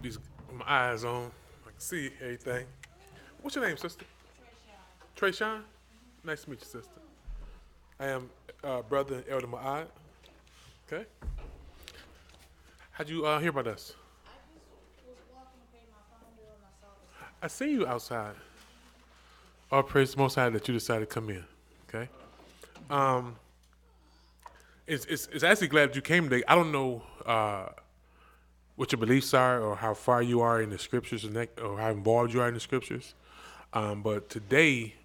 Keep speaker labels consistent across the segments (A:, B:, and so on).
A: these my eyes on. I can see everything. What's your name, sister? Trayshawn. Nice to meet you, sister. I am brother and elder Ma'ad. Okay. How'd you hear about us? I see you outside. All praise the Most High that you decided to come in. Okay. Um, it's actually glad that you came today. I don't know what your beliefs are or how far you are in the scriptures or how involved you are in the scriptures. But today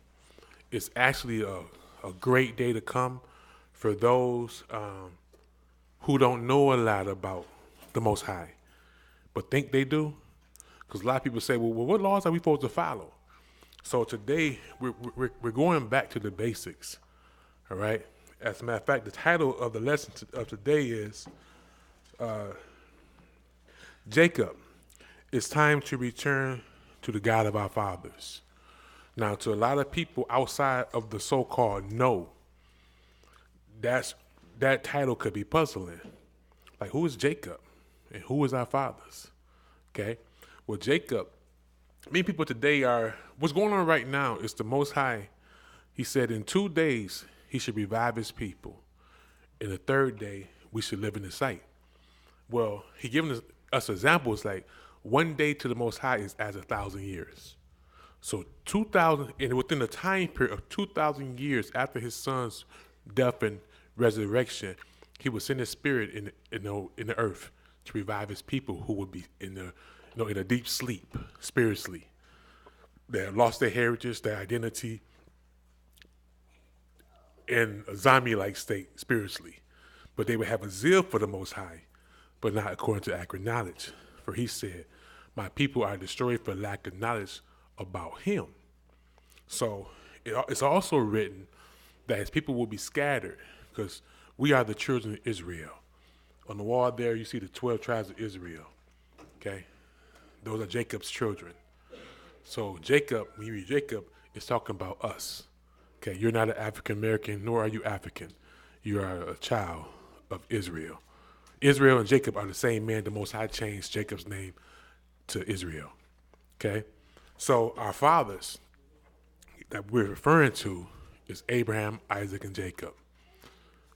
A: is actually a great day to come for those who don't know a lot about the Most High, but think they do. Because a lot of people say, well, what laws are we supposed to follow? So today we're going back to the basics, all right? As a matter of fact, the title of the lesson of today is Jacob, it's time to return to the God of our fathers. Now, to a lot of people outside of the so-called no, that title could be puzzling. Like, who is Jacob and who is our fathers? Okay? Well, Jacob, many people today are, what's going on right now is the Most High, he said in 2 days he should revive his people. In the third day, we should live in his sight. Well, he given us examples like 1 day to the Most High is as 1,000 years. So 2,000, and within the time period of 2,000 years after his son's death and resurrection, he would send his spirit in the earth to revive his people who would be in a deep sleep spiritually. They have lost their heritage, their identity, in a zombie-like state spiritually. But they would have a zeal for the Most High, but not according to accurate knowledge. For he said, my people are destroyed for lack of knowledge about him. So it's also written that his people will be scattered because we are the children of Israel. On the wall there, you see the 12 tribes of Israel. Okay? Those are Jacob's children. So Jacob, when you read Jacob, it's talking about us. Okay? You're not an African American, nor are you African. You are a child of Israel. Israel and Jacob are the same man. The Most High changed Jacob's name to Israel. Okay? So our fathers that we're referring to is Abraham, Isaac, and Jacob.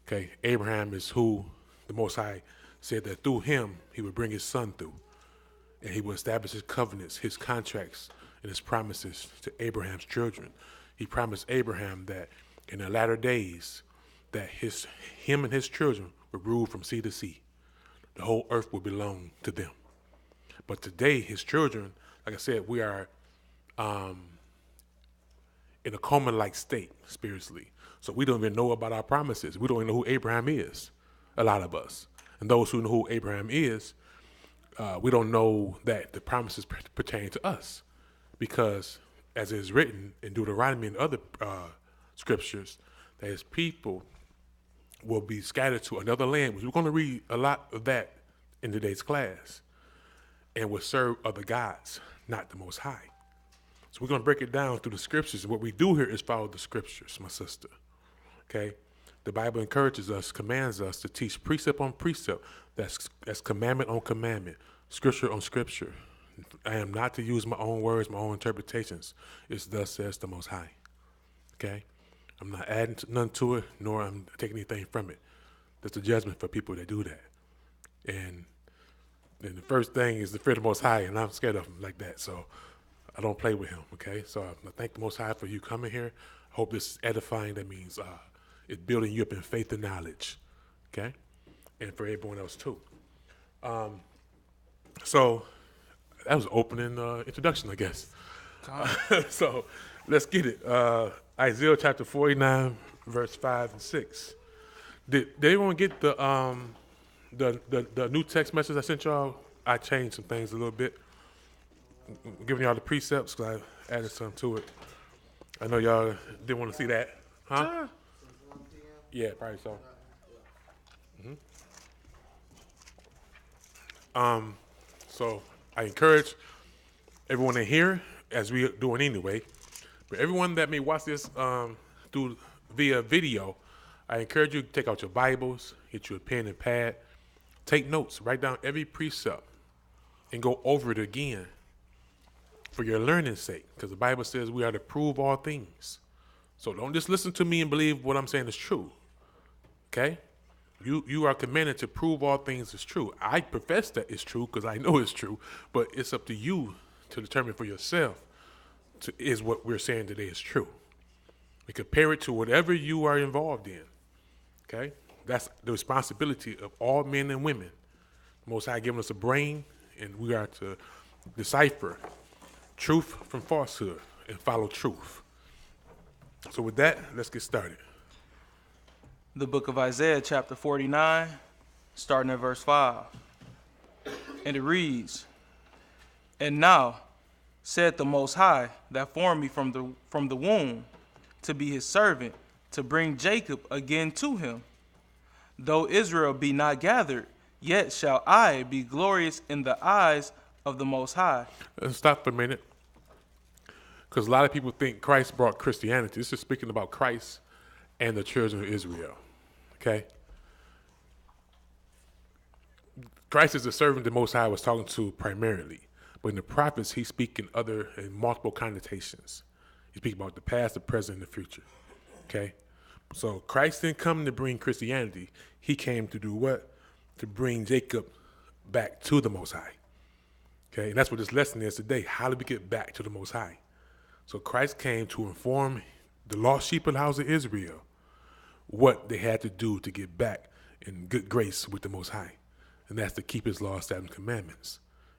A: Okay? Abraham is who the Most High said that through him he would bring his son through. And he would establish his covenants, his contracts, and his promises to Abraham's children. He promised Abraham that in the latter days that him and his children would rule from sea to sea. The whole earth would belong to them. But today, his children, like I said, we are in a coma-like state spiritually. So we don't even know about our promises. We don't even know who Abraham is, a lot of us. And those who know who Abraham is, we don't know that the promises pertain to us. Because as it is written in Deuteronomy and other scriptures, that his people will be scattered to another land, which we're going to read a lot of that in today's class, and will serve other gods, not the Most High. So we're going to break it down through the scriptures. And what we do here is follow the scriptures, my sister. Okay? The Bible encourages us, commands us to teach precept on precept. That's commandment on commandment, scripture on scripture. I am not to use my own words, my own interpretations. It's thus says the Most High. Okay? I'm not adding none to it, nor I'm taking anything from it. That's a judgment for people that do that. And the first thing is to fear the Most High, and I'm scared of him like that. So I don't play with him, okay? So I thank the Most High for you coming here. I hope this is edifying. That means it's building you up in faith and knowledge, okay? And for everyone else too. So that was an opening introduction, I guess. So let's get it. Isaiah chapter 49, verse 5 and 6. Did anyone get the new text message I sent y'all? I changed some things a little bit. I'm giving y'all the precepts because I added some to it. I know y'all didn't want to see that. Huh?
B: Sure.
A: Yeah, probably so. So I encourage everyone in here, as we are doing anyway, but everyone that may watch this via video, I encourage you to take out your Bibles, get you a pen and pad, take notes, write down every precept and go over it again for your learning's sake, because the Bible says we are to prove all things. So don't just listen to me and believe what I'm saying is true. Okay? You are commanded to prove all things is true. I profess that it's true because I know it's true, but it's up to you to determine for yourself is what we're saying today is true. We compare it to whatever you are involved in. Okay? That's the responsibility of all men and women. The Most High giving us a brain, and we are to decipher truth from falsehood and follow truth. So with that, let's get started.
B: The book of Isaiah, chapter 49, starting at verse 5. And it reads, And now, said the Most High, that formed me from the womb, to be his servant, to bring Jacob again to him. Though Israel be not gathered, yet shall I be glorious in the eyes of the Most High.
A: Let's stop for a minute, because a lot of people think Christ brought Christianity. This is speaking about Christ and the children of Israel. Okay? Christ is the servant the Most High was talking to primarily. But in the prophets, he's speaking in multiple connotations. He's speaking about the past, the present, and the future. Okay? So Christ didn't come to bring Christianity. He came to do what? To bring Jacob back to the Most High. Okay? And that's what this lesson is today. How do we get back to the Most High? So Christ came to inform the lost sheep of the house of Israel what they had to do to get back in good grace with the Most High. And that's to keep his laws, statutes, and commandments.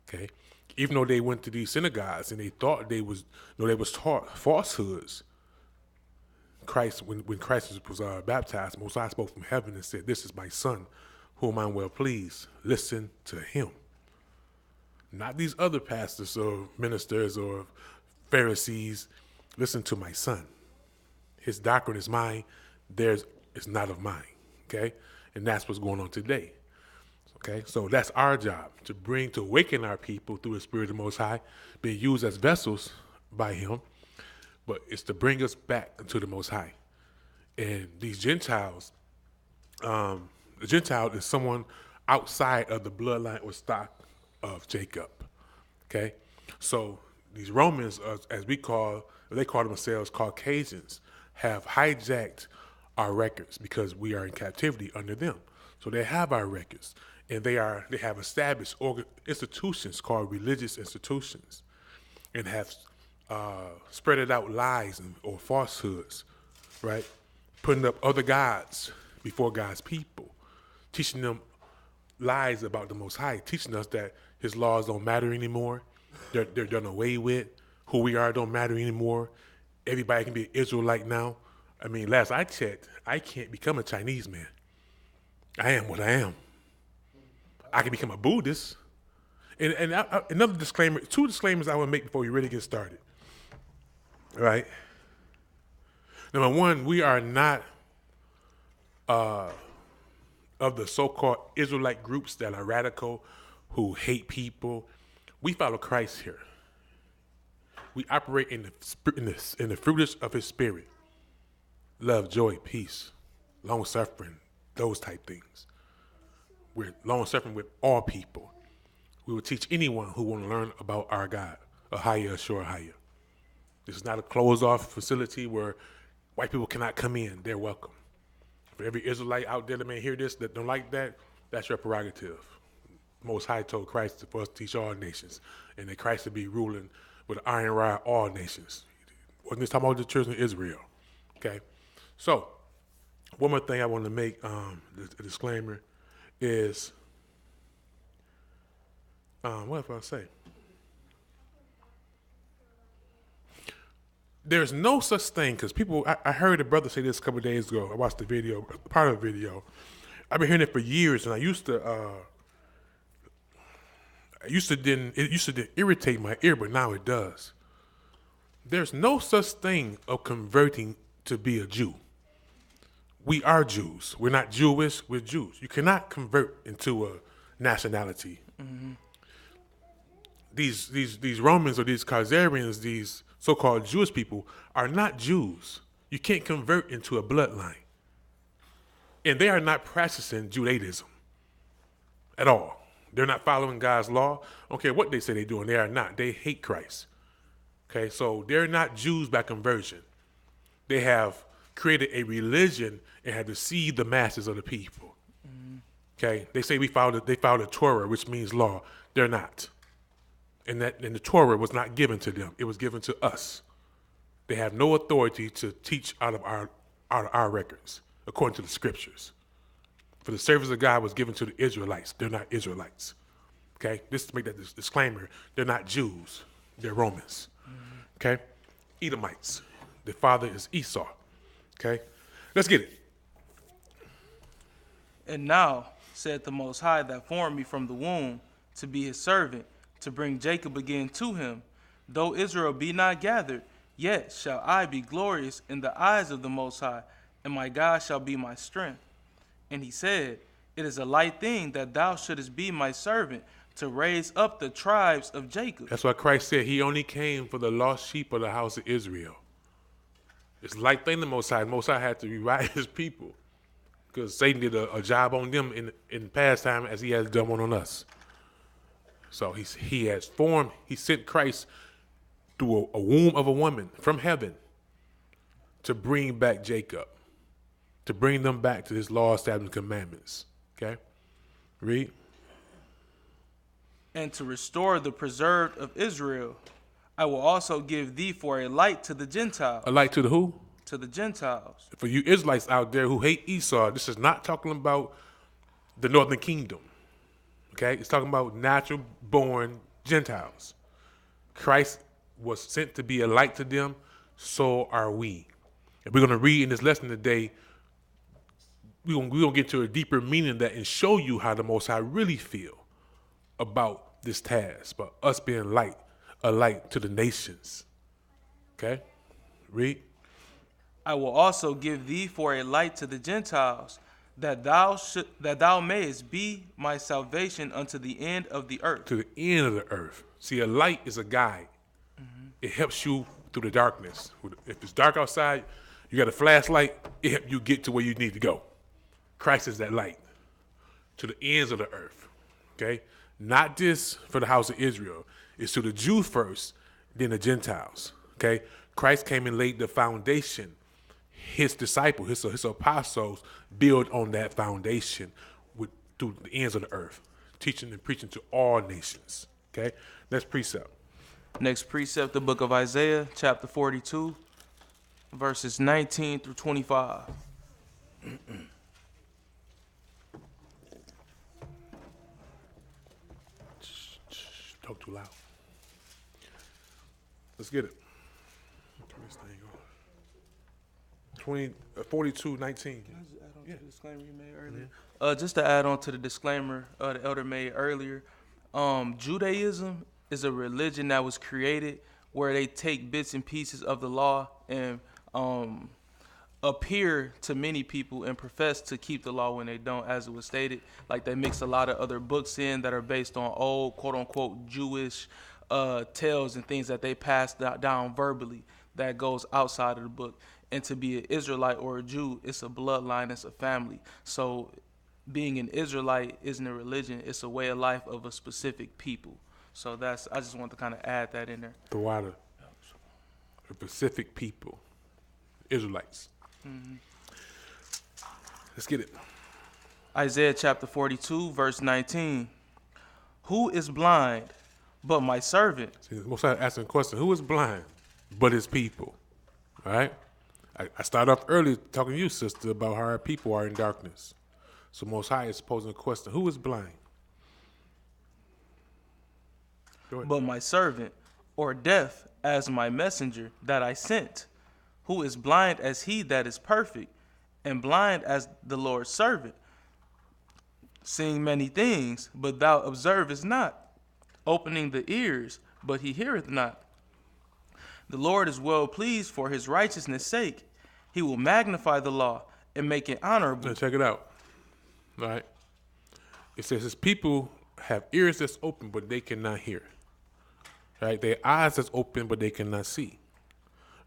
A: Okay? Even though they went to these synagogues and they thought they was taught falsehoods, Christ, when Christ was baptized, Most High spoke from heaven and said, "This is my son, whom I'm well pleased. Listen to him." Not these other pastors or ministers or Pharisees. Listen to my son. His doctrine is mine. Theirs is not of mine. Okay? And that's what's going on today. Okay? So that's our job, to awaken our people through the Spirit of the Most High, being used as vessels by him, but it's to bring us back to the Most High. And these Gentiles, the Gentile is someone outside of the bloodline or stock of Jacob. Okay? So these Romans, as they call themselves Caucasians, have hijacked our records because we are in captivity under them. So they have our records, and they have established institutions called religious institutions, and have spreaded out lies or falsehoods, right? Putting up other gods before God's people, teaching them lies about the Most High, teaching us that his laws don't matter anymore. They're done away with. Who we are don't matter anymore. Everybody can be an Israelite now. I mean, last I checked, I can't become a Chinese man. I am what I am. I can become a Buddhist. And another disclaimer, 2 disclaimers I want to make before we really get started. All right? Number 1, we are not of the so-called Israelite groups that are radical, who hate people. We follow Christ here. We operate in the fruits of his spirit. Love, joy, peace, long-suffering, those type things. We're long-suffering with all people. We will teach anyone who want to learn about our God, Ahayah, sure Ahayah. This is not a closed-off facility where white people cannot come in. They're welcome. For every Israelite out there that may hear this that don't like that, that's your prerogative. Most High told Christ for us to teach all nations, and that Christ would be ruling with an iron rod all nations. Wasn't this talking about the children of Israel? Okay? So, one more thing I want to make, a disclaimer, is, what if I say? There's no such thing, because people, I heard a brother say this a couple of days ago. I watched the video, part of the video. I've been hearing it for years, and it used to irritate my ear, but now it does. There's no such thing of converting to be a Jew. We are Jews. We're not Jewish, we're Jews. You cannot convert into a nationality. Mm-hmm. These Romans or these Khazarians, these so-called Jewish people, are not Jews. You can't convert into a bloodline. And they are not practicing Judaism at all. They're not following God's law. I don't care what they say they're doing. They are not. They hate Christ. Okay, so they're not Jews by conversion. They have created a religion and have deceived the masses of the people. Okay, they say they follow the Torah, which means law. They're not. And the Torah was not given to them. It was given to us. They have no authority to teach out of our records, according to the scriptures. For the service of God was given to the Israelites. They're not Israelites. Okay? Just to make that disclaimer, they're not Jews. They're Romans. Okay? Edomites. Their father is Esau. Okay? Let's get it.
B: And now said the Most High that formed me from the womb to be his servant, to bring Jacob again to him. Though Israel be not gathered, yet shall I be glorious in the eyes of the Most High, and my God shall be my strength. And he said, it is a light thing that thou shouldest be my servant, to raise up the tribes of Jacob.
A: That's why Christ said he only came for the lost sheep of the house of Israel. It's a light thing the Most High. The Most High had to revive his people because Satan did a job on them in past time as he has done one on us. So he sent Christ through a womb of a woman from heaven to bring back Jacob, to bring them back to his law, statutes, and commandments. Okay? Read.
B: And to restore the preserved of Israel, I will also give thee for a light to the Gentiles.
A: A light to the who?
B: To the Gentiles.
A: For you Israelites out there who hate Esau, this is not talking about the northern kingdom. Okay? It's talking about natural-born Gentiles. Christ was sent to be a light to them, so are we. And we're going to read in this lesson today, we're going to get to a deeper meaning of that and show you how the Most High really feel about this task, about us being a light to the nations. Okay? Read.
B: I will also give thee for a light to the Gentiles, that thou mayest be my salvation unto the end of the earth.
A: To the end of the earth. See, a light is a guide. It helps you through the darkness. If it's dark outside, you got a flashlight, it helps you get to where you need to go. Christ is that light to the ends of the earth. Okay? Not just for the house of Israel. It's to the Jews first, then the Gentiles. Okay? Christ came and laid the foundation. His disciples, his apostles build on that foundation through the ends of the earth, teaching and preaching to all nations. Okay? Next precept.
B: Next precept, the book of Isaiah, chapter 42, verses 19 through 25.
A: Talk too loud. Let's get it. Turn this thing on. 42:19.
B: Can I just add on to the disclaimer you made earlier? Just to add on to the disclaimer the elder made earlier, Judaism is a religion that was created where they take bits and pieces of the law and appear to many people and profess to keep the law when they don't, as it was stated. Like they mix a lot of other books in that are based on old, quote unquote, Jewish tales and things that they passed down verbally that goes outside of the book. And to be an Israelite or a Jew, it's a bloodline, it's a family. So being an Israelite isn't a religion, it's a way of life of a specific people. So I just want to kind of add that in there.
A: The water. The Pacific people. Israelites.
B: Mm-hmm.
A: Let's get it.
B: Isaiah chapter 42, verse 19. Who is blind but my servant?
A: See, Most High asking a question. Who is blind but his people? All right? I started off earlier talking to you, sister, about how our people are in darkness. So Most High is posing a question. Who is blind?
B: But my servant, or deaf as my messenger that I sent, who is blind as he that is perfect, and blind as the Lord's servant, seeing many things, but thou observest not, opening the ears, but he heareth not. The Lord is well pleased for his righteousness' sake. He will magnify the law and make it honorable.
A: Now check it out. All right. It says his people have ears that's open, but they cannot hear. Right? Their eyes that's open, but they cannot see.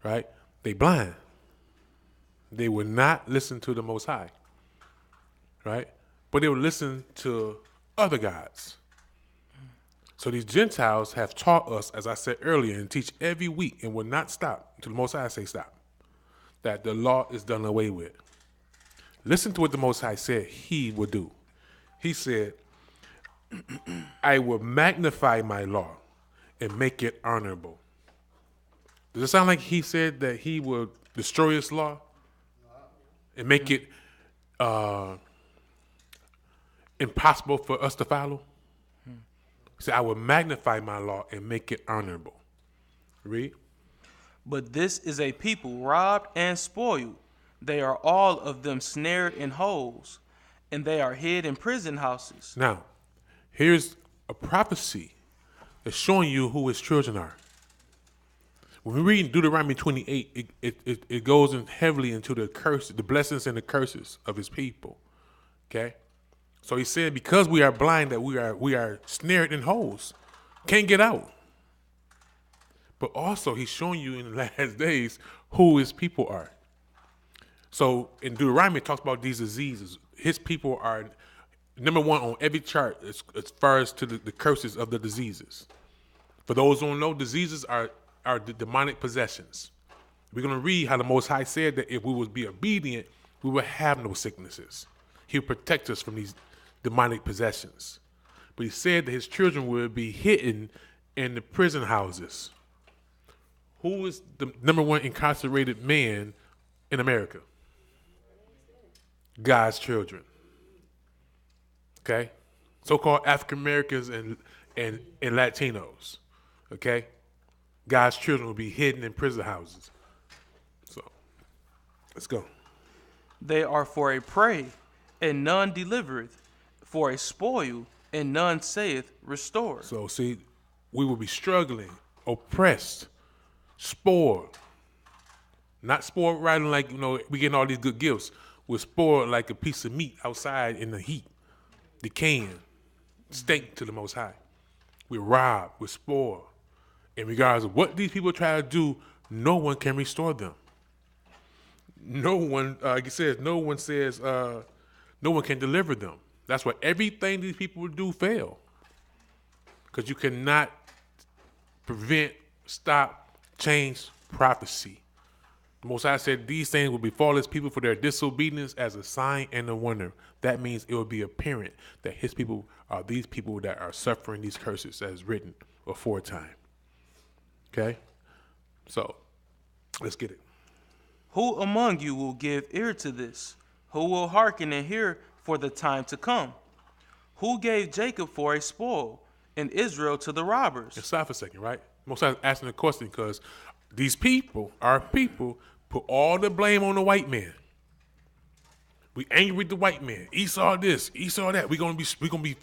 A: Right? They blind. They will not listen to the Most High. Right? But they will listen to other gods. So these Gentiles have taught us, as I said earlier, and teach every week and will not stop until the Most High say stop, that the law is done away with. Listen to what the Most High said he would do. He said, I will magnify my law and make it honorable. Does it sound like he said that he will destroy his law and make it impossible for us to follow? He said, I will magnify my law and make it honorable. Read.
B: But this is a people robbed and spoiled. They are all of them snared in holes, and they are hid in prison houses.
A: Now, here's a prophecy that's showing you who his children are. When we read Deuteronomy 28, it goes in heavily into the curses, the blessings and the curses of his people. Okay? So he said, because we are blind, that we are snared in holes, can't get out. But also, he's showing you in the last days who his people are. So in Deuteronomy, it talks about these diseases. His people are number one on every chart as far as to the curses of the diseases. For those who don't know, diseases are the demonic possessions. We're going to read how the Most High said that if we would be obedient, we would have no sicknesses. He'll protect us from these demonic possessions. But he said that his children would be hidden in the prison houses. Who is the number one incarcerated man in America? God's children. Okay? So-called African Americans and Latinos. Okay? God's children will be hidden in prison houses. So, let's go.
B: They are for a prey, and none delivereth, for a spoil, and none saith, restore.
A: So, see, we will be struggling, oppressed, spoiled. Not spoiled riding like, we getting all these good gifts. We're spoiled like a piece of meat outside in the heat, decaying, stink to the Most High. We're robbed, we're spoiled. In regards of what these people try to do, no one can restore them. No one, like it says, no one can deliver them. That's why everything these people do fail. Because you cannot prevent, stop, change prophecy. The Most High said these things will befall his people for their disobedience as a sign and a wonder. That means it will be apparent that his people are these people that are suffering these curses as written aforetime. Okay? So, let's get it.
B: Who among you will give ear to this? Who will hearken and hear for the time to come? Who gave Jacob for a spoil and Israel to the robbers?
A: Let's stop for a second, right? Most times asking the question because these people, our people, put all the blame on the white man. We angry with the white man. Esau this, Esau that. We're gonna be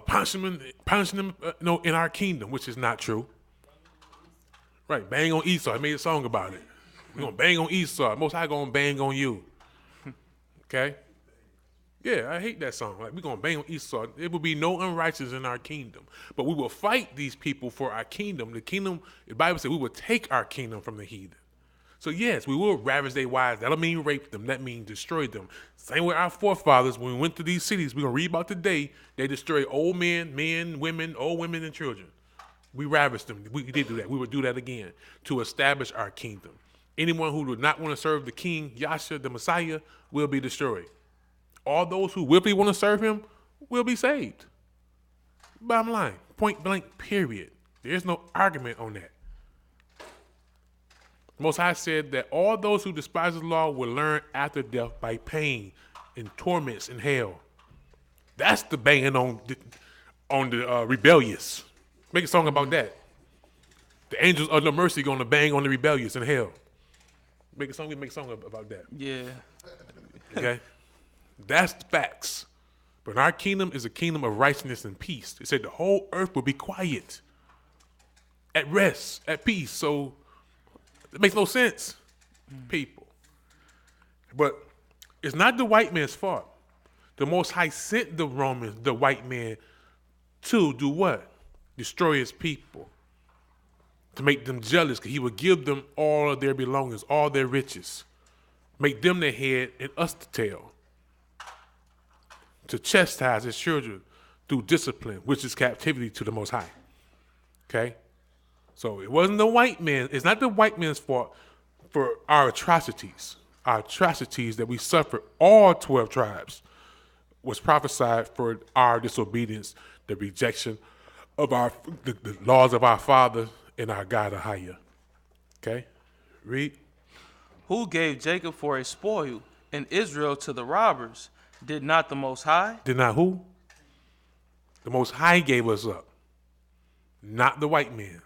A: punishing them in our kingdom, which is not true. Right, bang on Esau. I made a song about it. We're going to bang on Esau. Most High going to bang on you. Okay? Yeah, I hate that song. Like, we're going to bang on Esau. There will be no unrighteous in our kingdom. But we will fight these people for our kingdom. The Bible says we will take our kingdom from the heathen. So, yes, we will ravage their wives. That don't mean rape them. That means destroy them. Same with our forefathers. When we went to these cities, we're going to read about today, they destroyed old men, women, old women, and children. We ravaged them. We did do that. We would do that again to establish our kingdom. Anyone who would not want to serve the king, Yahshua, the Messiah, will be destroyed. All those who willfully want to serve him will be saved. Bottom line, point blank, period. There's no argument on that. Most High said that all those who despise the law will learn after death by pain and torments in hell. That's the banging on the rebellious. Make a song about that. The angels of no mercy going to bang on the rebellious in hell. Make a song about that.
B: Yeah.
A: Okay? That's the facts. But our kingdom is a kingdom of righteousness and peace. It said the whole earth will be quiet, at rest, at peace. So it makes no sense, people. But it's not the white man's fault. The Most High sent the white man, to do what? Destroy his people, to make them jealous, because he would give them all of their belongings, all their riches, make them the head and us the tail, to chastise his children, through discipline, which is captivity to the Most High. Okay? So it wasn't the white man. It's not the white man's fault for our atrocities that we suffered. All 12 tribes was prophesied for our disobedience, the rejection of the laws of our Father and our God Ahayah. Okay? Read.
B: Who gave Jacob for a spoil and Israel to the robbers? Did not the Most High?
A: Did not who? The Most High gave us up, not the white man.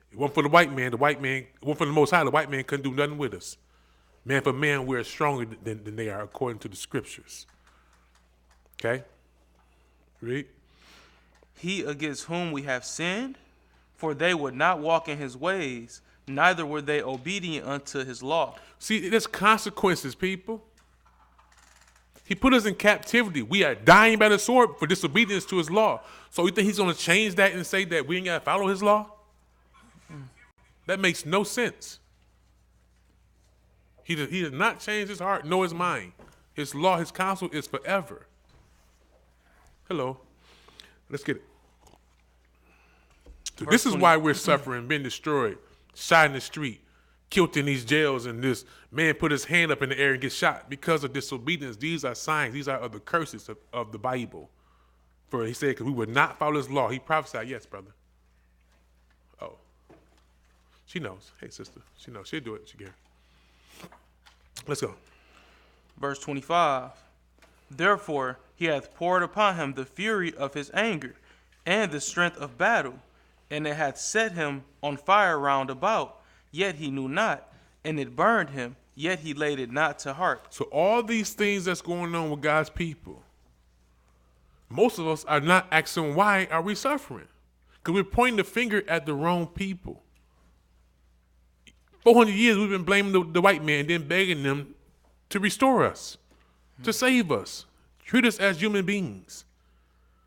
A: It wasn't for the white man. It wasn't for the Most High. The white man couldn't do nothing with us. Man for man, we're stronger than they are according to the scriptures. Okay? Read.
B: He against whom we have sinned, for they would not walk in his ways, neither were they obedient unto his law.
A: See, there's consequences, people. He put us in captivity. We are dying by the sword for disobedience to his law. So you think he's going to change that and say that we ain't got to follow his law? That makes no sense. He does not change his heart nor his mind. His law, his counsel is forever. Hello. Let's get it. So this is why we're suffering, being destroyed, shot in the street, killed in these jails, and this man put his hand up in the air and get shot because of disobedience. These are signs. These are the curses of the Bible. For he said, because we would not follow his law. He prophesied, yes, brother. Oh. She knows. Hey, sister. She knows. She'll do it. She can. Let's go.
B: Verse 25. Therefore he hath poured upon him the fury of his anger and the strength of battle, and it hath set him on fire round about, yet he knew not, and it burned him, yet he laid it not to heart.
A: So all these things that's going on with God's people, most of us are not asking why are we suffering? Because we're pointing the finger at the wrong people. 400 years we've been blaming the white man and then begging them to restore us, to save us, treat us as human beings.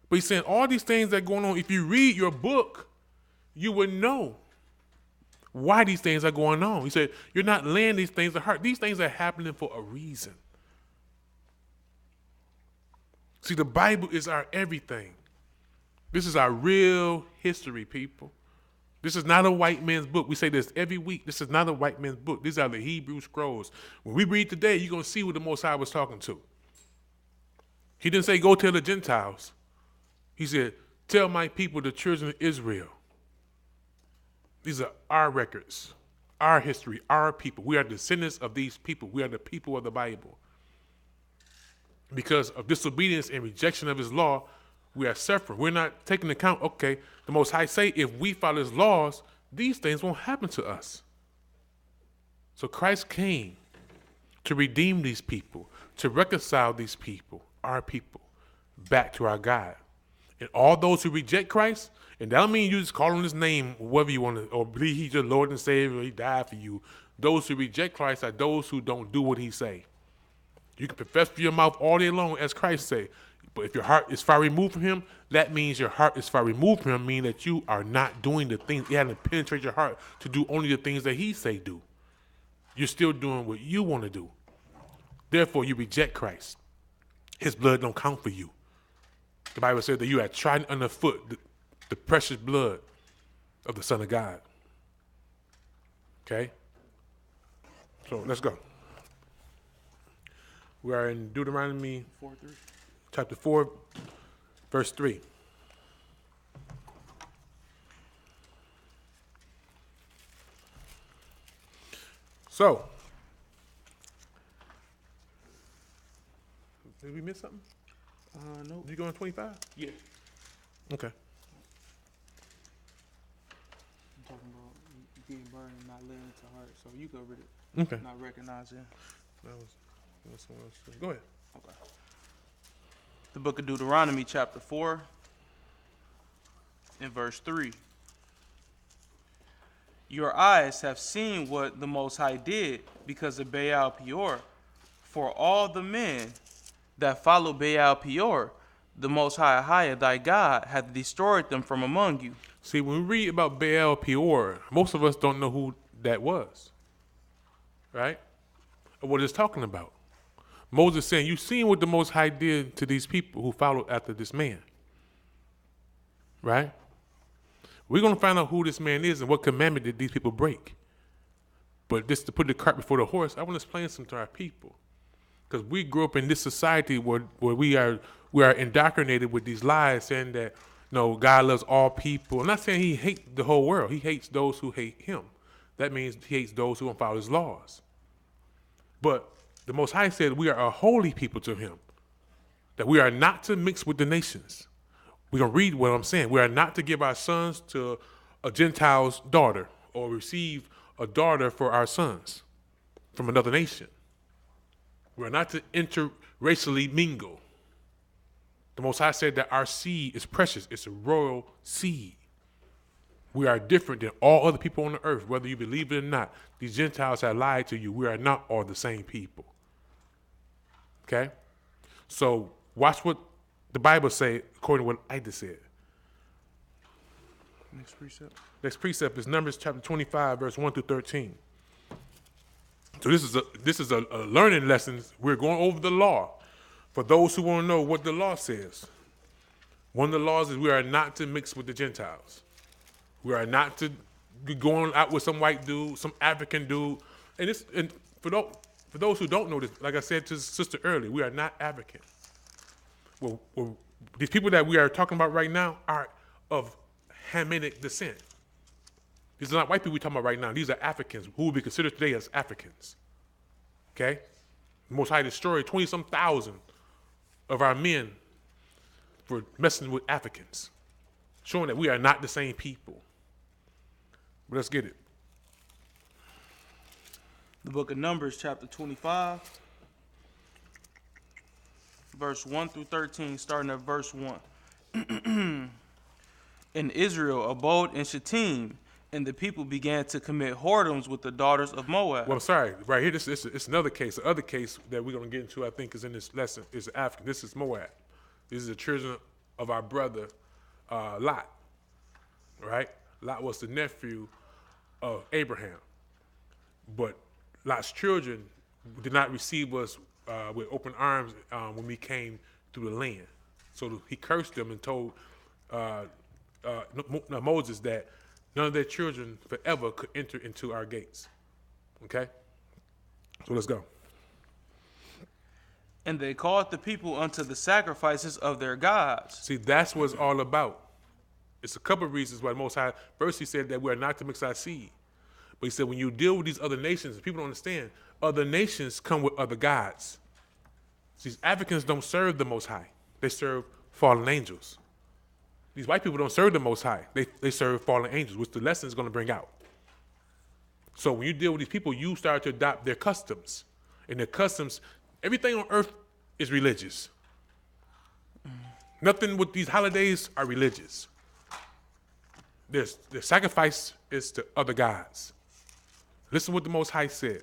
A: But he's saying all these things that are going on, if you read your book, you would know why these things are going on. He said, you're not laying these things to heart. These things are happening for a reason. See, the Bible is our everything. This is our real history, people. This is not a white man's book. We say this every week. This is not a white man's book. These are the Hebrew scrolls. When we read today, you're going to see what the Most High was talking to. He didn't say, go tell the Gentiles. He said, tell my people, the children of Israel. These are our records, our history, our people. We are descendants of these people. We are the people of the Bible. Because of disobedience and rejection of his law, we are suffering. We're not taking account, okay, the Most High say if we follow his laws, these things won't happen to us. So Christ came to redeem these people, to reconcile these people, our people, back to our God. And all those who reject Christ, and that don't mean you just call on his name, whatever you want to, or believe he's your Lord and Savior, or he died for you. Those who reject Christ are those who don't do what he say. You can profess with your mouth all day long, as Christ say, but if your heart is far removed from him, that means your heart is far removed from him, meaning that you are not doing the things, it hasn't penetrated your heart to do only the things that he say do. You're still doing what you want to do. Therefore, you reject Christ. His blood don't count for you. The Bible says that you are trodden underfoot the precious blood of the Son of God. Okay? So let's go. We are in Deuteronomy
B: 4:3.
A: Chapter 4, verse 3. So, did we miss something?
B: No.
A: Did you go on 25?
B: Yeah.
A: Okay.
B: I'm talking about being burned and not laying it to heart. So you covered it.
A: Okay.
B: Not recognizing.
A: That was someone else. Go ahead.
B: Okay. The book of Deuteronomy, chapter 4, and verse 3. Your eyes have seen what the Most High did because of Baal Peor. For all the men that follow Baal Peor, the Most High Ahayah, thy God, hath destroyed them from among you.
A: See, when we read about Baal Peor, most of us don't know who that was, right? Or what it's talking about. Moses saying, you seen what the Most High did to these people who followed after this man. right? We're going to find out who this man is and what commandment did these people break. But just to put the cart before the horse, I want to explain something to our people. Because we grew up in this society where we are indoctrinated with these lies saying that, no, God loves all people. I'm not saying he hates the whole world. He hates those who hate him. That means he hates those who don't follow his laws. But the Most High said we are a holy people to him, that we are not to mix with the nations. We're going to read what I'm saying. We are not to give our sons to a Gentile's daughter or receive a daughter for our sons from another nation. We are not to interracially mingle. The Most High said that our seed is precious. It's a royal seed. We are different than all other people on the earth, whether you believe it or not. These Gentiles have lied to you. We are not all the same people. Okay? So watch what the Bible say according to what Ahayah said.
B: Next precept.
A: Next precept is Numbers chapter 25, verse 1 through 13. So this is a learning lesson. We're going over the law for those who want to know what the law says. One of the laws is we are not to mix with the Gentiles. We are not to be going out with some white dude, some African dude. And for those who don't know this, like I said to sister earlier, we are not African. Well, these people that we are talking about right now are of Hamitic descent. These are not white people we're talking about right now. These are Africans who will be considered today as Africans. Okay? The Most High destroyed 20-some thousand of our men for messing with Africans, showing that we are not the same people. But let's get it.
B: The book of Numbers, chapter 25, verse 1 through 13, starting at verse 1. And Israel abode in Shittim, and the people began to commit whoredoms with the daughters of Moab.
A: Well, I'm sorry. Right here, it's another case. The other case that we're going to get into, I think, is in this lesson, is African. This is Moab. This is the children of our brother Lot, right? Lot was the nephew of Abraham. But Lot's children did not receive us with open arms when we came through the land. So he cursed them and told Moses that none of their children forever could enter into our gates. Okay? So let's go.
B: And they called the people unto the sacrifices of their gods.
A: See, that's what it's all about. It's a couple of reasons why the Most High, first he said that we are not to mix our seed. But he said when you deal with these other nations, people don't understand, other nations come with other gods. These Africans don't serve the Most High. They serve fallen angels. These white people don't serve the Most High. They serve fallen angels, which the lesson is going to bring out. So when you deal with these people, you start to adopt their customs. And their customs, everything on earth is religious. Nothing with these holidays are religious. Their sacrifice is to other gods. Listen to what the Most High said.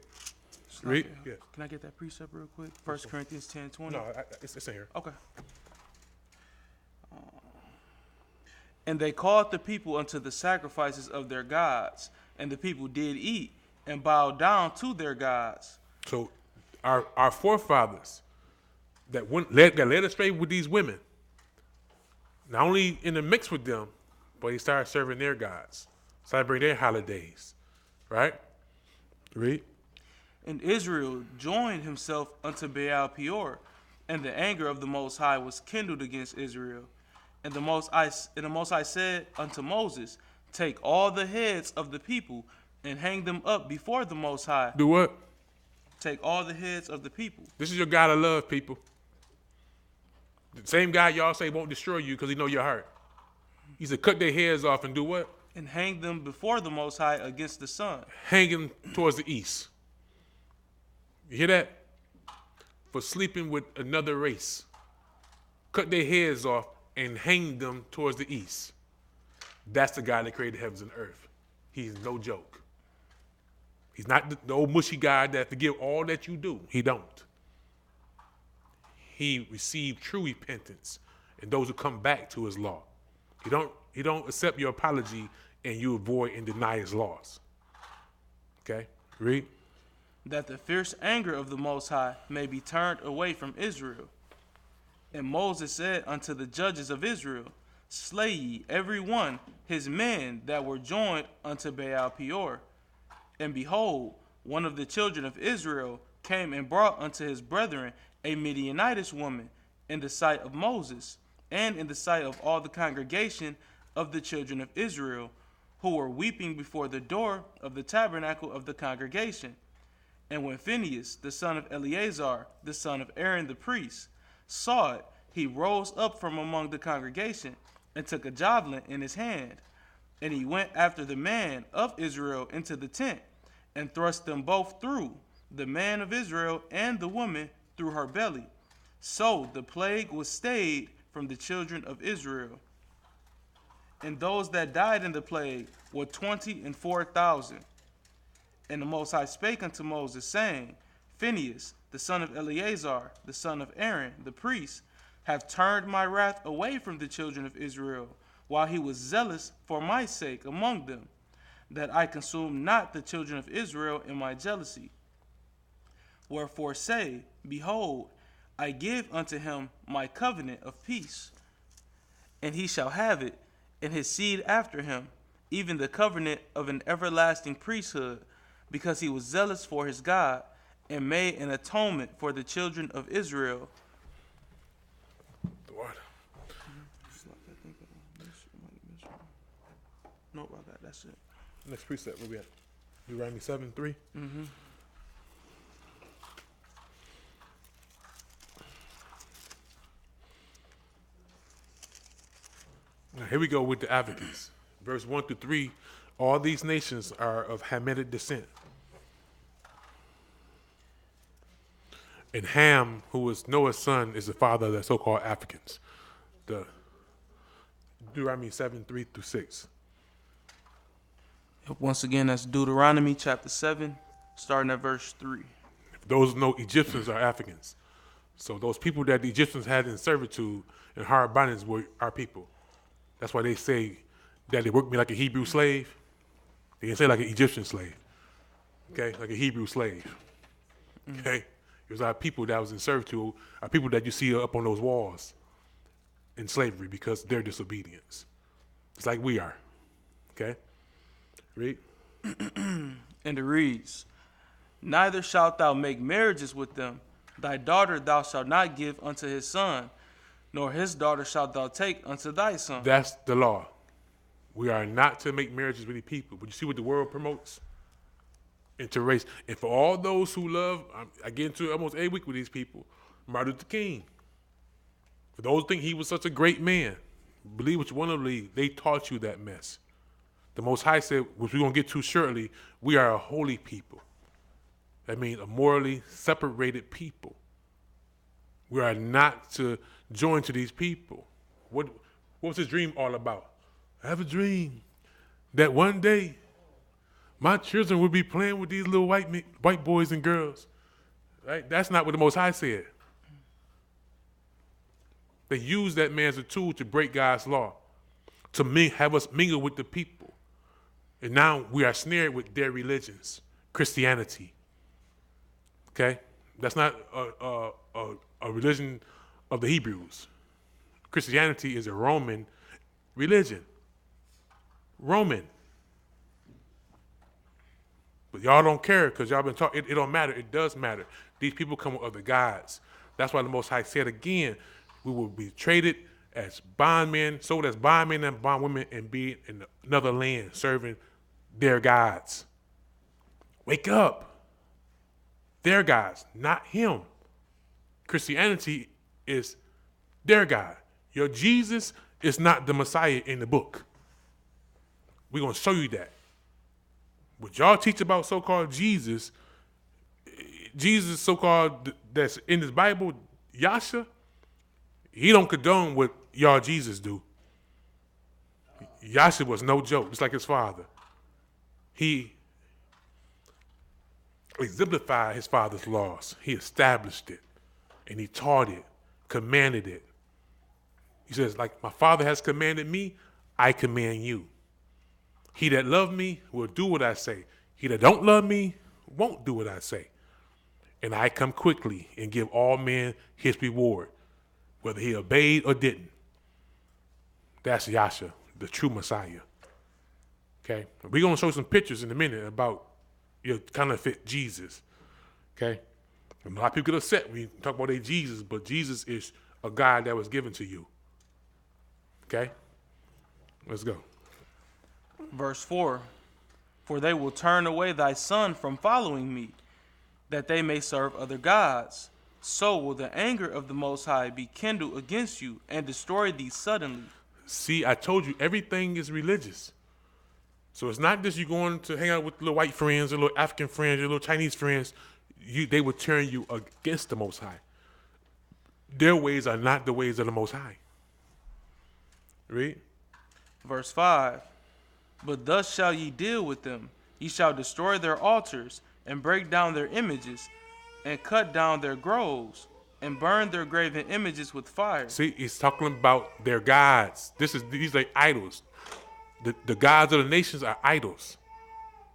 A: Read. Yeah.
B: Can I get that precept real quick? 1 Corinthians 10:20.
A: No, it's in here.
B: Okay. And they called the people unto the sacrifices of their gods, and the people did eat and bowed down to their gods.
A: So our forefathers that got led astray with these women, not only in the mix with them, but he started serving their gods, celebrating their holidays, right? Read.
B: And Israel joined himself unto Baal Peor, and the anger of the Most High was kindled against Israel. And the Most High said unto Moses, take all the heads of the people and hang them up before the Most High.
A: Do what?
B: Take all the heads of the people.
A: This is your God of love, people. The same God y'all say won't destroy you because he know your heart. He said cut their heads off and do what?
B: And hang them before the Most High against the sun.
A: Hang them towards the east. You hear that? For sleeping with another race. Cut their heads off and hang them towards the east. That's the God that created the heavens and earth. He's no joke. He's not the old mushy God that forgive all that you do. He don't. He received true repentance and those who come back to his law. He don't accept your apology and you avoid and deny his laws. Okay? Read.
B: That the fierce anger of the Most High may be turned away from Israel. And Moses said unto the judges of Israel, slay ye every one his men that were joined unto Baal Peor. And behold, one of the children of Israel came and brought unto his brethren a Midianitish woman in the sight of Moses, and in the sight of all the congregation of the children of Israel, who were weeping before the door of the tabernacle of the congregation. And when Phinehas, the son of Eleazar, the son of Aaron the priest, saw it, he rose up from among the congregation, and took a javelin in his hand. And he went after the man of Israel into the tent, and thrust them both through, the man of Israel and the woman through her belly. So the plague was stayed from the children of Israel. And those that died in the plague were 24,000. And the Most High spake unto Moses, saying, Phinehas, the son of Eleazar, the son of Aaron, the priest, have turned my wrath away from the children of Israel, while he was zealous for my sake among them, that I consume not the children of Israel in my jealousy. Wherefore say, Behold, I give unto him my covenant of peace, and he shall have it, and his seed after him, even the covenant of an everlasting priesthood, because he was zealous for his God, and made an atonement for the children of Israel.
A: What?
B: No, I got that's it.
A: Next precept, where we at? Deuteronomy 7:3.
B: Mm-hmm.
A: Now here we go with the advocates. Verse 1 through 3. All these nations are of Hamitic descent. And Ham, who was Noah's son, is the father of the so-called Africans. The Deuteronomy 7:3 through 6.
B: Once again, that's Deuteronomy chapter 7, starting at verse 3.
A: Those know Egyptians are Africans. So those people that the Egyptians had in servitude and hard bondage were our people. That's why they say that they worked me like a Hebrew slave. They didn't say like an Egyptian slave. Okay, like a Hebrew slave. Okay, it was our people that was in servitude, our people that you see up on those walls in slavery because of their disobedience. It's like we are. Okay, read.
B: And it reads, Neither shalt thou make marriages with them. Thy daughter thou shalt not give unto his son, nor his daughter shalt thou take unto thy son.
A: That's the law. We are not to make marriages with the people. But you see what the world promotes? Interrace. And for all those who love, I get into it almost every week with these people. Martin Luther King. For those who think he was such a great man, believe what you want to believe, they taught you that mess. The Most High said, which we're going to get to shortly, we are a holy people. That means a morally separated people. We are not to join to these people. What was his dream all about? I have a dream that one day my children will be playing with these little white boys and girls. Right? That's not what the Most High said. They used that man as a tool to break God's law, to have us mingle with the people. And now we are snared with their religions, Christianity. Okay? That's not a religion of the Hebrews. Christianity is a Roman religion. Roman. But y'all don't care because y'all been taught it don't matter. It does matter. These people come with other gods. That's why the Most High said again, we will be traded as bondmen, sold as bondmen and bondwomen, and be in another land serving their gods. Wake up. Their gods, not him. Christianity is their God. Your Jesus is not the Messiah in the book. We're going to show you that. What y'all teach about so-called Jesus so-called that's in this Bible, Yasha, he don't condone what y'all Jesus do. Yasha was no joke, just like his father. He exemplified his father's laws. He established it, and he taught it, commanded it. He says, like my father has commanded me, I command you. He that love me will do what I say. He that don't love me won't do what I say. And I come quickly and give all men his reward, whether he obeyed or didn't. That's Yasha, the true Messiah. Okay? We're going to show some pictures in a minute about your counterfeit Jesus. Okay? And a lot of people get upset when you talk about their Jesus, but Jesus is a God that was given to you. Okay? Let's go.
B: Verse 4. For they will turn away thy son from following me, that they may serve other gods. So will the anger of the Most High be kindled against you, and destroy thee suddenly.
A: See, I told you everything is religious. So it's not just you going to hang out with little white friends, or little African friends, your little Chinese friends. They will turn you against the Most High. Their ways are not the ways of the Most High. Read.
B: Verse 5. But thus shall ye deal with them. Ye shall destroy their altars, and break down their images, and cut down their groves, and burn their graven images with fire.
A: See, he's talking about their gods. These are idols. The gods of the nations are idols.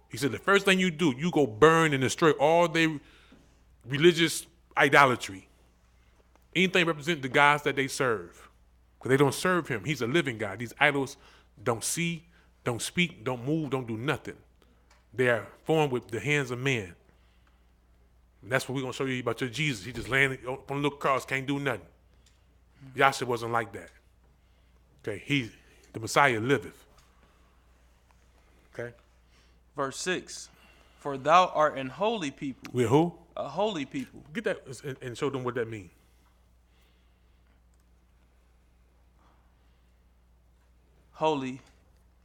A: He said the first thing you do, you go burn and destroy all their religious idolatry. Anything represent the gods that they serve. Because they don't serve him. He's a living God. These idols don't see, don't speak, don't move, don't do nothing. They are formed with the hands of men. And that's what we're going to show you about your Jesus. He just landed on a little cross, can't do nothing. Yahshua wasn't like that. Okay, the Messiah liveth. Okay.
B: Verse 6. For thou art an holy people.
A: We're who?
B: A holy people.
A: Get that and show them what that means.
B: Holy.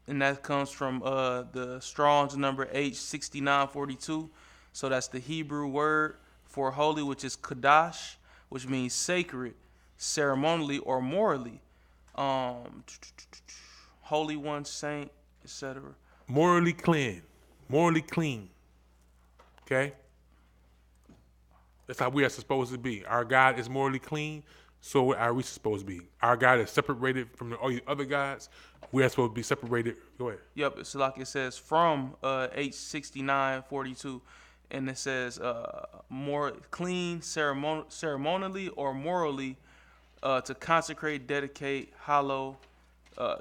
B: And that comes from the Strong's number H6942. So that's the Hebrew word for holy, which is kadash, which means sacred, ceremonially or morally. Holy one, saint, etc.
A: Morally clean. Morally clean. Okay? That's how we are supposed to be. Our God is morally clean, so are we supposed to be. Our God is separated from all the other gods. We are supposed to be separated. Go ahead.
B: Yep, it's like it says from H6942, and it says more clean, ceremonially or morally, to consecrate, dedicate, hallow,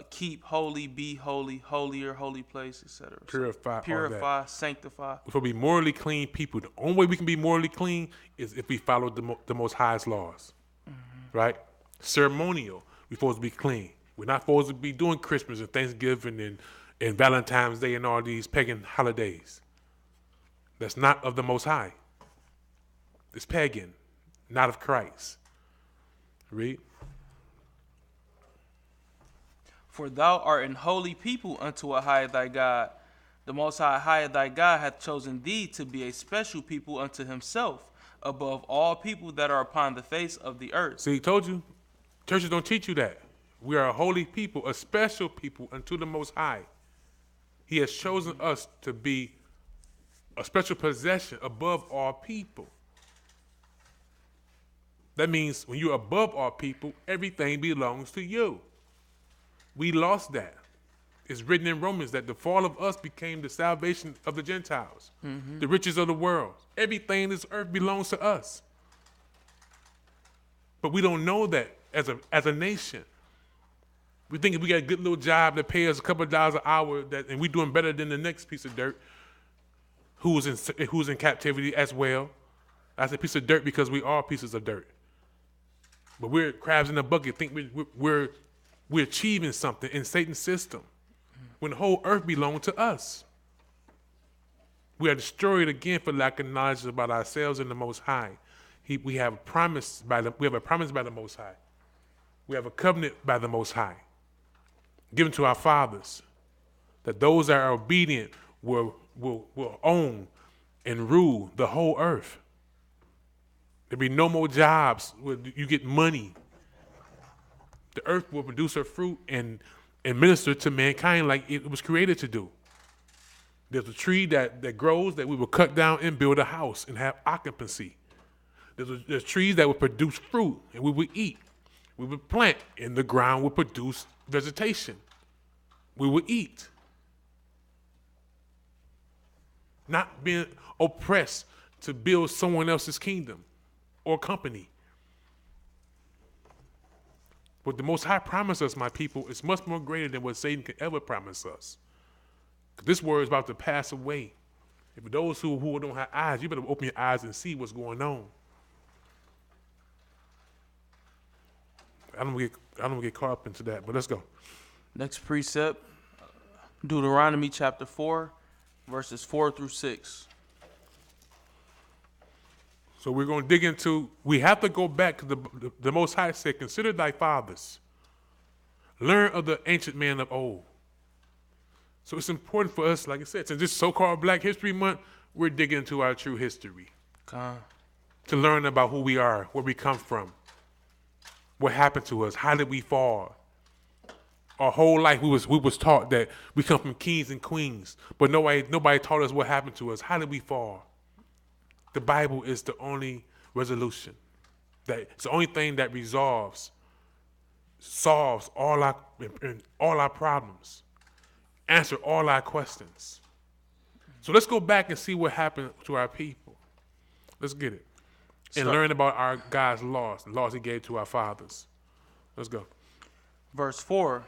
B: keep holy, be holy, holier, holy place, etc.
A: Purify,
B: sanctify.
A: We're supposed to be morally clean people. The only way we can be morally clean is if we follow the Most High's laws, right? Ceremonial, we're supposed to be clean. We're not supposed to be doing Christmas and Thanksgiving and Valentine's Day and all these pagan holidays. That's not of the Most High. It's pagan, not of Christ. Read.
B: For thou art an holy people unto Ahayah thy God. The Most High Ahayah thy God hath chosen thee to be a special people unto himself, above all people that are upon the face of the earth.
A: See, he told you, churches don't teach you that. We are a holy people, a special people unto the Most High. He has chosen us to be a special possession above all people. That means when you're above all people, everything belongs to you. We lost that. It's written in Romans that the fall of us became the salvation of the Gentiles, the riches of the world. Everything in this earth belongs to us. But we don't know that as a nation. We think if we got a good little job that pays us a couple of dollars an hour, and we're doing better than the next piece of dirt, who's in captivity as well. I say piece of dirt because we are pieces of dirt. But we're crabs in a bucket. Think we're achieving something in Satan's system when the whole earth belongs to us. We are destroyed again for lack of knowledge about ourselves and the Most High. We have a promise by the Most High. We have a covenant by the Most High, given to our fathers, that those that are obedient will own and rule the whole earth. There'll be no more jobs where you get money. The earth will produce her fruit and minister to mankind like it was created to do. There's a tree that grows that we will cut down and build a house and have occupancy. There's trees that will produce fruit and we will eat. We will plant and the ground will produce vegetation. We will eat. Not being oppressed to build someone else's kingdom or company. What the Most High promised us, my people, is much more greater than what Satan could ever promise us. This word is about to pass away. If those who don't have eyes, you better open your eyes and see what's going on. I don't get caught up into that, but let's go.
B: Next precept, Deuteronomy chapter 4, verses 4 through 6.
A: So we're going to dig into, we have to go back to the Most High said, consider thy fathers. Learn of the ancient man of old. So it's important for us, like I said, since this so-called Black History Month, we're digging into our true history. To learn about who we are, where we come from, what happened to us, how did we fall. Our whole life we was taught that we come from kings and queens, but nobody taught us what happened to us. How did we fall? The Bible is the only resolution. It's the only thing that solves all our problems, answer all our questions. So let's go back and see what happened to our people. Let's get it. And learn about our God's laws, the laws he gave to our fathers. Let's go.
B: Verse 4,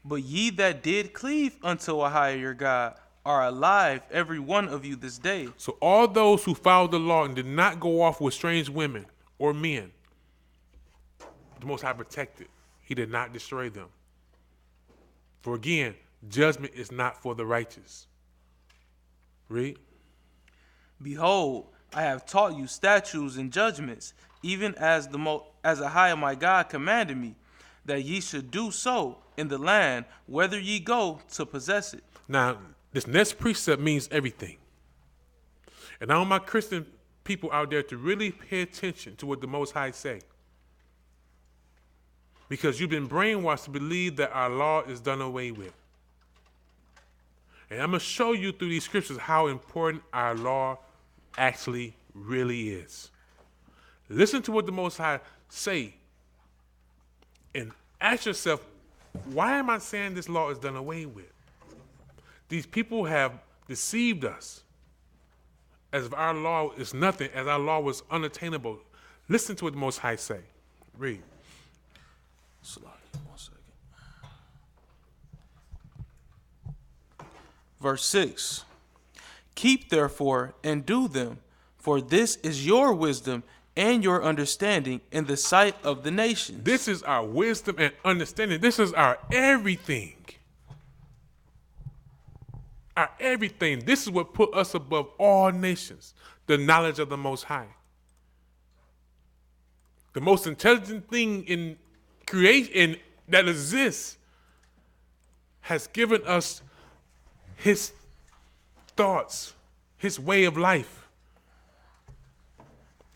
B: but ye that did cleave unto Ahayah your God are alive, every one of you this day.
A: So all those who followed the law and did not go off with strange women or men, the Most High protected. He did not destroy them. For again, judgment is not for the righteous. Read.
B: Behold, I have taught you statutes and judgments, even as Ahayah my God commanded me, that ye should do so in the land, whether ye go to possess it.
A: Now, this next precept means everything. And I want my Christian people out there to really pay attention to what the Most High say. Because you've been brainwashed to believe that our law is done away with. And I'm going to show you through these scriptures how important our law actually really is. Listen to what the Most High say and ask yourself, why am I saying this law is done away with? These people have deceived us as if our law is nothing, as our law was unattainable. Listen to what the Most High say. Read.
B: 1 second. Verse 6. Keep therefore and do them, for this is your wisdom and your understanding in the sight of the nations.
A: This is our wisdom and understanding. This is our everything. Our everything. This is what put us above all nations, the knowledge of the Most High. The most intelligent thing in creation that exists has given us his thoughts, his way of life,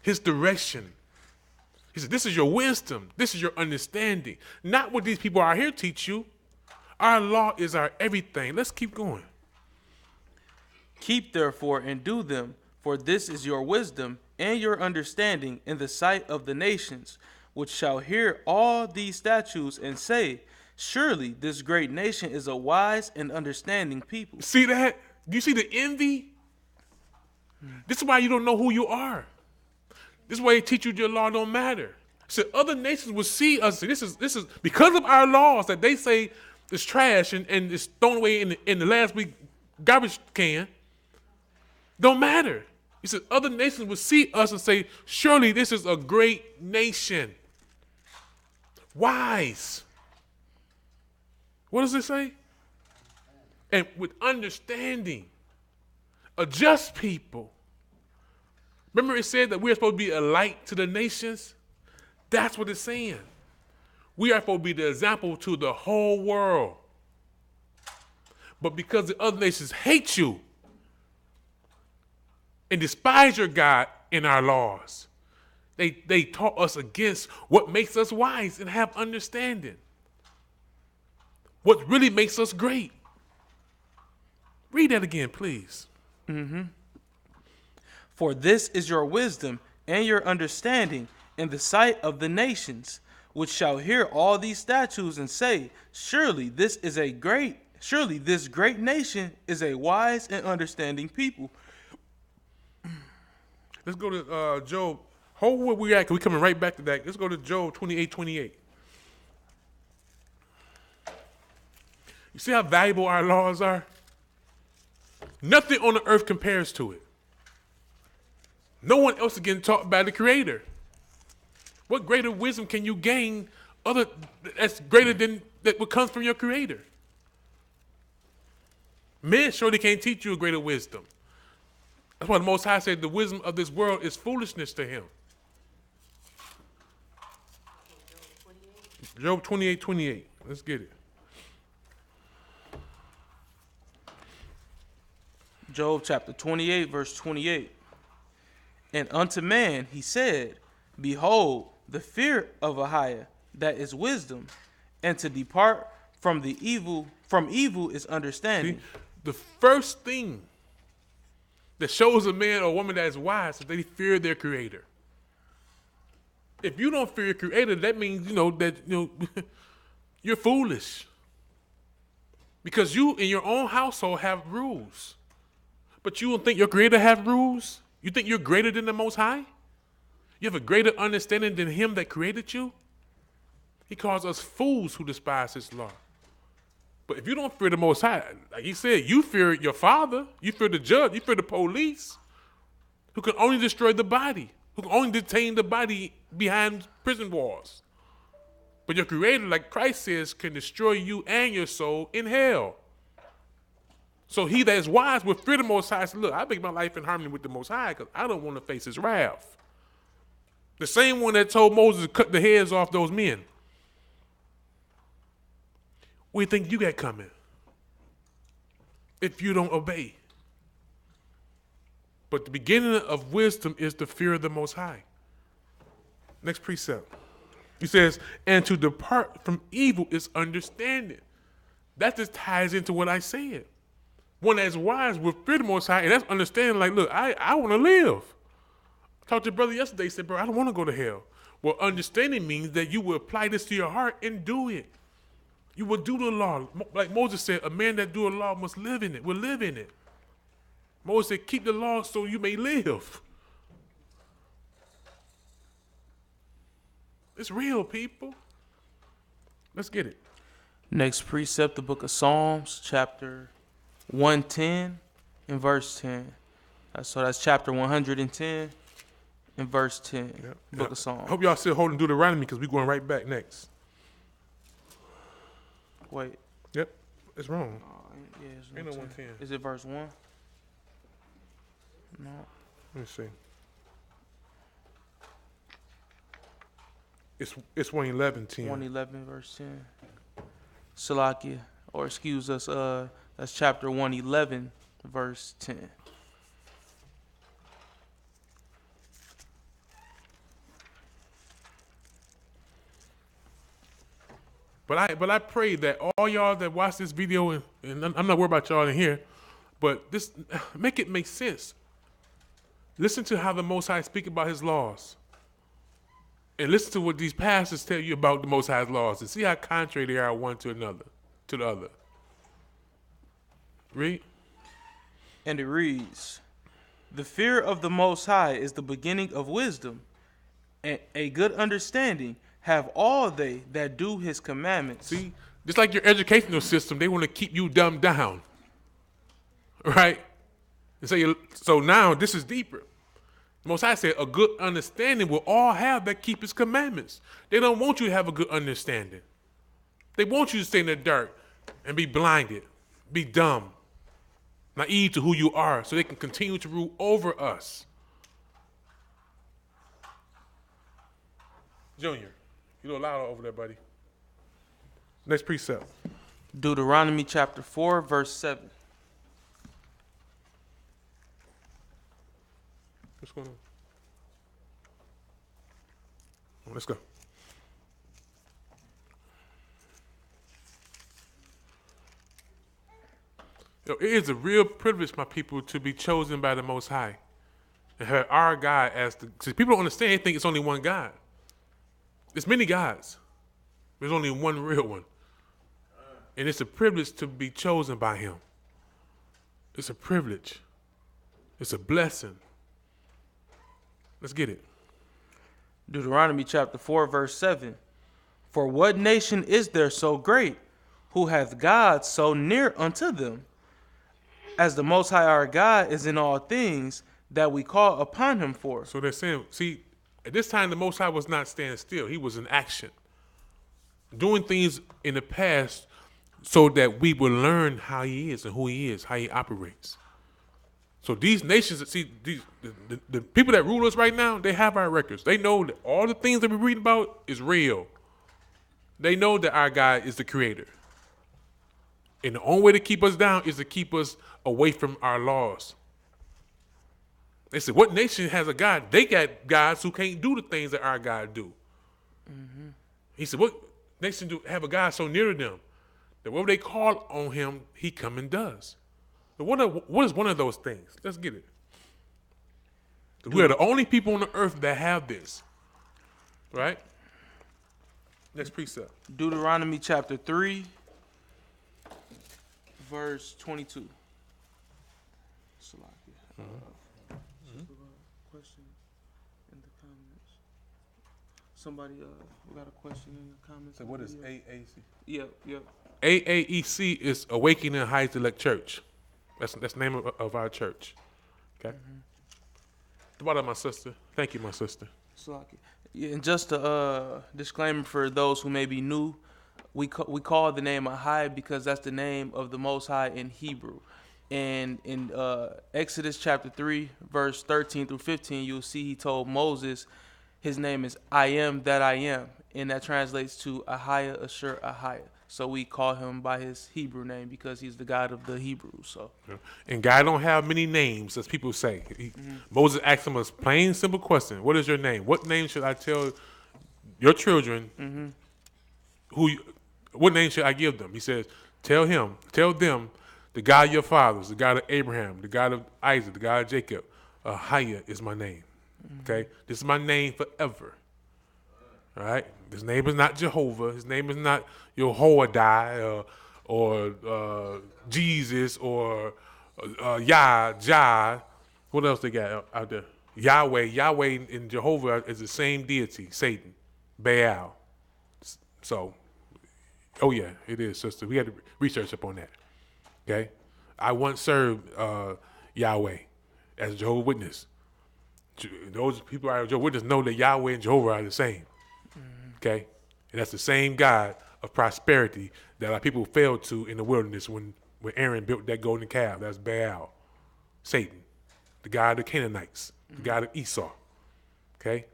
A: his direction. He said, this is your wisdom. This is your understanding. Not what these people out here teach you. Our law is our everything. Let's keep going.
B: Keep therefore and do them, for this is your wisdom and your understanding in the sight of the nations, which shall hear all these statutes and say, surely this great nation is a wise and understanding people.
A: See that? Do you see the envy? This is why you don't know who you are. This is why they teach you your law don't matter. So other nations will see us. This is because of our laws that they say is trash and it's thrown away in the last week garbage can. Don't matter. He said other nations will see us and say, surely this is a great nation. Wise. What does it say? And with understanding, a just people. Remember it said that we're supposed to be a light to the nations? That's what it's saying. We are supposed to be the example to the whole world. But because the other nations hate you and despise your God in our laws, they taught us against what makes us wise and have understanding. What really makes us great. Read that again, please.
B: For this is your wisdom and your understanding in the sight of the nations, which shall hear all these statutes and say, surely this great nation is a wise and understanding people.
A: Let's go to Job. Hold where we at, because we're coming right back to that. Let's go to Job 28:28. You see how valuable our laws are? Nothing on the earth compares to it. No one else is getting taught by the Creator. What greater wisdom can you gain that's greater than that what comes from your Creator? Men surely can't teach you a greater wisdom. That's why the Most High said the wisdom of this world is foolishness to him. Job 28:28. Let's get it.
B: Job chapter 28, verse 28. And unto man he said, behold, the fear of Ahayah, that is wisdom, and to depart from evil is understanding.
A: See, the first thing that shows a man or woman that is wise is they fear their Creator. If you don't fear your Creator, that means you're foolish. Because you in your own household have rules. But you don't think your Creator have rules? You think you're greater than the Most High? You have a greater understanding than Him that created you? He calls us fools who despise His law. But if you don't fear the Most High, like He said, you fear your Father, you fear the judge, you fear the police, who can only destroy the body, who can only detain the body behind prison walls. But your Creator, like Christ says, can destroy you and your soul in hell. So he that is wise will fear the Most High. Say, look, I make my life in harmony with the Most High because I don't want to face His wrath. The same one that told Moses to cut the heads off those men. What do you think you got coming if you don't obey? But the beginning of wisdom is the fear of the Most High. Next precept. He says, and to depart from evil is understanding. That just ties into what I said. One that's wise will fear the Most High, and that's understanding, like, look, I want to live. I talked to a brother yesterday, he said, bro, I don't want to go to hell. Well, understanding means that you will apply this to your heart and do it. You will do the law. Like Moses said, a man that do a law must live in it, will live in it. Moses said, keep the law so you may live. It's real, people. Let's get it.
B: Next precept, the book of Psalms, chapter 110 and verse 10. So that's chapter 110 and verse 10.
A: Yep.
B: Book of Psalms.
A: I hope y'all still holding Deuteronomy because we're going right back next.
B: Wait.
A: Yep. It's wrong.
B: Yeah, it's
A: Ain't no
B: 110.
A: 110.
B: Is it verse 1? No.
A: Let me see. It's 111, 10.
B: 111 verse 10. Salakia, or excuse us, that's chapter 111 verse 10.
A: But I pray that all y'all that watch this video, and I'm not worried about y'all in here, but this make it make sense. Listen to how the Most High speak about His laws. And listen to what these pastors tell you about the Most High's laws and see how contrary they are one to another, to the other. Read.
B: And it reads, the fear of the Most High is the beginning of wisdom, and a good understanding have all they that do His commandments.
A: See, just like your educational system, they want to keep you dumbed down. Right? And so now this is deeper. Most High said a good understanding will all have that keep His commandments. They don't want you to have a good understanding. They want you to stay in the dark and be blinded, be dumb, naive to who you are, so they can continue to rule over us. Junior, you a little loud over there, buddy. Next precept.
B: Deuteronomy chapter 4, verse 7.
A: What's going on? Let's go. It is a real privilege, my people, to be chosen by the Most High and have our God as the. See, people don't understand. They think it's only one God. There's many gods. There's only one real one, and it's a privilege to be chosen by Him. It's a privilege. It's a blessing. Let's get it.
B: Deuteronomy chapter 4, verse 7. For what nation is there so great, who hath God so near unto them, as the Most High our God is in all things that we call upon him for.
A: So they're saying, see, at this time the Most High was not standing still. He was in action, doing things in the past so that we will learn how he is and who he is, how he operates. So these nations, see, the people that rule us right now, they have our records. They know that all the things that we read about is real. They know that our God is the creator. And the only way to keep us down is to keep us away from our laws. They said, what nation has a God? They got gods who can't do the things that our God do. Mm-hmm. He said, what nation do have a God so near to them that when they call on him, he come and does? So what is one of those things? Let's get it. We are the only people on the earth that have this. Right? Next precept.
B: Deuteronomy chapter 3, verse 22. Question in the comments. Somebody, we got a question in the comments.
A: So what is AAC?
B: Yep.
A: AAEC is Awakening Heights Elect Church. That's the name of our church. Okay. What about my sister? Thank you, my sister.
B: Yeah, and just a disclaimer for those who may be new, we call the name Ahayah because that's the name of the Most High in Hebrew. And in Exodus chapter 3, verse 13 through 15, you'll see he told Moses his name is I am that I am. And that translates to Ahayah, Ashur, Ahayah. So we call him by his Hebrew name because he's the God of the Hebrews. So,
A: and God don't have many names, as people say. Moses asked him a plain, simple question: what is your name? What name should I tell your children? What name should I give them? He says, tell them, the God of your fathers, the God of Abraham, the God of Isaac, the God of Jacob. Ahayah is my name. Okay, this is my name forever. All right, his name is not Jehovah. His name is not Jehoiada or Jesus or Jah. What else they got out there? Yahweh and Jehovah is the same deity. Satan, Baal. So, oh yeah, it is, sister. We had to research up on that. Okay, I once served Yahweh as a Jehovah's Witness. Those people who are Jehovah's Witnesses know that Yahweh and Jehovah are the same. Okay, and that's the same God of prosperity that our people failed to in the wilderness when Aaron built that golden calf. That's Baal, Satan, the God of the Canaanites, the God of Esau. Okay.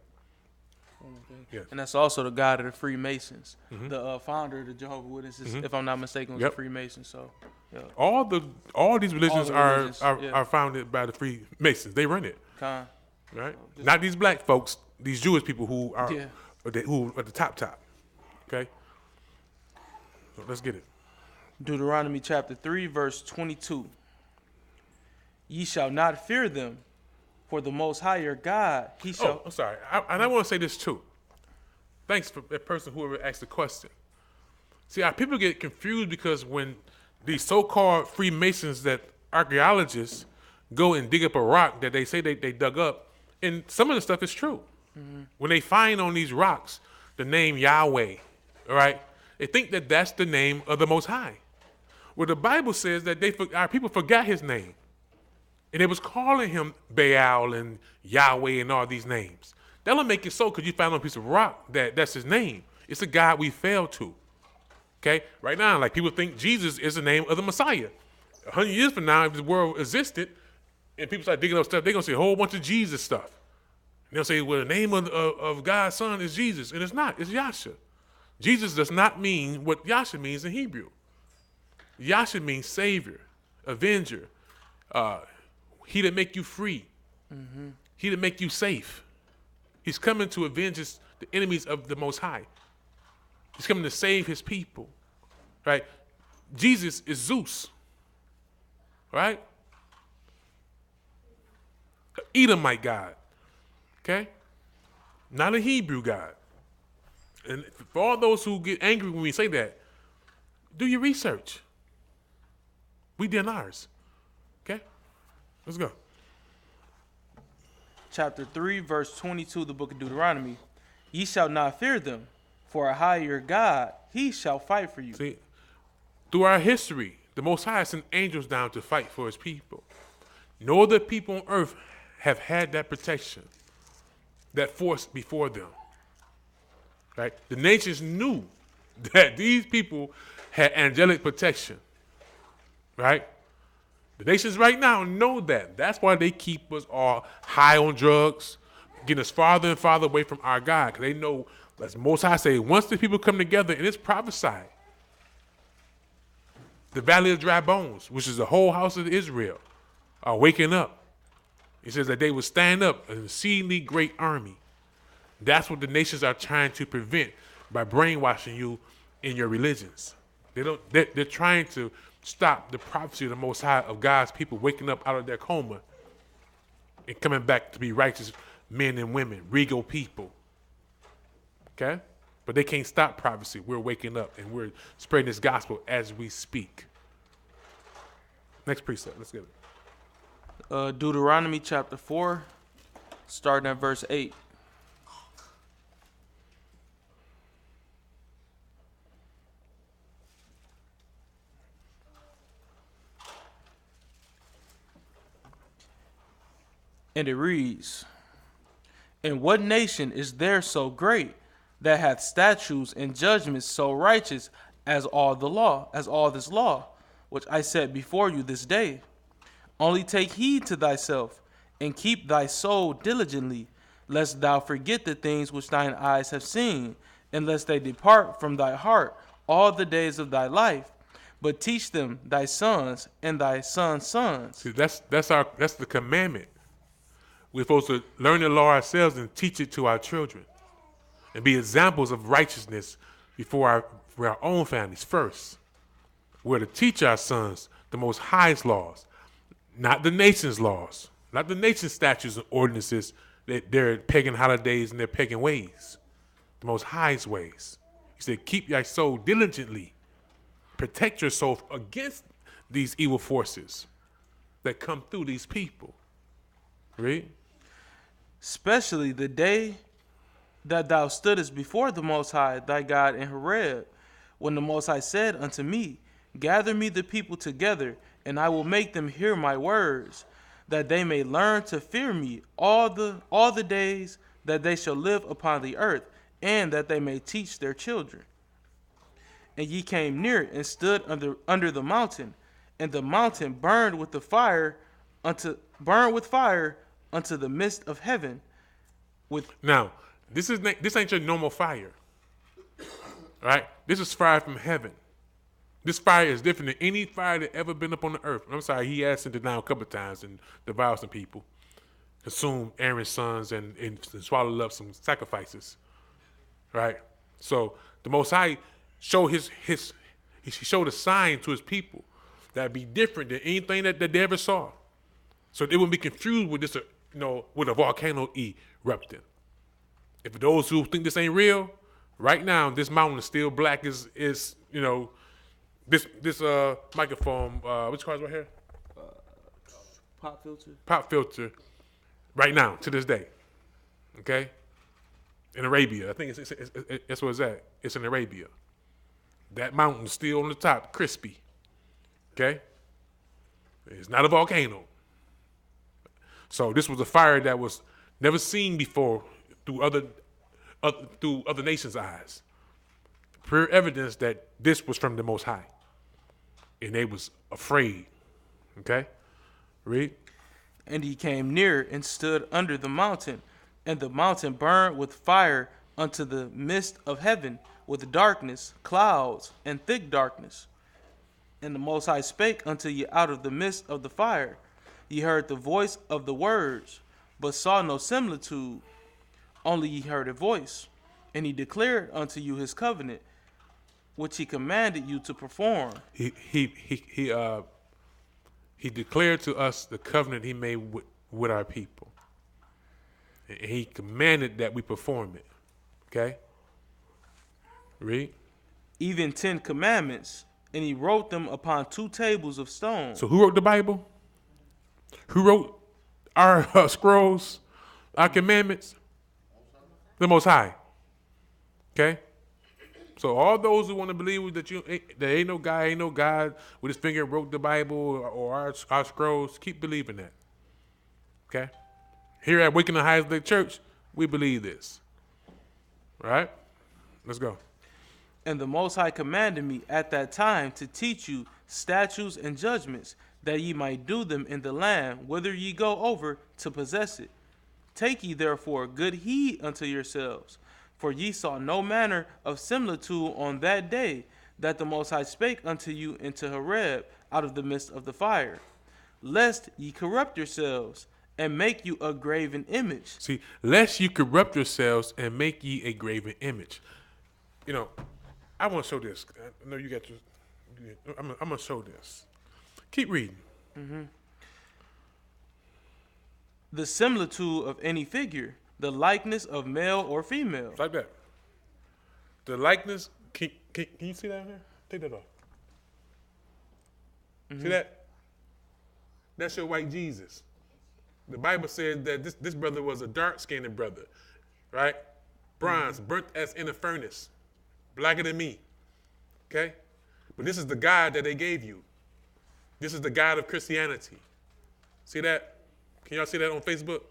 A: Yes.
B: And that's also the God of the Freemasons. The founder of the Jehovah's Witnesses, if I'm not mistaken, was a Freemason. So, yeah.
A: All these religions
B: are
A: are founded by the Freemasons. They run it.
B: Right.
A: So not these black folks, these Jewish people who are who are the top. Okay. So let's get it.
B: Deuteronomy chapter 3, verse 22. Ye shall not fear them, for the Most High your God, he shall...
A: Oh, I'm sorry. I want to say this too. Thanks for that person whoever asked the question. See, our people get confused because when these so-called Freemasons that archaeologists go and dig up a rock that they say they dug up, and some of the stuff is true. When they find on these rocks the name Yahweh, all right, they think that that's the name of the Most High. Well, the Bible says that our people forgot his name. And they was calling him Baal and Yahweh and all these names. That don't make it so because you found on a piece of rock that's his name. It's a God we failed to. Okay? Right now, like people think Jesus is the name of the Messiah. 100 years from now, if the world existed and people start digging up stuff, they're going to see a whole bunch of Jesus stuff. And they'll say, well, the name of God's son is Jesus. And it's not. It's Yahshua. Jesus does not mean what Yahshua means in Hebrew. Yahshua means Savior, Avenger, he that make you free. He that make you safe. He's coming to avenge the enemies of the Most High. He's coming to save his people. Right? Jesus is Zeus. Right? Edomite God. Okay? Not a Hebrew God. And for all those who get angry when we say that, do your research. We did ours. Okay? Let's go.
B: Chapter 3, verse 22, the book of Deuteronomy. Ye shall not fear them, for Ahayah your God, he shall fight for you.
A: See, Through our history, the Most High sent angels down to fight for his people. No other people on earth have had that protection, that force before them. Right? The nations knew that these people had angelic protection. Right? The nations right now know that. That's why they keep us all high on drugs, getting us farther and farther away from our God. Because they know, as Most High say, once the people come together, and it's prophesied, the valley of dry bones, which is the whole house of Israel, are waking up. He says that they will stand up, an exceedingly great army. That's what the nations are trying to prevent by brainwashing you in your religions. They're trying to stop the prophecy of the Most High of God's people waking up out of their coma and coming back to be righteous men and women, regal people. Okay? But they can't stop prophecy. We're waking up and we're spreading this gospel as we speak. Next precept. Let's get it.
B: Deuteronomy chapter 4, starting at verse 8. And it reads, "And what nation is there so great that hath statutes and judgments so righteous as all this law, which I set before you this day? Only take heed to thyself, and keep thy soul diligently, lest thou forget the things which thine eyes have seen, and lest they depart from thy heart all the days of thy life. But teach them thy sons and thy sons' sons."
A: See, that's the commandment. We're supposed to learn the law ourselves and teach it to our children, and be examples of righteousness for our own families first. We're to teach our sons the Most High's laws, not the nation's laws, not the nation's statutes and ordinances, their pagan holidays and their pagan ways, the Most High's ways. He said, keep thy soul diligently. Protect your soul against these evil forces that come through these people. Read.
B: "Especially the day that thou stoodest before the Most High thy God in Horeb, when the Most High said unto me, Gather me the people together, and I will make them hear my words, that they may learn to fear me all the days that they shall live upon the earth, and that they may teach their children. And ye came near and stood under the mountain, and the mountain burned with fire unto the midst of heaven."
A: Now, this ain't your normal fire, right? This is fire from heaven. This fire is different than any fire that ever been up on the earth. I'm sorry, he has sent it down a couple of times and devoured some people, consumed Aaron's sons and swallowed up some sacrifices, right? So the Most High showed he showed a sign to his people that'd be different than anything that they ever saw. So they wouldn't be confused with this, with a volcano erupting. If those who think this ain't real, right now this mountain is still black as this microphone. Which car's right here? Pop filter. Right now, to this day. Okay. In Arabia, I think that's where it's at. It's in Arabia. That mountain's still on the top, crispy. Okay. It's not a volcano. So this was a fire that was never seen before through other nations' eyes. Clear evidence that this was from the Most High. And they was afraid. Okay? Read.
B: "And he came near and stood under the mountain, and the mountain burned with fire unto the midst of heaven, with darkness, clouds, and thick darkness. And the Most High spake unto you out of the midst of the fire. Ye heard the voice of the words, but saw no similitude, only ye heard a voice. And he declared unto you his covenant, which he commanded you to perform."
A: He declared to us the covenant he made with our people. And he commanded that we perform it. Okay? Read.
B: "Even 10 commandments, and he wrote them upon 2 tables of stone."
A: So who wrote the Bible? Who wrote our scrolls, our commandments? The Most High. Okay? So all those who want to believe that there ain't no God with his finger wrote the Bible or our scrolls, keep believing that. Okay? Here at Waking the Highest Church, we believe this. All right? Let's go.
B: And the Most High commanded me at that time to teach you statutes and judgments, that ye might do them in the land whither ye go over to possess it. Take ye therefore good heed unto yourselves, for ye saw no manner of similitude on that day that the Most High spake unto you into Horeb out of the midst of the fire, lest ye corrupt yourselves and make you a graven image.
A: See, lest you corrupt yourselves and make ye a graven image. You know, I want to show this. I know you got your. I'm going to show this. Keep reading.
B: Mm-hmm. The similitude of any figure, the likeness of male or female.
A: Like that. The likeness. Can you see that here? Take that off. Mm-hmm. See that? That's your white Jesus. The Bible says that this brother was a dark-skinned brother, right? Bronze, burnt as in a furnace, blacker than me. Okay? But this is the God that they gave you. This is the God of Christianity. See that? Can y'all see that on Facebook?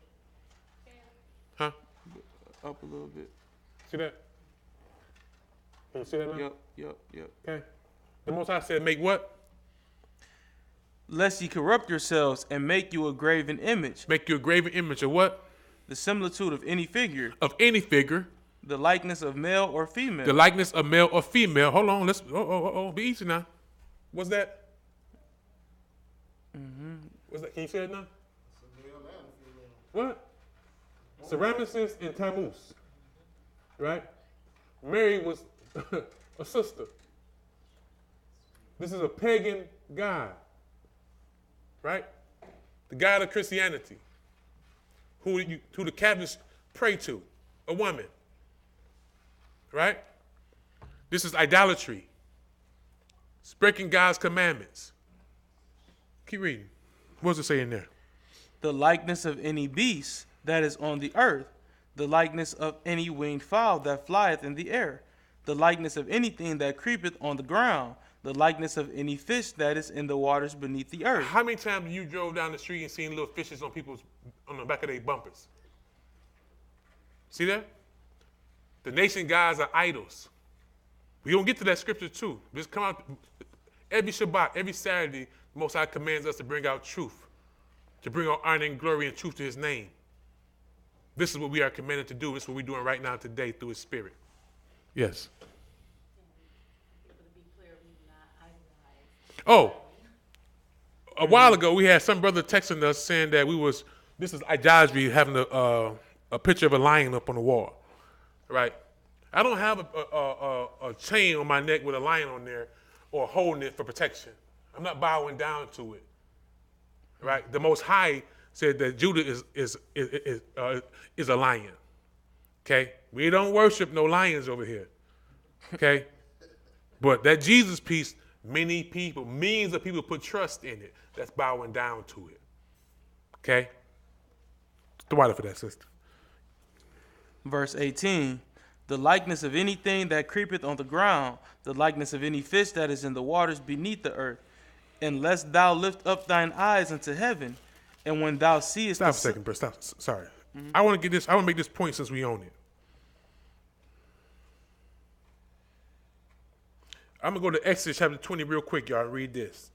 A: Huh?
B: Up a little bit.
A: See that? Can you see that now?
B: Yep.
A: Okay. The Most High said, make what?
B: Lest ye corrupt yourselves and make you a graven image.
A: Make you a graven image of what?
B: The similitude of any figure.
A: Of any figure.
B: The likeness of male or female.
A: The likeness of male or female. Hold on. Let's. Be easy now. What's that?
B: Mm-hmm.
A: What's that? Can you say it now? What? Ramesses and Tammuz. Right? Mary was a sister. This is a pagan god. Right? The God of Christianity. Who the Catholics pray to. A woman. Right? This is idolatry. It's breaking God's commandments. Keep reading. What does it say in there?
B: The likeness of any beast that is on the earth, the likeness of any winged fowl that flieth in the air, the likeness of anything that creepeth on the ground, the likeness of any fish that is in the waters beneath the earth.
A: How many times you drove down the street and seen little fishes on the back of their bumpers? See that? The nation gods are idols. We're going to get to that scripture too. Just come out every Shabbat, every Saturday, the Most High commands us to bring out truth, to bring out honor and glory and truth to his name. This is what we are commanded to do. This is what we're doing right now today through his spirit. Yes. Oh, a while ago we had some brother texting us saying that this is idolatry, having a picture of a lion up on the wall, right? I don't have a chain on my neck with a lion on there or holding it for protection. I'm not bowing down to it, right? The Most High said that Judah is a lion, okay? We don't worship no lions over here, okay? But that Jesus piece, millions of people put trust in it. That's bowing down to it, okay? The water for that, sister.
B: Verse 18. The likeness of anything that creepeth on the ground, the likeness of any fish that is in the waters beneath the earth, unless thou lift up thine eyes unto heaven, and when thou seest...
A: Stop a second, bro. Stop. Sorry. Mm-hmm. I want to make this point since we own it. I'm going to go to Exodus chapter 20 real quick, y'all. Read this.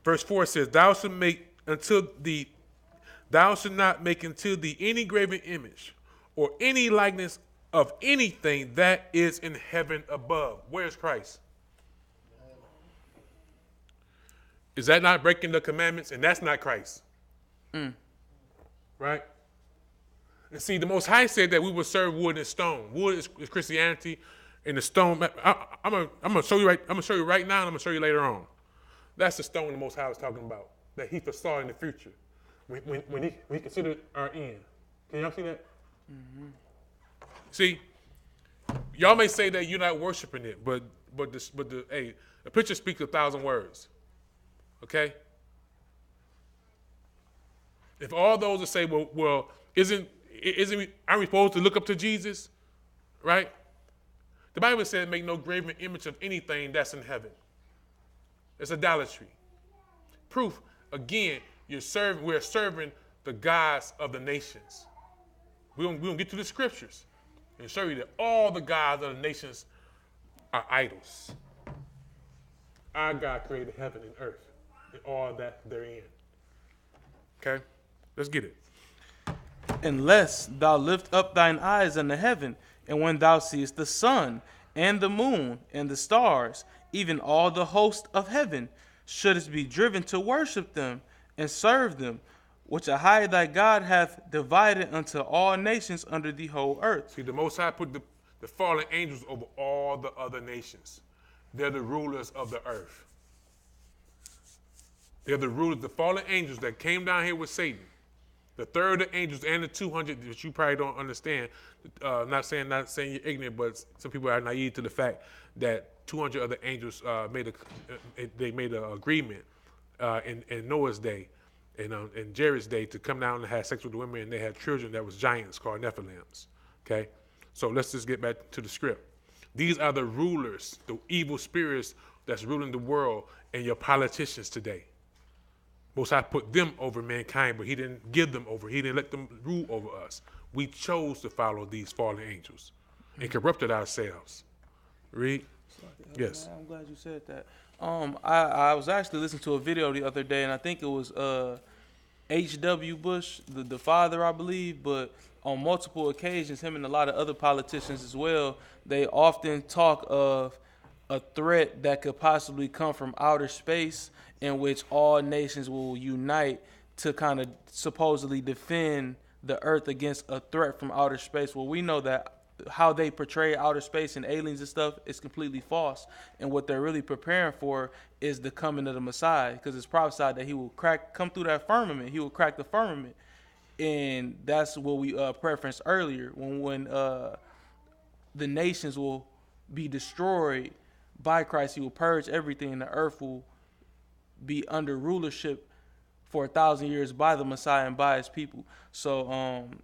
A: Verse 4 says, Thou shalt not make unto thee any graven image or any likeness of anything that is in heaven above. Where's Christ? Is that not breaking the commandments? And that's not Christ. Right? And see, the Most High said that we would serve wood and stone. Wood is Christianity, and the stone. I'm gonna show you right. I'm gonna show you right now, and I'm gonna show you later on. That's the stone the Most High was talking about that He foresaw in the future when He considered our end. Can y'all see that? Mm-hmm. See, y'all may say that you're not worshiping it, but the picture speaks 1,000 words. Okay? If all those that say, aren't we supposed to look up to Jesus? Right? The Bible said, make no graven image of anything that's in heaven. It's idolatry. Proof, again, we're serving the gods of the nations. We're going to get to the scriptures and show you that all the gods of the nations are idols. Our God created heaven and earth and all that therein. Okay? Let's get it.
B: Unless thou lift up thine eyes unto heaven, and when thou seest the sun, and the moon, and the stars, even all the host of heaven, shouldest be driven to worship them, and serve them, which Ahayah thy God hath divided unto all nations under the whole earth.
A: See, the Most High put the fallen angels over all the other nations. They're the rulers of the earth. They're the rulers, the fallen angels that came down here with Satan. The third of the angels and the 200 that you probably don't understand. Not saying you're ignorant, but some people are naive to the fact that 200 other angels made an agreement in Noah's day and in Jared's day to come down and have sex with the women, and they had children that was giants called Nephilims. Okay, so let's just get back to the script. These are the rulers, the evil spirits that's ruling the world, and your politicians today. Most High put them over mankind, but he didn't give them over. He didn't let them rule over us. We chose to follow these fallen angels and corrupted ourselves. Read. Yes.
B: I'm glad you said that. I was actually listening to a video the other day, and I think it was H.W. Bush, the father, I believe, but on multiple occasions, him and a lot of other politicians as well, they often talk of a threat that could possibly come from outer space, in which all nations will unite to kind of supposedly defend the earth against a threat from outer space. Well, we know that how they portray outer space and aliens and stuff is completely false. And what they're really preparing for is the coming of the Messiah, because it's prophesied that he will come through that firmament. He will crack the firmament. And that's what we referenced earlier, when the nations will be destroyed by Christ. He will purge everything, and the earth will be under rulership for 1,000 years by the Messiah and by his people. So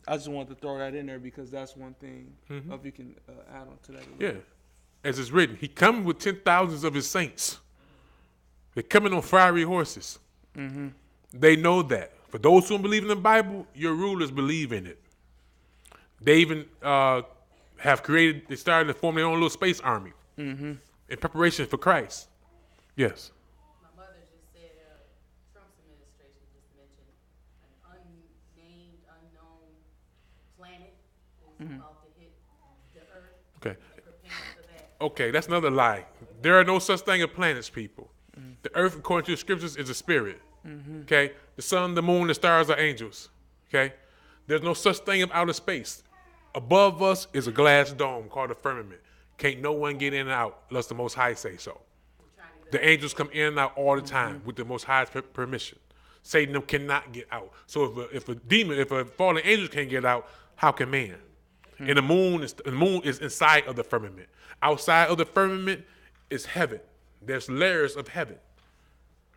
B: I just wanted to throw that in there because that's one thing. If you can add on to that.
A: Yeah. As it's written, he coming with 10,000s of his saints. They're coming on fiery horses. They know that. For those who don't believe in the Bible, your rulers believe in it. They even they started to form their own little space army in preparation for Christ. Yes.
C: About to hit the earth.
A: Okay.
C: For that.
A: Okay, that's another lie. There are no such thing as planets, people. The earth, according to the scriptures, is a spirit. Okay? The sun, the moon, the stars are angels. Okay? There's no such thing as outer space. Above us is a glass dome called a firmament. Can't no one get in and out unless the Most High say so. The angels come in and out all the time with the Most High's permission. Satan cannot get out. So if a fallen angel can't get out, how can man? And the moon is inside of the firmament. Outside of the firmament is heaven. There's layers of heaven.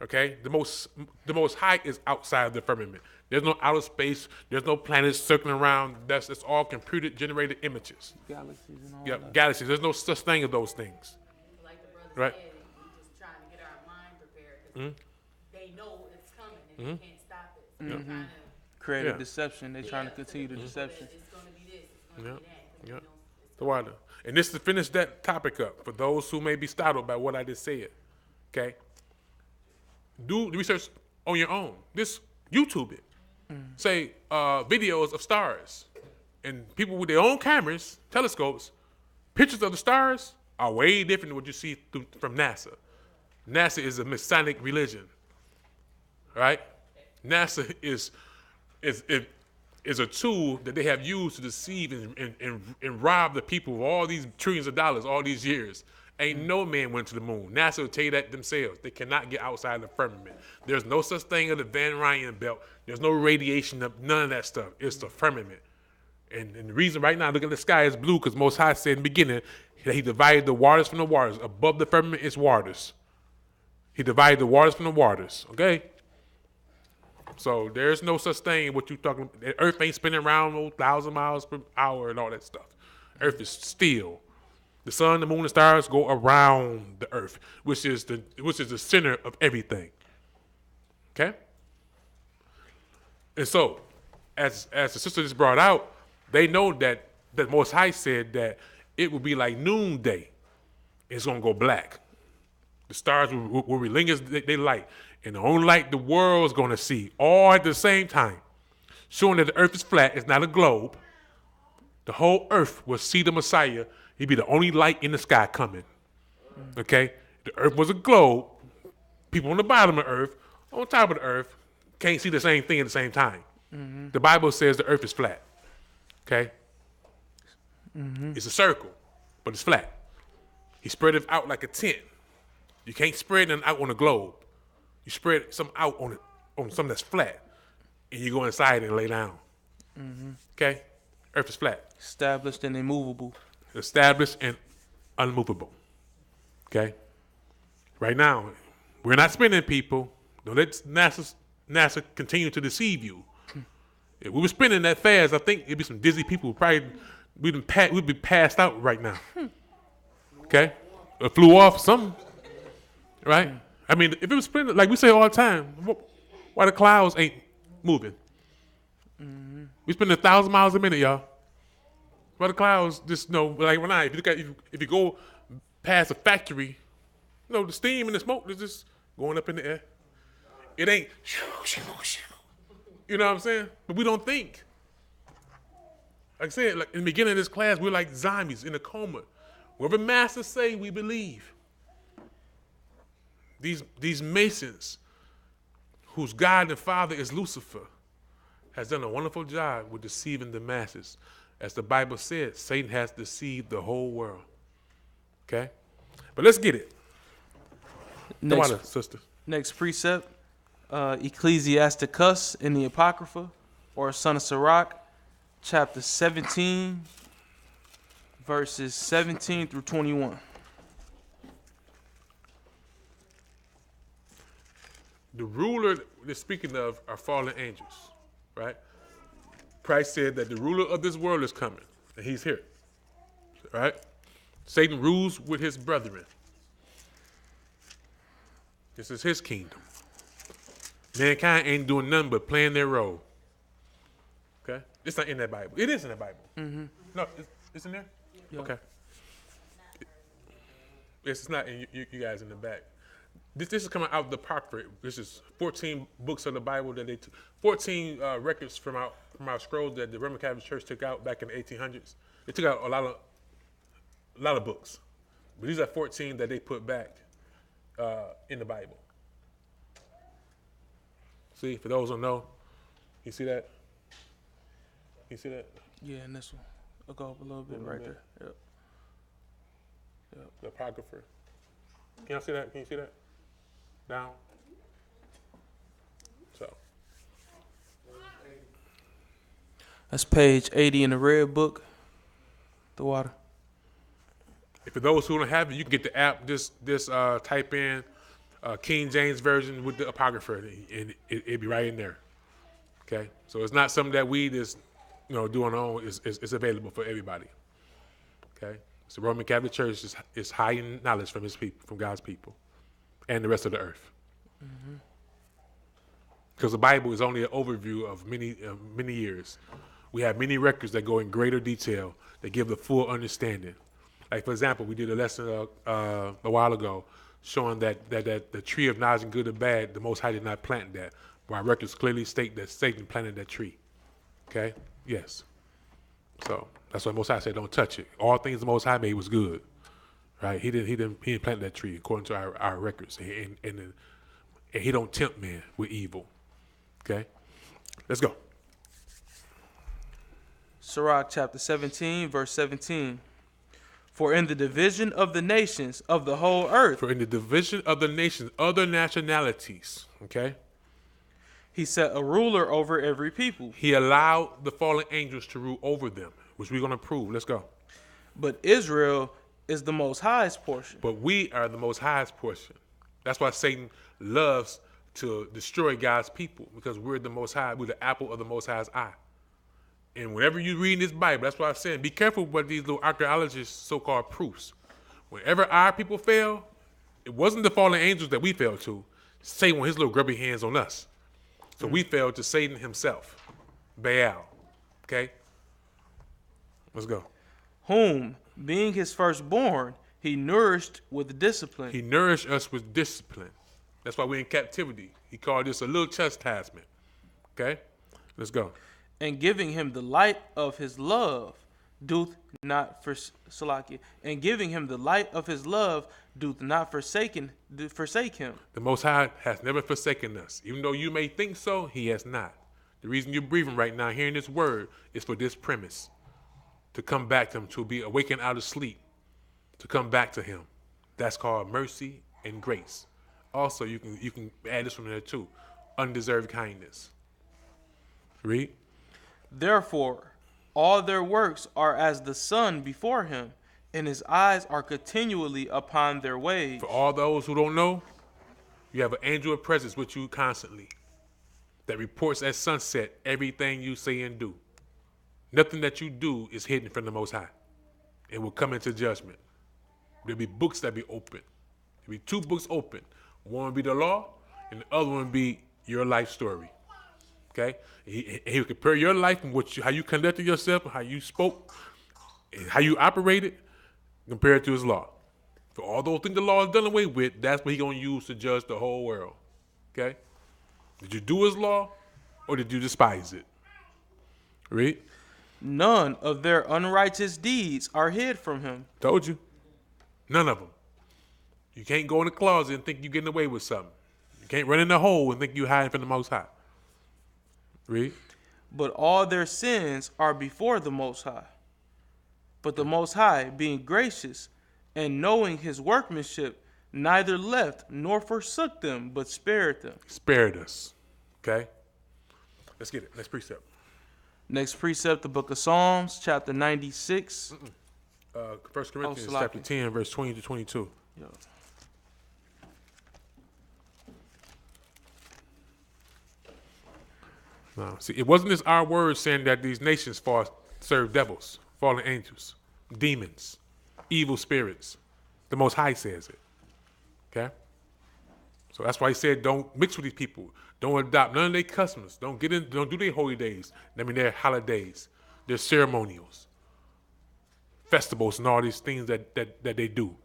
A: Okay? The most high is outside of the firmament. There's no outer space. There's no planets circling around. That's all computer generated images.
B: Galaxies and all
A: Yep,
B: that.
A: galaxies. There's no such thing as those things.
C: Like the brother
A: Right.
C: said, we just trying to get our mind prepared because they know it's coming and they can't stop it. So they're trying to
B: Create
A: Yeah.
B: a deception. They're trying to continue the deception.
C: it's going to be this, it's going to
A: Yep.
C: be that. 'cause
A: Yep.
C: we know it's
A: The water. And this to finish that topic up, for those who may be startled by what I just said, okay? Do the research on your own. Just YouTube it. Say videos of stars. And people with their own cameras, telescopes, pictures of the stars are way different than what you see from NASA. NASA is a Masonic religion, right? NASA is a tool that they have used to deceive and rob the people of all these trillions of dollars all these years. Ain't no man went to the moon. NASA will tell you that themselves. They cannot get outside the firmament. There's no such thing as the Van Ryan belt. There's no radiation, none of that stuff. It's the firmament. And the reason right now, look at the sky, is blue, because Most High said in the beginning that he divided the waters from the waters. Above the firmament is waters. He divided the waters from the waters, okay? So there's no such thing what you talking about. Earth ain't spinning around 1,000 miles per hour and all that stuff. Earth is still. The sun, the moon, and stars go around the earth, which is the center of everything. Okay? And so, as the sister just brought out, they know that the Most High said that it will be like noonday. It's going to go black. The stars will relinquish their light. And the only light the world's going to see, all at the same time, showing that the earth is flat, it's not a globe. The whole earth will see the Messiah. He'd be the only light in the sky coming. Okay? The earth was a globe. People on the bottom of the earth, on top of the earth, can't see the same thing at the same time. Mm-hmm. The Bible says the earth is flat. Okay? Mm-hmm. It's a circle, but it's flat. He spread it out like a tent. You can't spread it out on a globe. You spread some out on something that's flat, and you go inside and lay down. Mm-hmm. Okay? Earth is flat.
B: Established and immovable.
A: Established and unmovable. Okay? Right now, we're not spinning, people. Don't let NASA continue to deceive you. If we were spinning that fast, I think it'd be some dizzy people. We'd be passed out right now. Okay? It flew off something. Right? I mean, if it was spinning, like we say all the time, why the clouds ain't moving? Mm-hmm. We spend 1,000 miles a minute, y'all. Why the clouds just, like when if you go past a factory, the steam and the smoke is just going up in the air. It ain't, you know what I'm saying? But we don't think. Like I said, like in the beginning of this class, we're like zombies in a coma. Whatever masters say, we believe. These Masons, whose God and Father is Lucifer, has done a wonderful job with deceiving the masses. As the Bible says, Satan has deceived the whole world. Okay? But let's get it. Sister.
B: Next precept, Ecclesiasticus in the Apocrypha, or Son of Sirach, chapter 17, verses 17 through 21.
A: The ruler they're speaking of are fallen angels, right? Christ said that the ruler of this world is coming, and he's here, right? Satan rules with his brethren. This is his kingdom. Mankind ain't doing nothing but playing their role. Okay? It's not in that Bible. It is in the Bible. Mm-hmm. No, it's in there? Yeah. Okay. It's not in you guys in the back. This is coming out of the Apocrypha. This is 14 books of the Bible that they took. 14 records from our scrolls that the Roman Catholic Church took out back in the 1800s. They took out a lot of books, but these are 14 that they put back in the Bible. See, for those who don't know, you see that? You see that?
B: Yeah, and this one. I'll go up a little bit right there. Yep.
A: The Apocrypha. Can you see that? Can you see that? Down. So.
B: That's page 80 in the red book. The water.
A: If for those who don't have it, you can get the app. Just type in King James Version with the Apocrypha, and it'll be right in there. Okay, so it's not something that we just do on our own. It's available for everybody. Okay, so the Roman Catholic Church is high in knowledge from his people, from God's people, and the rest of the earth. Because the Bible is only an overview of many years. We have many records that go in greater detail that give the full understanding. Like, for example, we did a lesson a while ago showing that the tree of knowledge and good and bad, the Most High did not plant that. But our records clearly state that Satan planted that tree. Okay? Yes. So that's why the Most High said, don't touch it. All things the Most High made was good. Right? He didn't plant that tree according to our records. And he don't tempt man with evil. Okay? Let's go.
B: Sirach chapter 17, verse 17. For in the division of the nations of the whole earth.
A: For in the division of the nations, other nationalities, okay?
B: He set a ruler over every people.
A: He allowed the fallen angels to rule over them, which we're going to prove. Let's go.
B: But Israel is the Most High's portion.
A: But we are the Most High's portion. That's why Satan loves to destroy God's people, because we're the Most High. We're the apple of the Most High's eye. And whenever you read this Bible, that's why I'm saying be careful what these little archaeologists so-called proofs. Whenever our people fell, it wasn't the fallen angels that we fell to. Satan with his little grubby hands on us. So we fell to Satan himself, Baal. Okay? Let's go.
B: Whom, being his firstborn, he nourished with discipline.
A: He nourished us with discipline. That's why we're in captivity. He called this a little chastisement. Okay? Let's go.
B: And giving him the light of his love, doth not forsake. And giving him the light of his love, doth not forsake him.
A: The Most High has never forsaken us. Even though you may think so, he has not. The reason you're breathing right now, hearing this word, is for this premise. To come back to him, to be awakened out of sleep, to come back to him. That's called mercy and grace. Also, you can add this from there too. Undeserved kindness. Read.
B: Therefore, all their works are as the sun before him, and his eyes are continually upon their ways.
A: For all those who don't know, you have an angel of presence with you constantly that reports at sunset everything you say and do. Nothing that you do is hidden from the Most High. It will come into judgment. There'll be books that be open. There'll be two books open. One will be the law, and the other one will be your life story. Okay? He will compare your life and how you conducted yourself, how you spoke, and how you operated, compared to his law. For all those things the law is done away with, that's what he's going to use to judge the whole world. Okay? Did you do his law, or did you despise it? Read.
B: None of their unrighteous deeds are hid from him.
A: Told you. None of them. You can't go in the closet and think you're getting away with something. You can't run in the hole and think you're hiding from the Most High. Read.
B: But all their sins are before the Most High. But the Most High, being gracious and knowing his workmanship, neither left nor forsook them, but spared them.
A: Spared us. Okay? Let's get it. Next precept.
B: Next precept, the book of Psalms, chapter 96.
A: 1 Corinthians chapter 10, verse 20 to 22.
B: Yeah.
A: No, see, it wasn't just our words saying that these nations serve devils, fallen angels, demons, evil spirits. The Most High says it. Okay? So that's why he said don't mix with these people. Don't adopt none of their customs. Don't do their holy days. I mean their holidays, their ceremonials, festivals, and all these things that they do.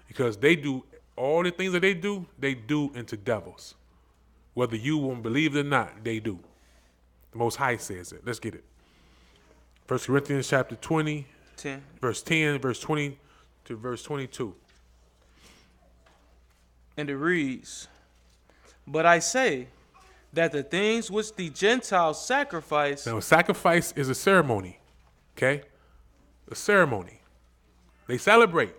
A: Because they do all the things that they do into devils. Whether you won't believe it or not, they do. The Most High says it. Let's get it. 1 Corinthians chapter 20,
B: 10.
A: verse 10, verse 20 to verse 22.
B: And it reads, But I say that the things which the Gentiles sacrifice.
A: Now, sacrifice is a ceremony, okay? A ceremony. They celebrate.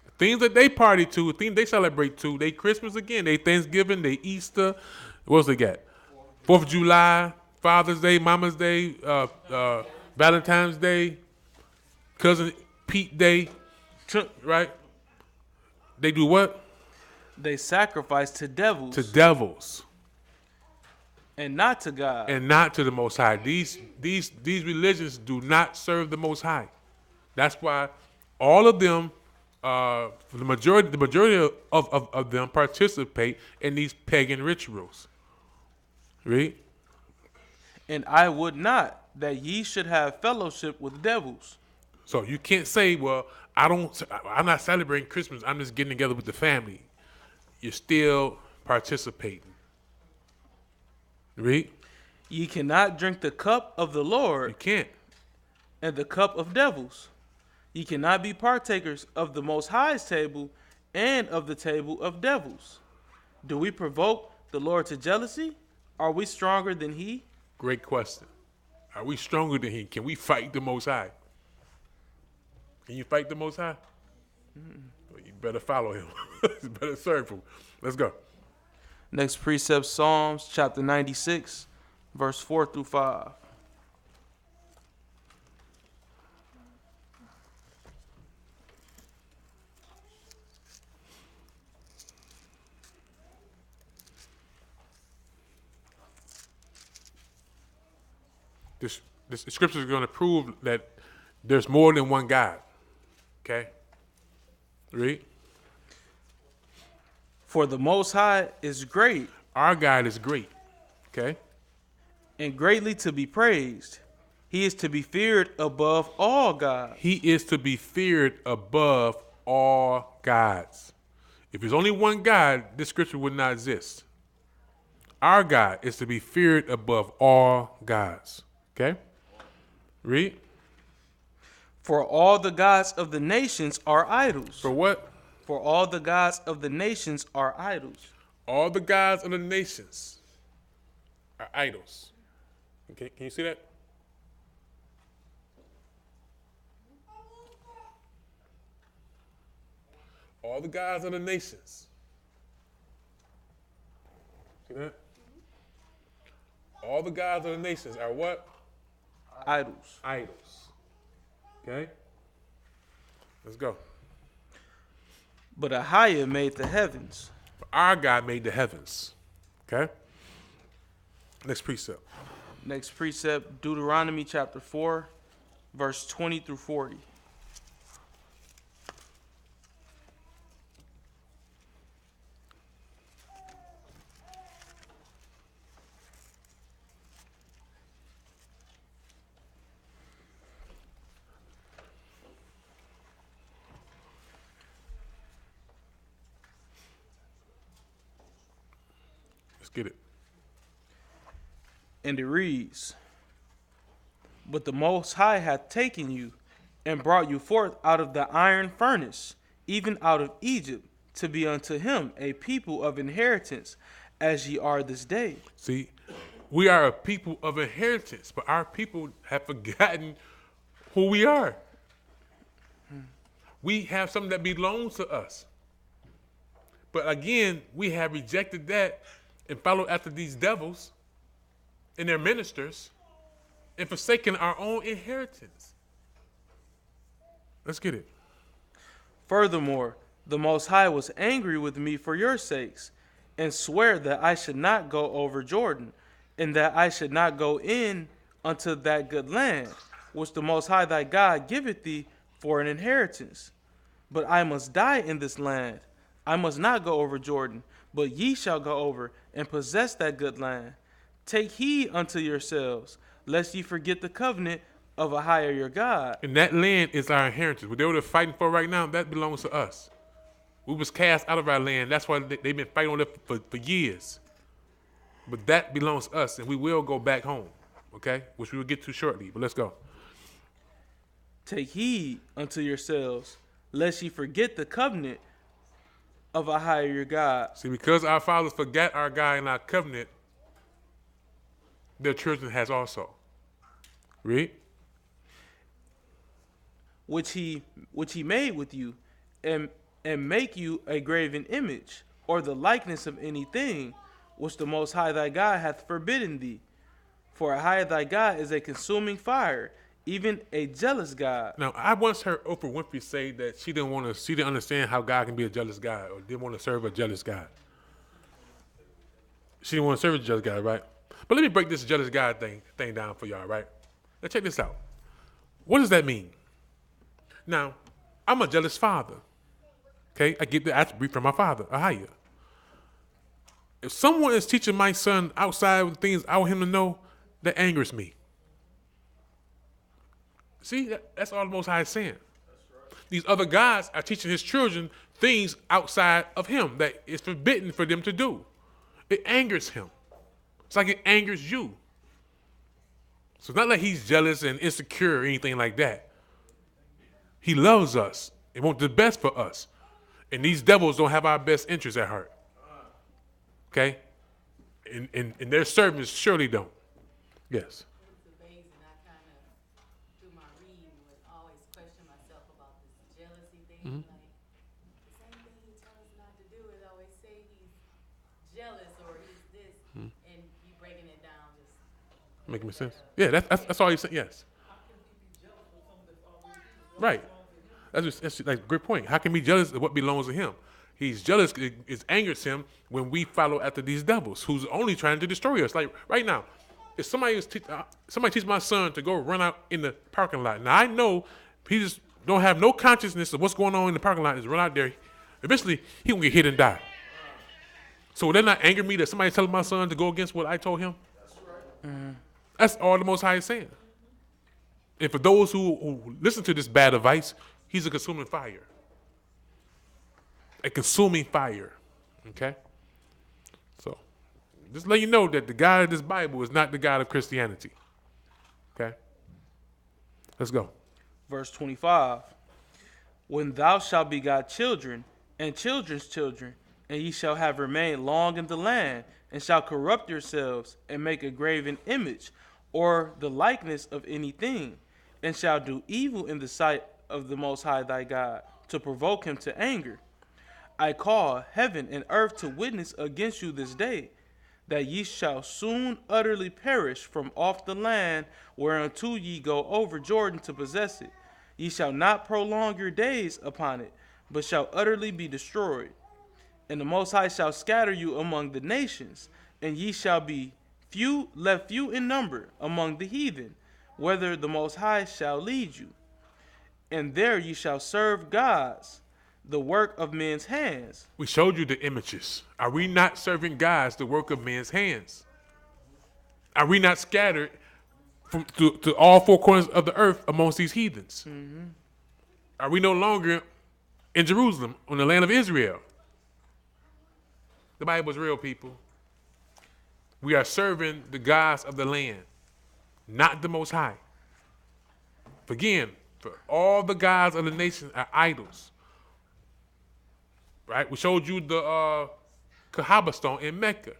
A: The things that they party to, the things they celebrate to, they Christmas again, they Thanksgiving, they Easter. What else they got? 4th of July, Father's Day, Mama's Day, Valentine's Day, Cousin Pete Day, right? They do what?
B: They sacrifice to devils.
A: To devils.
B: And not to God.
A: And not to the Most High. These religions do not serve the Most High. That's why all of them, the majority of them participate in these pagan rituals. Read.
B: And I would not that ye should have fellowship with devils.
A: So you can't say, well, I'm not celebrating Christmas. I'm just getting together with the family. You're still participating. Read.
B: Ye cannot drink the cup of the Lord.
A: You can't.
B: And the cup of devils. Ye cannot be partakers of the Most High's table and of the table of devils. Do we provoke the Lord to jealousy? Are we stronger than he?
A: Great question. Are we stronger than he? Can we fight the Most High? Can you fight the Most High? Well, you better follow him. You better serve him. Let's go.
B: Next precept, Psalms chapter 96, verse 4 through 5.
A: This The scriptures are going to prove that there's more than one God. Okay? Read.
B: For the Most High is great
A: Our God is great. Okay?
B: and greatly to be praised. He is to be feared above all gods.
A: He is to be feared above all gods. If there's only one God, this scripture would not exist. Our God is to be feared above all gods. Okay? Read.
B: For all the gods of the nations are idols.
A: For what?
B: For all the gods of the nations are idols.
A: All the gods of the nations are idols. Okay, can you see that? All the gods of the nations. See that? All the gods of the nations are what?
B: Idols.
A: Idols. Okay? Let's go.
B: But Ahayah made the heavens.
A: Our God made the heavens. Okay? Next precept.
B: Next precept, Deuteronomy chapter 4, verse 20 through 40.
A: Let's get it.
B: And it reads, But the Most High hath taken you and brought you forth out of the iron furnace, even out of Egypt, to be unto him a people of inheritance, as ye are this day.
A: See, we are a people of inheritance, but our people have forgotten who we are. We have something that belongs to us. But again, we have rejected that and followed after these devils and their ministers and forsaken our own inheritance. Let's get it.
B: Furthermore, the Most High was angry with me for your sakes, and sware that I should not go over Jordan, and that I should not go in unto that good land, which the Most High thy God giveth thee for an inheritance. But I must die in this land. I must not go over Jordan, but ye shall go over and possess that good land. Take heed unto yourselves, lest ye forget the covenant of Ahayah your God.
A: And that land is our inheritance. What they're fighting for right now, that belongs to us. We was cast out of our land. That's why they've been fighting on it for years. But that belongs to us, and we will go back home, okay? Which we will get to shortly, but let's go.
B: Take heed unto yourselves, lest ye forget the covenant of Ahayah your God,
A: See, because our fathers forgot our God and our covenant, their children has also. Read.
B: which he made with you, and make you a graven image, or the likeness of anything, which the Most High thy God hath forbidden thee. For Ahayah thy God is a consuming fire, even a jealous God.
A: Now, I once heard Oprah Winfrey say that she didn't understand how God can be a jealous God, or didn't want to serve a jealous God. She didn't want to serve a jealous God, right? But let me break this jealous God thing down for y'all, right? Now check this out. What does that mean? Now, I'm a jealous father. Okay, I get the attribute from my father, Ahayah. If someone is teaching my son outside of the things I want him to know, that angers me. See, that's all the Most High is saying. These other gods are teaching his children things outside of him that is forbidden for them to do. It angers him. It's like it angers you. So it's not like he's jealous and insecure or anything like that. He loves us and wants the best for us. And these devils don't have our best interests at heart. Okay? And their servants surely don't. Yes.
C: It's amazing. I kind of, through my reading, would always question myself about this jealousy thing. Like, the same thing he tells us not to do is always say he's jealous or he's this, and you breaking it down just.
A: Making sense? Yeah, that's all he's saying. Yes. Right. That's like a great point. How can we be jealous of what belongs to him? He's jealous. It angers him when we follow after these devils who's only trying to destroy us. Like right now, if somebody teach my son to go run out in the parking lot. Now I know he just don't have no consciousness of what's going on in the parking lot. Just run out there. Eventually, he gonna get hit and die. So would that not anger me that somebody's telling my son to go against what I told him? That's all the Most High is saying. And for those who listen to this bad advice, he's a consuming fire. A consuming fire. Okay? So, just let you know that the God of this Bible is not the God of Christianity. Okay? Let's go.
B: Verse 25. When thou shalt begot children, and children's children, and ye shall have remained long in the land, and shall corrupt yourselves, and make a graven image, or the likeness of anything, and shall do evil in the sight of the Most High thy God, to provoke him to anger. I call heaven and earth to witness against you this day, that ye shall soon utterly perish from off the land whereunto ye go over Jordan to possess it. Ye shall not prolong your days upon it, but shall utterly be destroyed. And the Most High shall scatter you among the nations, and ye shall be left few in number among the heathen, whither the Most High shall lead you. And there ye shall serve gods, the work of men's hands.
A: We showed you the images. Are we not serving gods, the work of men's hands? Are we not scattered to all four corners of the earth amongst these heathens? Mm-hmm. Are we no longer in Jerusalem, on the land of Israel? The Bible is real, people. We are serving the gods of the land, not the Most High. Again, for all the gods of the nation are idols. Right? We showed you the Kaaba stone in Mecca.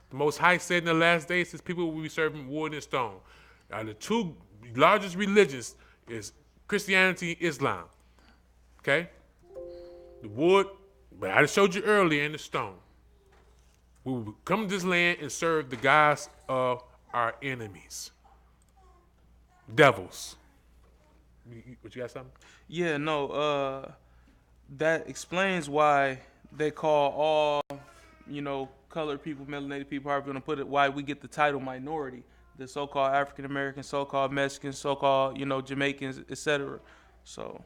A: The Most High said in the last days his people will be serving wood and stone. Now, the two largest religions is Christianity and Islam. Okay? The wood, but I just showed you earlier, in the stone. We will come to this land and serve the gods of our enemies. Devils. What, you got something?
B: Yeah, no, that explains why they call all, colored people, melanated people, however you want to put it, why we get the title minority. The so-called African Americans, so-called Mexicans, so-called, Jamaicans, etc. So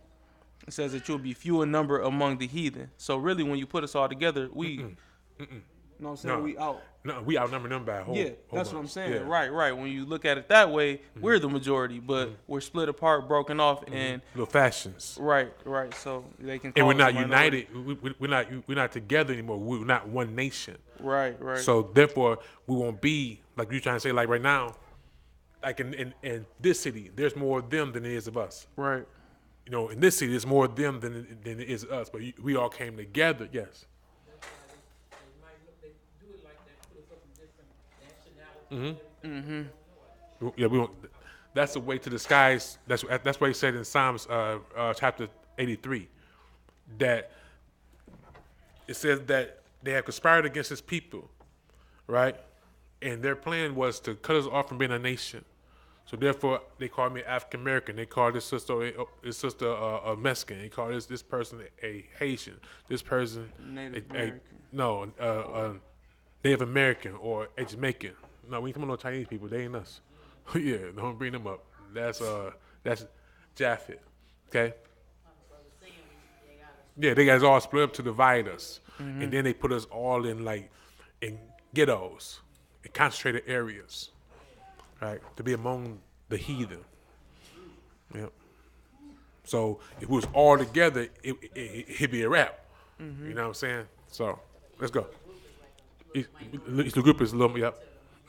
B: it says that you'll be few in number among the heathen. So really, when you put us all together, we, you know what I'm saying,
A: No.
B: we out.
A: No, we outnumber them by a whole.
B: Yeah,
A: whole
B: that's what
A: bunch.
B: I'm saying.
A: Yeah.
B: Right. When you look at it that way, we're the majority, but we're split apart, broken off, and
A: Little factions.
B: right. So they can.
A: And
B: Call
A: we're
B: us
A: not
B: a minority.
A: united. We're not together anymore. We're not one nation.
B: Right.
A: So therefore, we won't be like you trying to say. Like right now, like in this city, there's more of them than there is of us.
B: Right.
A: In this city, there's more of them than it is us. But we all came together. Yes. Yeah, we won't. That's the way to the skies. That's what he said in Psalms chapter 83. That it says that they have conspired against his people, right? And their plan was to cut us off from being a nation. So therefore, they called me African American. They called this sister a Mexican. They called this person a Haitian. This person
B: Native American.
A: Native American or a Jamaican. No, we ain't talking about no Chinese people. They ain't us. Yeah, don't bring them up. That's Japhet. Okay. Yeah, they got us all split up to divide us, and then they put us all in ghettos, in concentrated areas, right, to be among the heathen. Yep. So if we was all together, it'd be a wrap. You know what I'm saying? So let's go. The group is a little, yep,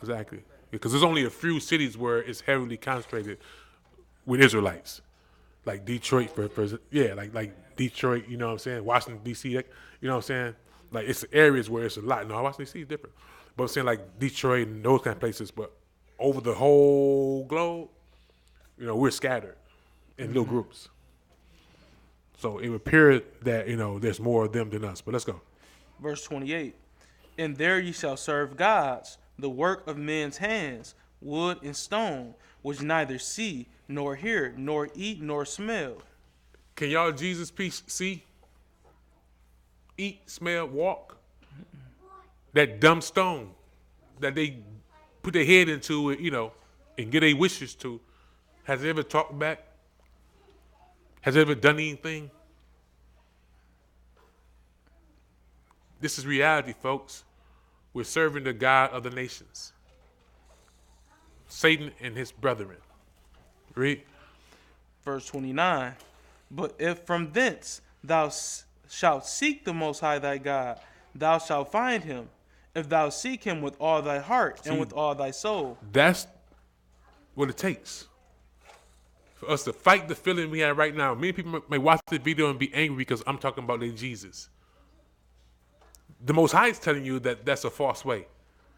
A: exactly. Because there's only a few cities where it's heavily concentrated with Israelites, like Detroit, like Detroit. You know what I'm saying? Washington D.C. You know what I'm saying? Like it's areas where it's a lot. No, Washington D.C. is different, but I'm saying like Detroit and those kind of places. But over the whole globe, we're scattered in little groups. So it would appear that there's more of them than us. But let's go.
B: Verse 28. And there ye shall serve gods, the work of men's hands, wood and stone, which neither see, nor hear, nor eat, nor smell.
A: Can y'all Jesus peace see, eat, smell, walk? That dumb stone that they put their head into it, and get their wishes to, has it ever talked back? Has it ever done anything? This is reality, folks. We're serving the God of the nations, Satan and his brethren. Read.
B: Verse 29. But if from thence thou shalt seek the Most High thy God, thou shalt find him, if thou seek him with all thy heart and with all thy soul.
A: That's what it takes for us to fight the feeling we have right now. Many people may watch this video and be angry because I'm talking about their Jesus. The Most High is telling you that that's a false way,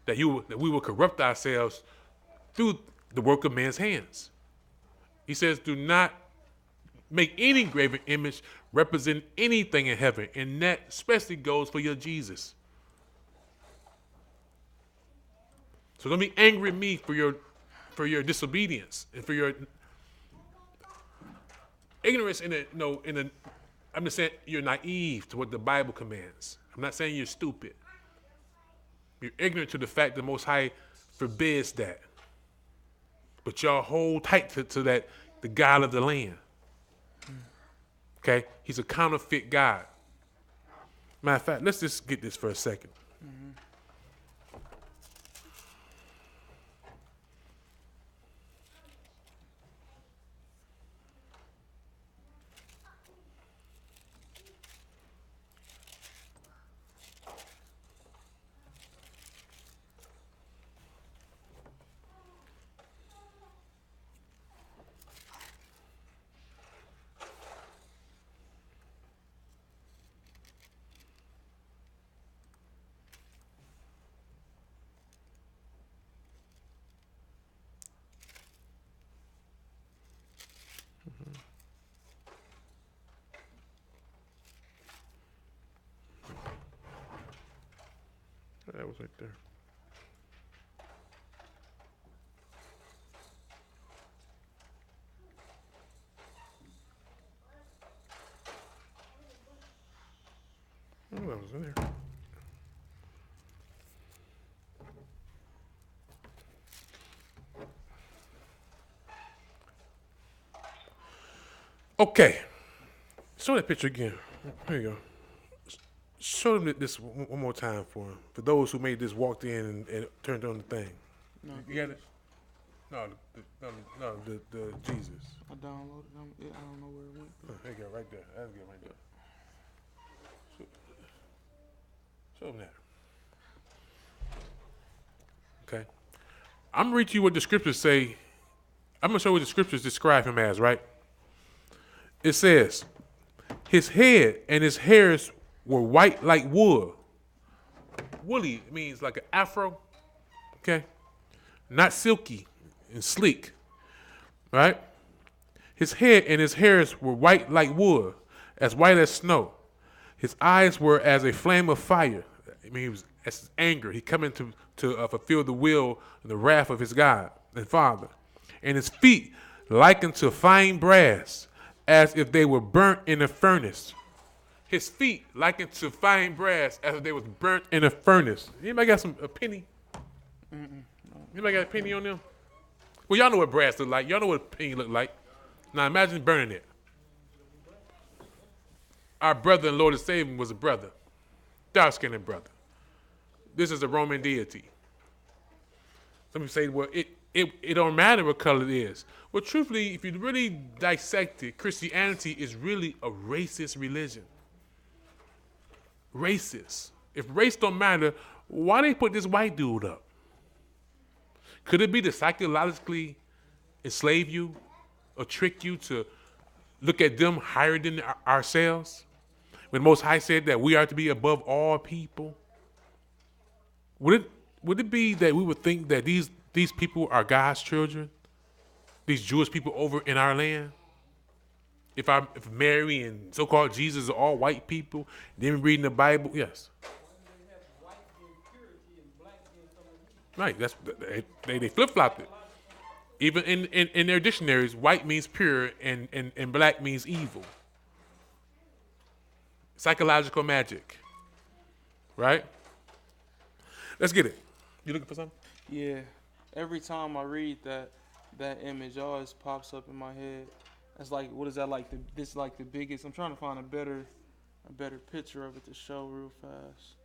A: that we will corrupt ourselves through the work of man's hands. He says, do not make any graven image represent anything in heaven, and that especially goes for your Jesus. So don't be angry at me for your disobedience and for your ignorance I'm just saying you're naive to what the Bible commands. I'm not saying you're stupid. You're ignorant to the fact the Most High forbids that. But y'all hold tight to that, the God of the land. Okay? He's a counterfeit God. Matter of fact, let's just get this for a second. That was right there. Oh, that was in there. Okay. Show that picture again. There you go. Show them this one more time for them. For those who made this walked in and turned on the thing.
B: No,
A: You got it? No, the Jesus.
B: I downloaded them. I don't know where it went.
A: Oh, there you go, right there. That's good, right there. Show them that. Okay. I'm gonna read to you what the scriptures say. I'm gonna show you what the scriptures describe him as, right? It says, his head and his hairs were white like wool. Woolly means like an afro, okay? Not silky and sleek, right? His head and his hairs were white like wool, as white as snow. His eyes were as a flame of fire. I mean, he was as anger. He coming to fulfill the will and the wrath of his God and Father. And his feet likened to fine brass, as if they were burnt in a furnace. His feet likened to fine brass, as if they was burnt in a furnace. Anybody got a penny? Anybody got a penny on them? Well, y'all know what brass look like. Y'all know what a penny look like. Now imagine burning it. Our brother and Lord and Savior was a brother, dark-skinned brother. This is a Roman deity. Some people say, well, it don't matter what color it is. Well, truthfully, if you really dissect it, Christianity is really a racist religion. Racist. If race don't matter, why they put this white dude up? Could it be to psychologically enslave you or trick you to look at them higher than ourselves? When Most High said that we are to be above all people, would it be that we would think that these people are God's children, these Jewish people over in our land? If Mary and so-called Jesus are all white people, then reading the Bible, yes. Right, that's they flip-flopped it. Even in their dictionaries, white means pure and black means evil. Psychological magic. Right? Let's get it. You looking for something?
B: Yeah. Every time I read that image, it always pops up in my head. It's like, what is that like? This like the biggest. I'm trying to find a better picture of it to show real fast.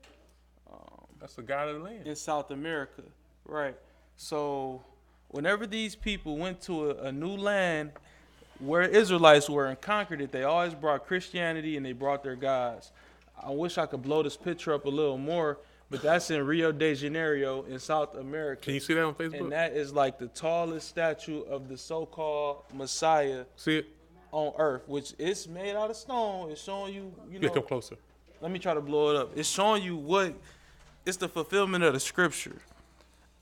A: That's the God of the land.
B: In South America, right? So, whenever these people went to a new land where Israelites were and conquered it, they always brought Christianity and they brought their gods. I wish I could blow this picture up a little more, but that's in Rio de Janeiro in South America.
A: Can you see that on Facebook?
B: And that is like the tallest statue of the so-called Messiah
A: See it?
B: on earth, which is made out of stone. It's showing you,
A: Yeah, come closer.
B: let me try to blow it up. It's showing you it's the fulfillment of the scripture.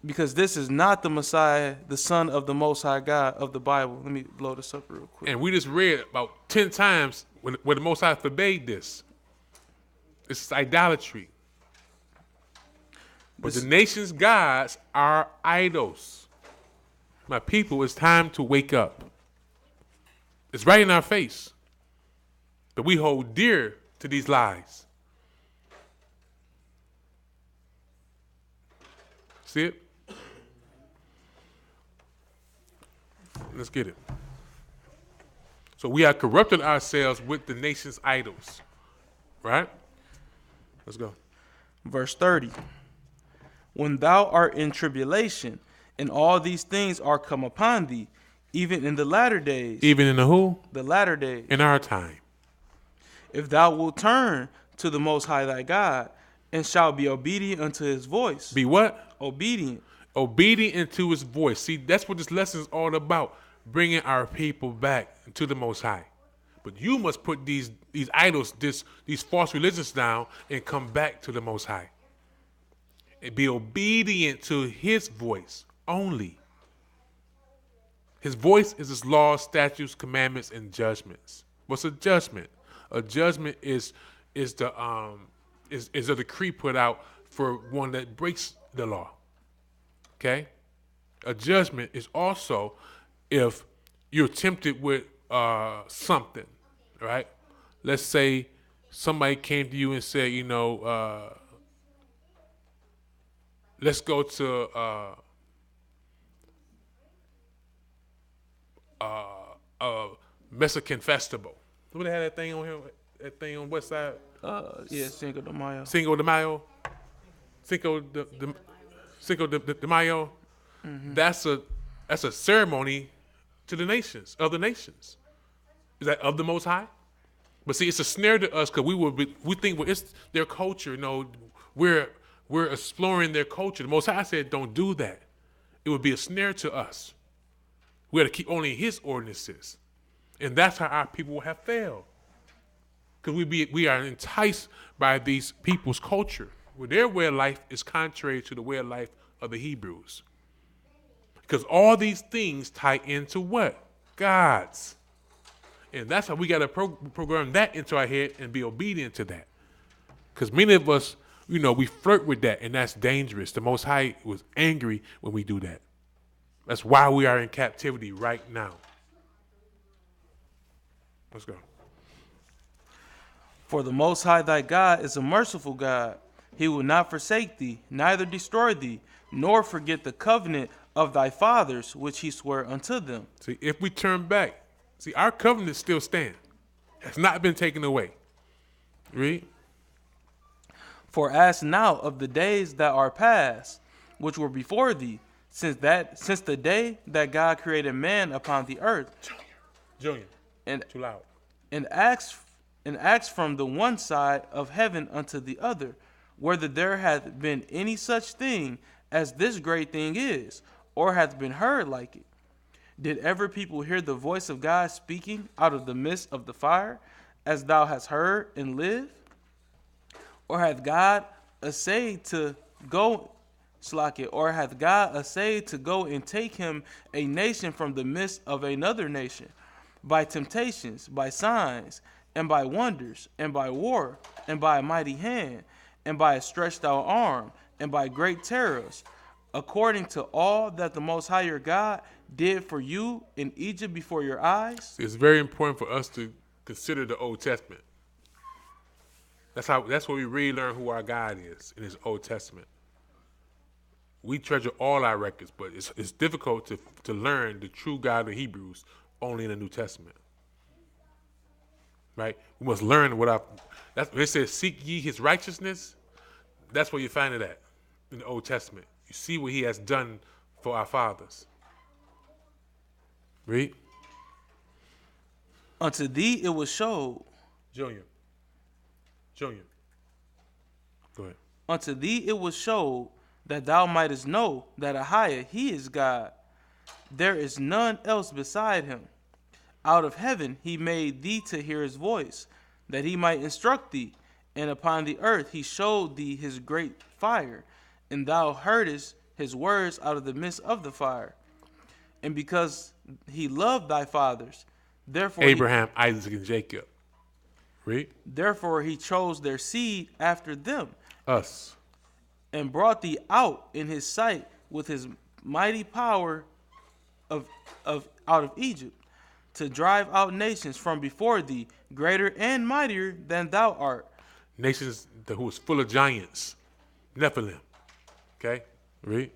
B: Because this is not the Messiah, the Son of the Most High God of the Bible. Let me blow this up real quick.
A: And we just read about 10 times where the Most High forbade this. It's idolatry. But the nation's gods are idols. My people, it's time to wake up. It's right in our face. But we hold dear to these lies. See it? Let's get it. So we have corrupted ourselves with the nation's idols. Right? Let's go.
B: Verse 30. When thou art in tribulation, and all these things are come upon thee, even in the latter days.
A: Even in the who?
B: The latter days.
A: In our time.
B: If thou wilt turn to the Most High thy God, and shalt be obedient unto his voice.
A: Be what?
B: Obedient.
A: Obedient to his voice. See, that's what this lesson is all about. Bringing our people back to the Most High. But you must put these idols, these false religions down and come back to the Most High. And be obedient to his voice only. His voice is his laws, statutes, commandments, and judgments. What's a judgment? A judgment is a decree put out for one that breaks the law. Okay? A judgment is also if you're tempted with something, right? Let's say somebody came to you and said, let's go to a Mexican festival. Who they had that thing on here? That thing on West Side?
B: Yeah, Cinco de Mayo.
A: Cinco de Mayo. Cinco de Mayo. Mm-hmm. That's a ceremony to the nations, of the nations. Is that of the Most High? But see, it's a snare to us because we think it's their culture. We're exploring their culture. The Most High said, don't do that. It would be a snare to us. We got to keep only his ordinances. And that's how our people have failed. Because we are enticed by these people's culture. Where their way of life is contrary to the way of life of the Hebrews. Because all these things tie into what? God's. And that's how we got to program that into our head and be obedient to that. Because many of us, we flirt with that, and that's dangerous. The Most High was angry when we do that. That's why we are in captivity right now. Let's go.
B: For the Most High thy God is a merciful God. He will not forsake thee, neither destroy thee, nor forget the covenant of thy fathers, which he swore unto them.
A: See, if we turn back, our covenant still stands. Has not been taken away. Read.
B: For as now of the days that are past, which were before thee, since the day that God created man upon the earth.
A: Junior.
B: And
A: too loud.
B: And asked from the one side of heaven unto the other, whether there hath been any such thing as this great thing is, or hath been heard like it. Did ever people hear the voice of God speaking out of the midst of the fire, as thou hast heard and live? Or hath God essayed to go and take him a nation from the midst of another nation, by temptations, by signs, and by wonders, and by war, and by a mighty hand, and by a stretched out arm, and by great terrors, according to all that the Most High your God did for you in Egypt before your eyes?
A: It's very important for us to consider the Old Testament. That's where we really learn who our God is in his Old Testament. we treasure all our records, but it's difficult to learn the true God of the Hebrews only in the New Testament. Right? We must learn what that's when it says seek ye his righteousness. That's where you find it at in the Old Testament. You see what he has done for our fathers. Read.
B: Unto thee it was showed.
A: Junior. Go ahead.
B: Unto thee it was showed that thou mightest know that Ahayah, he is God. There is none else beside him. Out of heaven he made thee to hear his voice, that he might instruct thee. And upon the earth he showed thee his great fire, and thou heardest his words out of the midst of the fire. And because he loved thy fathers, therefore
A: Abraham, Isaac, and Jacob. Read.
B: therefore he chose their seed after them,
A: Us.
B: and brought thee out in his sight with his mighty power of out of Egypt, to drive out nations from before thee, greater and mightier than thou art.
A: Nations who was full of giants. Nephilim. Okay? Read.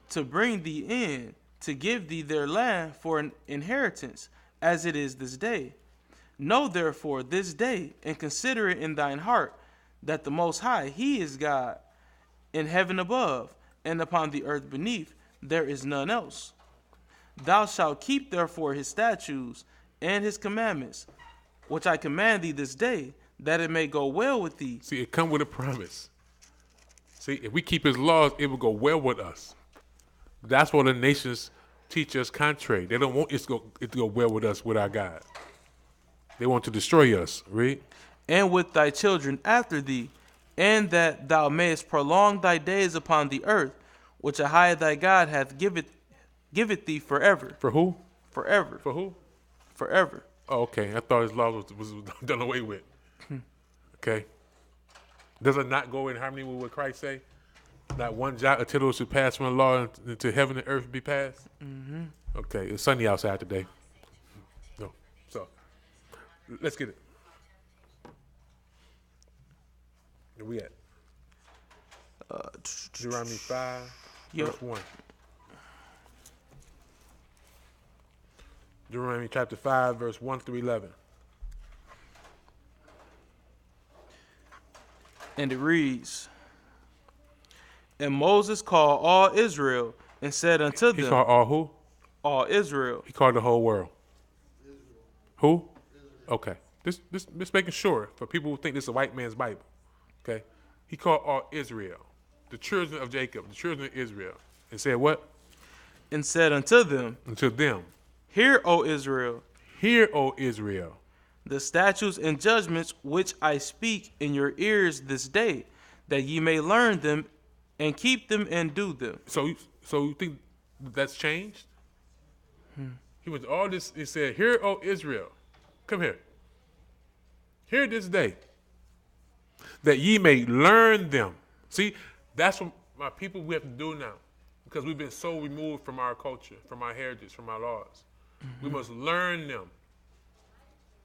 B: To bring thee in, to give thee their land for an inheritance, as it is this day. Know therefore this day, and consider it in thine heart, that the Most High, he is God, in heaven above, and upon the earth beneath, there is none else. Thou shalt keep therefore his statutes and his commandments, which I command thee this day, that it may go well with thee.
A: See, it come with a promise. See, if we keep his laws, it will go well with us. That's what the nations teach us contrary. They don't want it to go well with us, with our God. They want to destroy us. Read.
B: And with thy children after thee, and that thou mayest prolong thy days upon the earth, which Ahayah thy God hath giveth thee forever.
A: For who?
B: Forever.
A: For who?
B: Forever.
A: Oh, okay. I thought his law was done away with. Okay. Does it not go in harmony with what Christ say? Not one jot or tittle should pass from the law until heaven and earth be passed? Mm-hmm. Okay. It's sunny outside today. No. So, let's get it. Where we at? Deuteronomy 5,
B: Yep.
A: verse 1. Deuteronomy chapter 5, verse 1 through 11.
B: And it reads, And Moses called all Israel, and said unto
A: He
B: them,
A: called all who?
B: all Israel.
A: He called the whole world. Who? Okay. This making sure for people who think this is a white man's Bible. Okay. He called all Israel, the children of Jacob, the children of Israel, and said what?
B: And said unto them,
A: Unto them,
B: Hear, O Israel,
A: hear, O Israel,
B: the statutes and judgments which I speak in your ears this day, that ye may learn them and keep them and do them.
A: So you think that's changed? He went all this. He said, "Hear, O Israel, come here. Hear this day, that ye may learn them." See, that's what my people we have to do now, because we've been so removed from our culture, from our heritage, from our laws. We must learn them.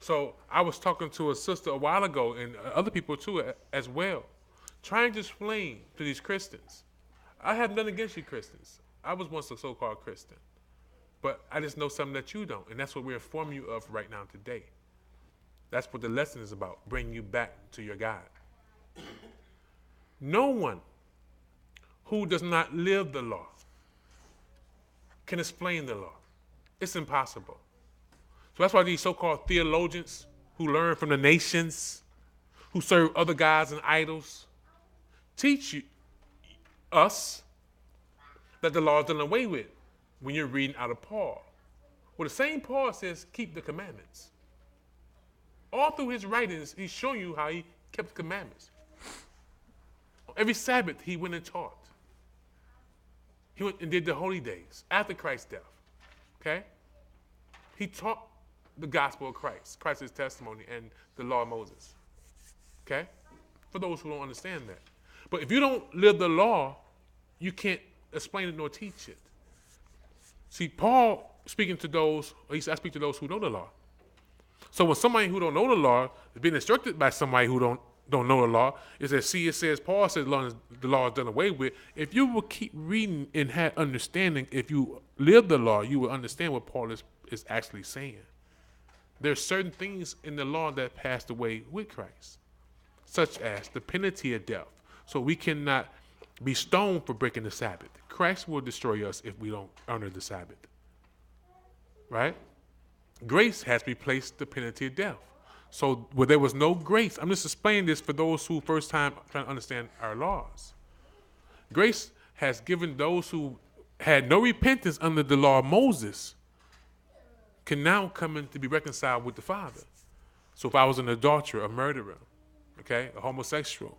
A: So I was talking to a sister a while ago, and other people too as well, trying to explain to these Christians. I have nothing against you Christians. I was once a so-called Christian. But I just know something that you don't, and that's what we're informing you of right now today. That's what the lesson is about, bringing you back to your God. No one who does not live the law can explain the law. It's impossible. So that's why these so-called theologians who learn from the nations, who serve other gods and idols, teach us that the law is done away with when you're reading out of Paul. Well, the same Paul says, keep the commandments. All through his writings, he's showing you how he kept the commandments. Every Sabbath, he went and taught. He went and did the holy days after Christ's death. Okay? He taught the gospel of Christ, Christ's testimony, and the law of Moses. Okay? For those who don't understand that. But if you don't live the law, you can't explain it nor teach it. See, Paul speaking to those, or he said, I speak to those who know the law. So when somebody who don't know the law is being instructed by somebody who don't don't know the law. It says, Paul says the law is done away with. If you will keep reading and have understanding, if you live the law, you will understand what Paul is actually saying. There's certain things in the law that passed away with Christ, such as the penalty of death. So we cannot be stoned for breaking the Sabbath. Christ will destroy us if we don't honor the Sabbath. Right? Grace has replaced the penalty of death. So where there was no grace, I'm just explaining this for those who first time trying to understand our laws. Grace has given those who had no repentance under the law of Moses can now come in to be reconciled with the Father. So if I was an adulterer, a murderer, okay, a homosexual,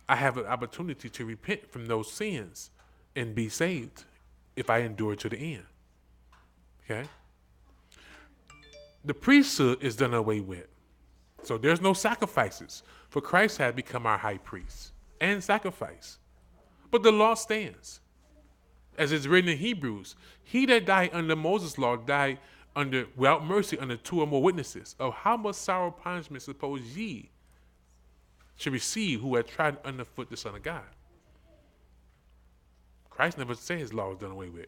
A: I have an opportunity to repent from those sins and be saved if I endure to the end. Okay? The priesthood is done away with. So there's no sacrifices. For Christ had become our high priest and sacrifice. But the law stands. As it's written in Hebrews, he that died under Moses' law died without mercy under 2 or more witnesses. Of how much sorrow punishment suppose ye should receive who had tried underfoot the Son of God? Christ never said his law was done away with.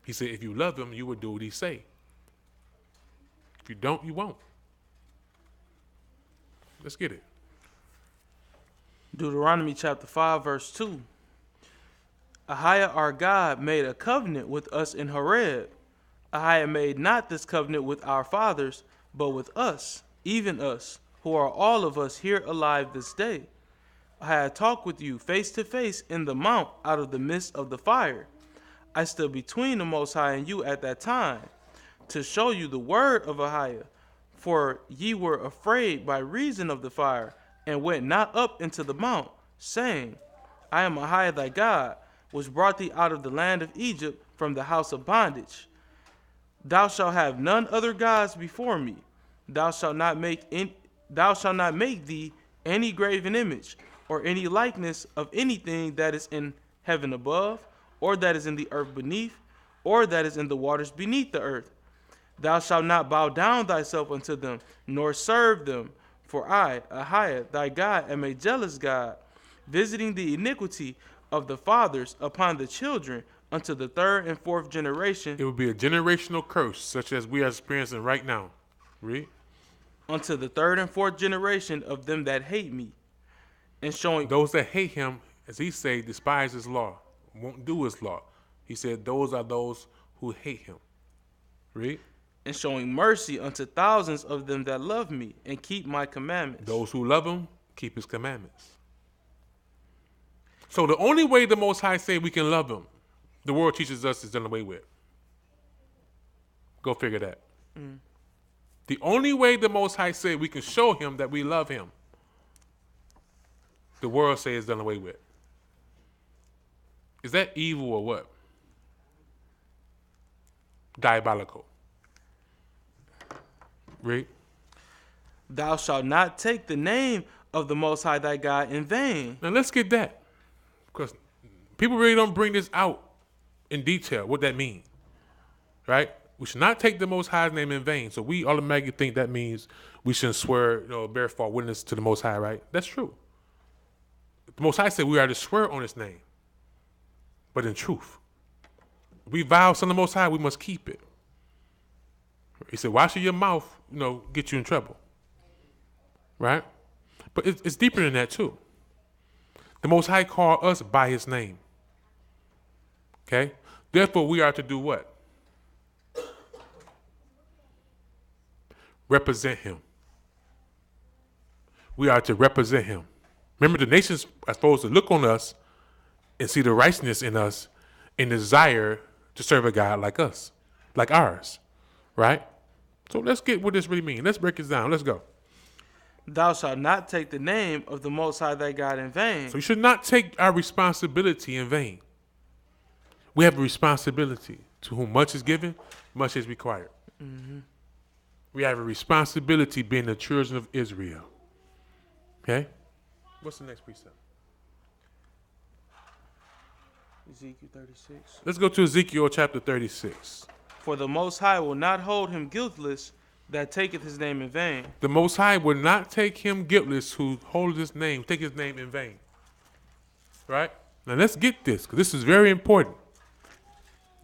A: He said if you love him, you will do what he say. If you don't, you won't. Let's get it.
B: Deuteronomy chapter 5, verse 2. Ahayah our God made a covenant with us in Horeb. Ahayah made not this covenant with our fathers, but with us, even us, who are all of us here alive this day. Ahayah talked with you face to face in the mount out of the midst of the fire. I stood between the Most High and you at that time, to show you the word of Ahayah. For ye were afraid by reason of the fire, and went not up into the mount, saying, I am Ahayah thy God, which brought thee out of the land of Egypt from the house of bondage. Thou shalt have none other gods before me. Thou shalt not make thee any graven image, or any likeness of anything that is in heaven above, or that is in the earth beneath, or that is in the waters beneath the earth. Thou shalt not bow down thyself unto them, nor serve them. For I, Ahayah, thy God, am a jealous God, visiting the iniquity of the fathers upon the children unto the 3rd and 4th generation.
A: It would be a generational curse, such as we are experiencing right now. Read.
B: Unto the 3rd and 4th generation of them that hate me. And showing
A: those that hate him, as he said, despise his law, won't do his law. He said, those are those who hate him. Read.
B: And showing mercy unto thousands of them that love me and keep my commandments.
A: Those who love him, keep his commandments. So the only way the Most High say we can love him, the world teaches us is done away with. Go figure that. The only way the Most High say we can show him that we love him, the world say is done away with. Is that evil or what? Diabolical. Read.
B: Thou shalt not take the name of the Most High thy God in vain.
A: Now let's get that, because people really don't bring this out in detail, what that means, right? We should not take the Most High's name in vain. So we automatically think that means we shouldn't swear, bear false witness to the Most High, right? That's true. The Most High said we are to swear on his name, but in truth. If we vow to the Most High, we must keep it. He said, why should your mouth, get you in trouble? Right? But it's deeper than that too. The Most High called us by his name. Okay? Therefore, we are to do what? Represent him. We are to represent him. Remember, the nations are supposed to look on us and see the righteousness in us and desire to serve a God like us, like ours. Right? So let's get what this really means. Let's break it down. Let's go.
B: Thou shalt not take the name of the Most High thy God in vain.
A: So you should not take our responsibility in vain. We have a responsibility. To whom much is given, much is required. Mm-hmm. We have a responsibility being the children of Israel. Okay? What's the next precept?
B: Ezekiel 36.
A: Let's go to Ezekiel chapter 36.
B: For the Most High will not hold him guiltless that taketh his name in vain.
A: The Most High will not take him guiltless who holds his name, take his name in vain. Right? Now let's get this, because this is very important,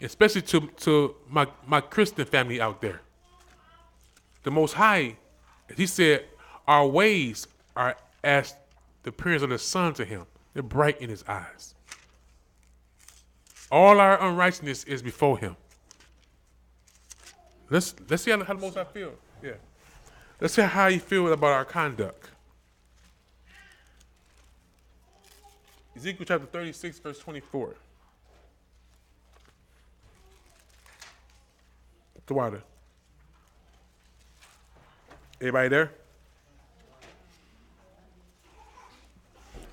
A: especially to my Christian family out there. The Most High, he said, our ways are as the appearance of the sun to him. They're bright in his eyes. All our unrighteousness is before him. Let's see how the Most High feel. Yeah. Let's see how he feels about our conduct. Ezekiel chapter 36, verse 24. The water. Everybody there?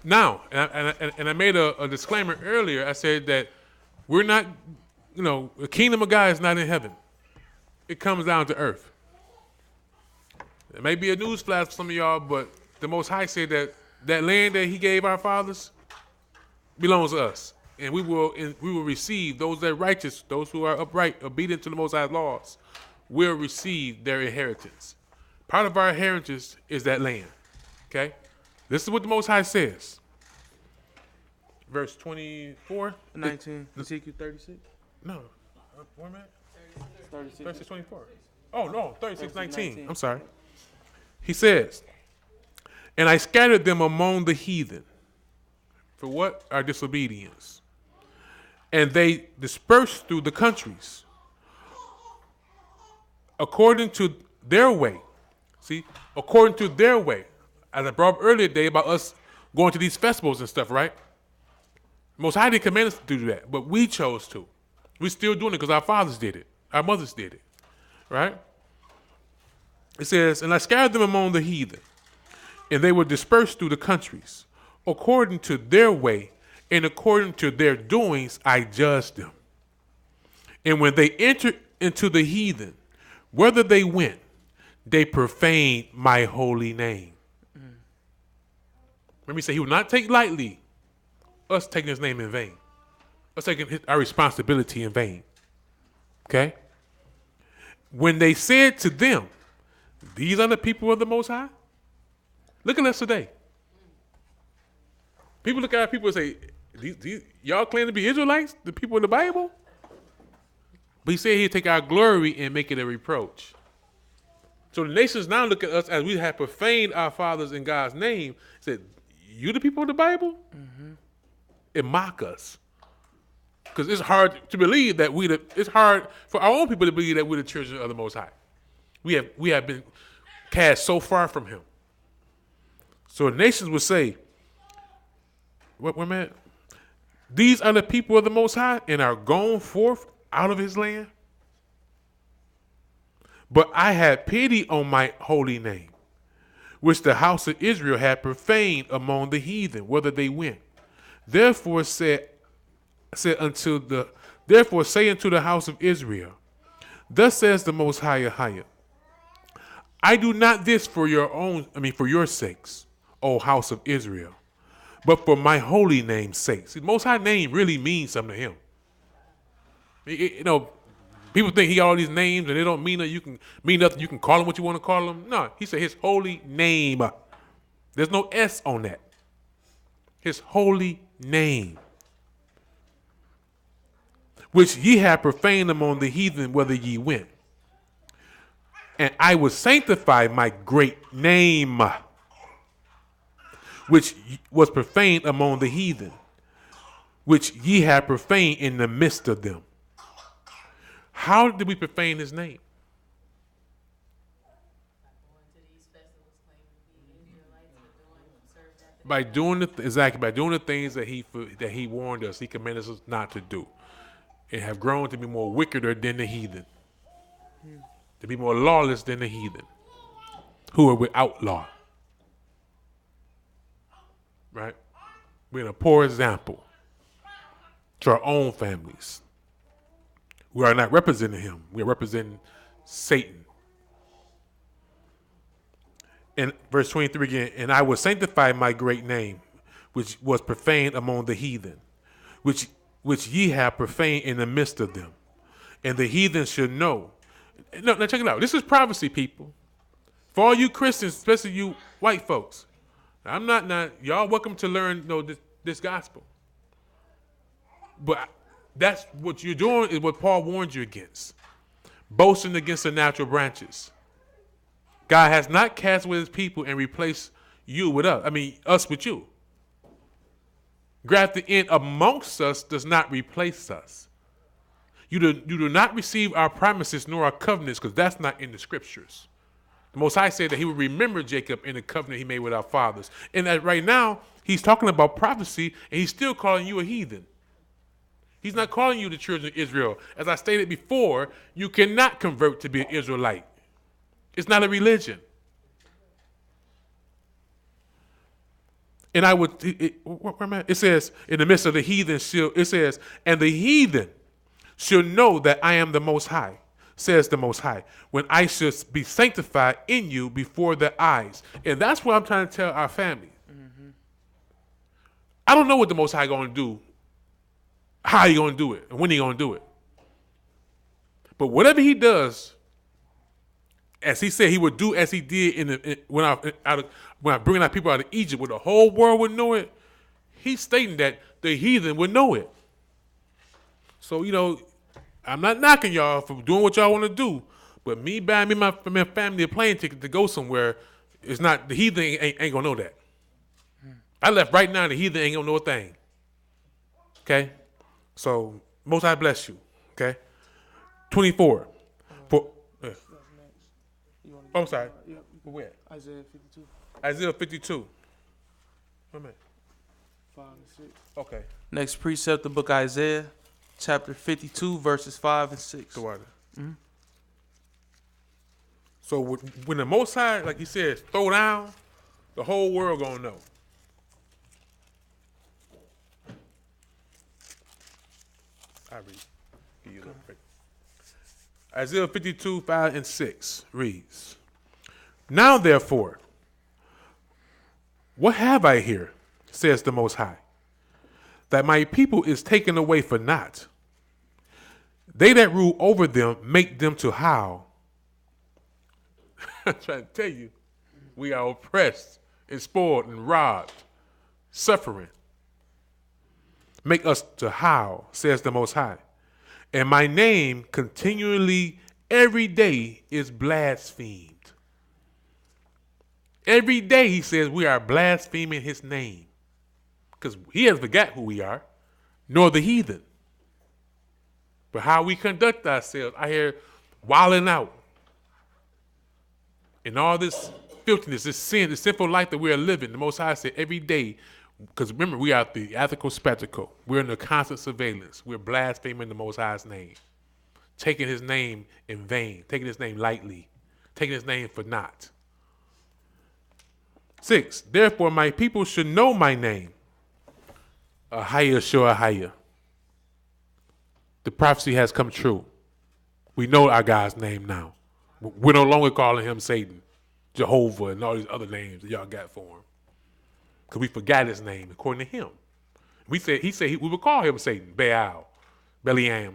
A: Now, and I made a disclaimer earlier. I said that we're not, the kingdom of God is not in heaven. It comes down to earth. It may be a newsflash for some of y'all, but the Most High said that land that he gave our fathers belongs to us. And we will receive, those that are righteous, those who are upright, obedient to the Most High's laws, will receive their inheritance. Part of our inheritance is that land. Okay? This is what the Most High says. Verse 24.
B: 19. Ezekiel 36.
A: No. Where am I?
B: 36.
A: 36, 24. Oh, no. 36, 19. I'm sorry. He says, and I scattered them among the heathen. For what? Our disobedience. And they dispersed through the countries according to their way. See? According to their way. As I brought up earlier today about us going to these festivals and stuff, right? Most High didn't command us to do that, but we chose to. We're still doing it because our fathers did it. Our mothers did it, right? It says, and I scattered them among the heathen, and they were dispersed through the countries. According to their way and according to their doings, I judged them. And when they entered into the heathen, whether they went, they profaned my holy name. Let me say, he will not take lightly us taking his name in vain, us taking our responsibility in vain. Okay? When they said to them, these are the people of the Most High. Look at us today. People look at our people and say, y'all claim to be Israelites, the people in the Bible? But he said he'd take our glory and make it a reproach. So the nations now look at us as we have profaned our fathers in God's name, said, you the people of the Bible? Mm-hmm. And mock us. Because it's hard to believe that it's hard for our own people to believe that we're the children of the Most High. We have been cast so far from him. So the nations would say, what man? These are the people of the Most High and are gone forth out of his land. But I had pity on my holy name, which the house of Israel had profaned among the heathen, whither they went. Therefore say unto the house of Israel, thus says the Most High Ahayah, I do not this for your sakes, O house of Israel, but for my holy name's sake. See, the Most High name really means something to him. People think he got all these names and they don't mean nothing. You can call him what you want to call him. No, he said his holy name. There's no S on that. His holy name, which ye have profaned among the heathen, whither ye went. And I will sanctify my great name, which was profaned among the heathen, which ye have profaned in the midst of them. How did we profane his name? By doing the things that he warned us, he commanded us not to do, and have grown to be more wickeder than the heathen, to be more lawless than the heathen, who are without law. Right? We're a poor example to our own families. We are not representing him. We are representing Satan. And verse 23 again, and I will sanctify my great name, which was profaned among the heathen, which ye have profaned in the midst of them. And the heathen should know No, now check it out. This is prophecy, people. For all you Christians, especially you white folks. I'm not y'all welcome to learn this gospel. But that's what you're doing is what Paul warned you against. Boasting against the natural branches. God has not cast away his people and replaced you with us. I mean, us with you. Grafted in amongst us does not replace us. You do not receive our promises nor our covenants because that's not in the scriptures. The Most High said that he would remember Jacob in the covenant he made with our fathers. And that right now, he's talking about prophecy, and he's still calling you a heathen. He's not calling you the children of Israel. As I stated before, you cannot convert to be an Israelite. It's not a religion. And it says, in the midst of the heathen, it says, and the heathen shall know that I am the Most High, says the Most High, when I shall be sanctified in you before their eyes. And that's what I'm trying to tell our family. Mm-hmm. I don't know what the Most High going to do, how he going to do it, and when he going to do it. But whatever he does, as he said he would do as he did when I bring our people out of Egypt, where the whole world would know it, he's stating that the heathen would know it. So, I'm not knocking y'all for doing what y'all want to do, but me buying me my family a plane ticket to go somewhere, it's not, the heathen ain't going to know that. I left right now, the heathen ain't going to know a thing. Okay? So, Most High bless you. Okay? 24. I'm sorry. Where?
B: Isaiah 52.
A: Isaiah 52. Wait a minute.
B: 5 and 6.
A: Okay.
B: Next precept, the book of Isaiah, chapter 52, verses 5 and 6.
A: Mm-hmm. So when the Most High, like he says, throw down, the whole world gonna know. I read. Give you a little break. Isaiah 52, 5 and 6 reads, now therefore, what have I here, says the Most High, that my people is taken away for naught. They that rule over them make them to howl. I'm trying to tell you, we are oppressed and spoiled and robbed, suffering. Make us to howl, says the Most High. And my name continually every day is blasphemed. Every day he says we are blaspheming his name. Because he hasn't forgot who we are, nor the heathen. But how we conduct ourselves, I hear wilding out. And all this filthiness, this sin, this sinful life that we are living, the Most High said every day, because remember, we are the ethical spectacle. We're in the constant surveillance. We're blaspheming the Most High's name. Taking his name in vain. Taking his name lightly. Taking his name for naught. 6, therefore my people should know my name. Ahayah sure Ahayah. The prophecy has come true. We know our God's name now. We're no longer calling him Satan, Jehovah, and all these other names that y'all got for him. Because we forgot his name according to him. We would call him Satan, Baal, Beliam,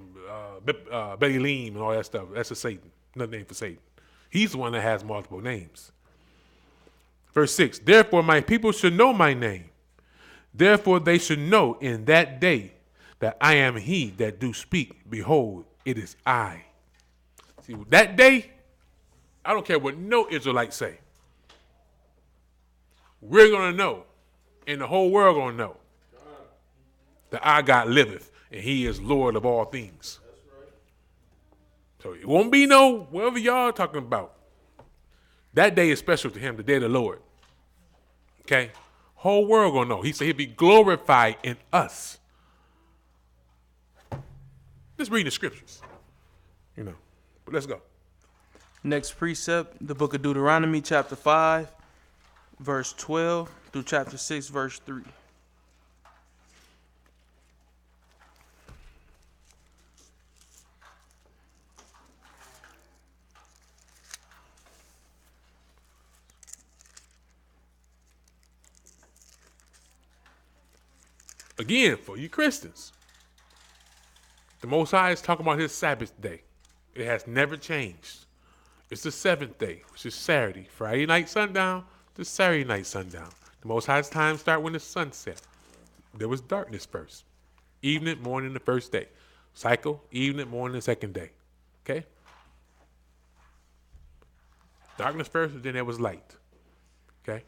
A: Belialim, and all that stuff. That's a Satan, another name for Satan. He's the one that has multiple names. Verse 6, therefore my people should know my name. Therefore they should know in that day that I am he that do speak. Behold, it is I. See, that day, I don't care what no Israelites say. We're going to know, and the whole world going to know, that our God liveth, and he is Lord of all things. That's right. So it won't be no whatever y'all talking about. That day is special to him, the day of the Lord. Okay? Whole world gonna know. He said he'll be glorified in us. Just reading the scriptures. But let's go.
B: Next precept, the book of Deuteronomy, chapter 5, verse 12 through chapter 6, verse 3.
A: Again, for you Christians, the Most High is talking about his Sabbath day. It has never changed. It's the seventh day, which is Saturday. Friday night sundown to Saturday night sundown. The Most High's time start when the sun set. There was darkness first. Evening, morning, the first day. Cycle, evening, morning, the second day. Okay? Darkness first, then there was light. Okay?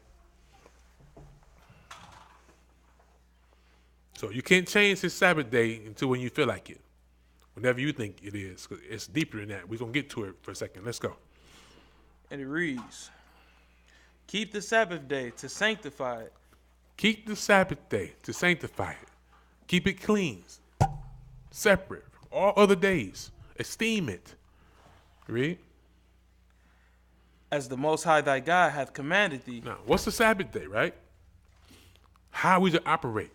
A: So you can't change his Sabbath day until when you feel like it. Whenever you think it is. 'Cause it's deeper than that. We're going to get to it for a second. Let's go.
B: And it reads, keep the Sabbath day to sanctify it.
A: Keep the Sabbath day to sanctify it. Keep it clean, separate from all other days. Esteem it. Read.
B: As the Most High thy God hath commanded thee.
A: Now, what's the Sabbath day, right? How we to operate.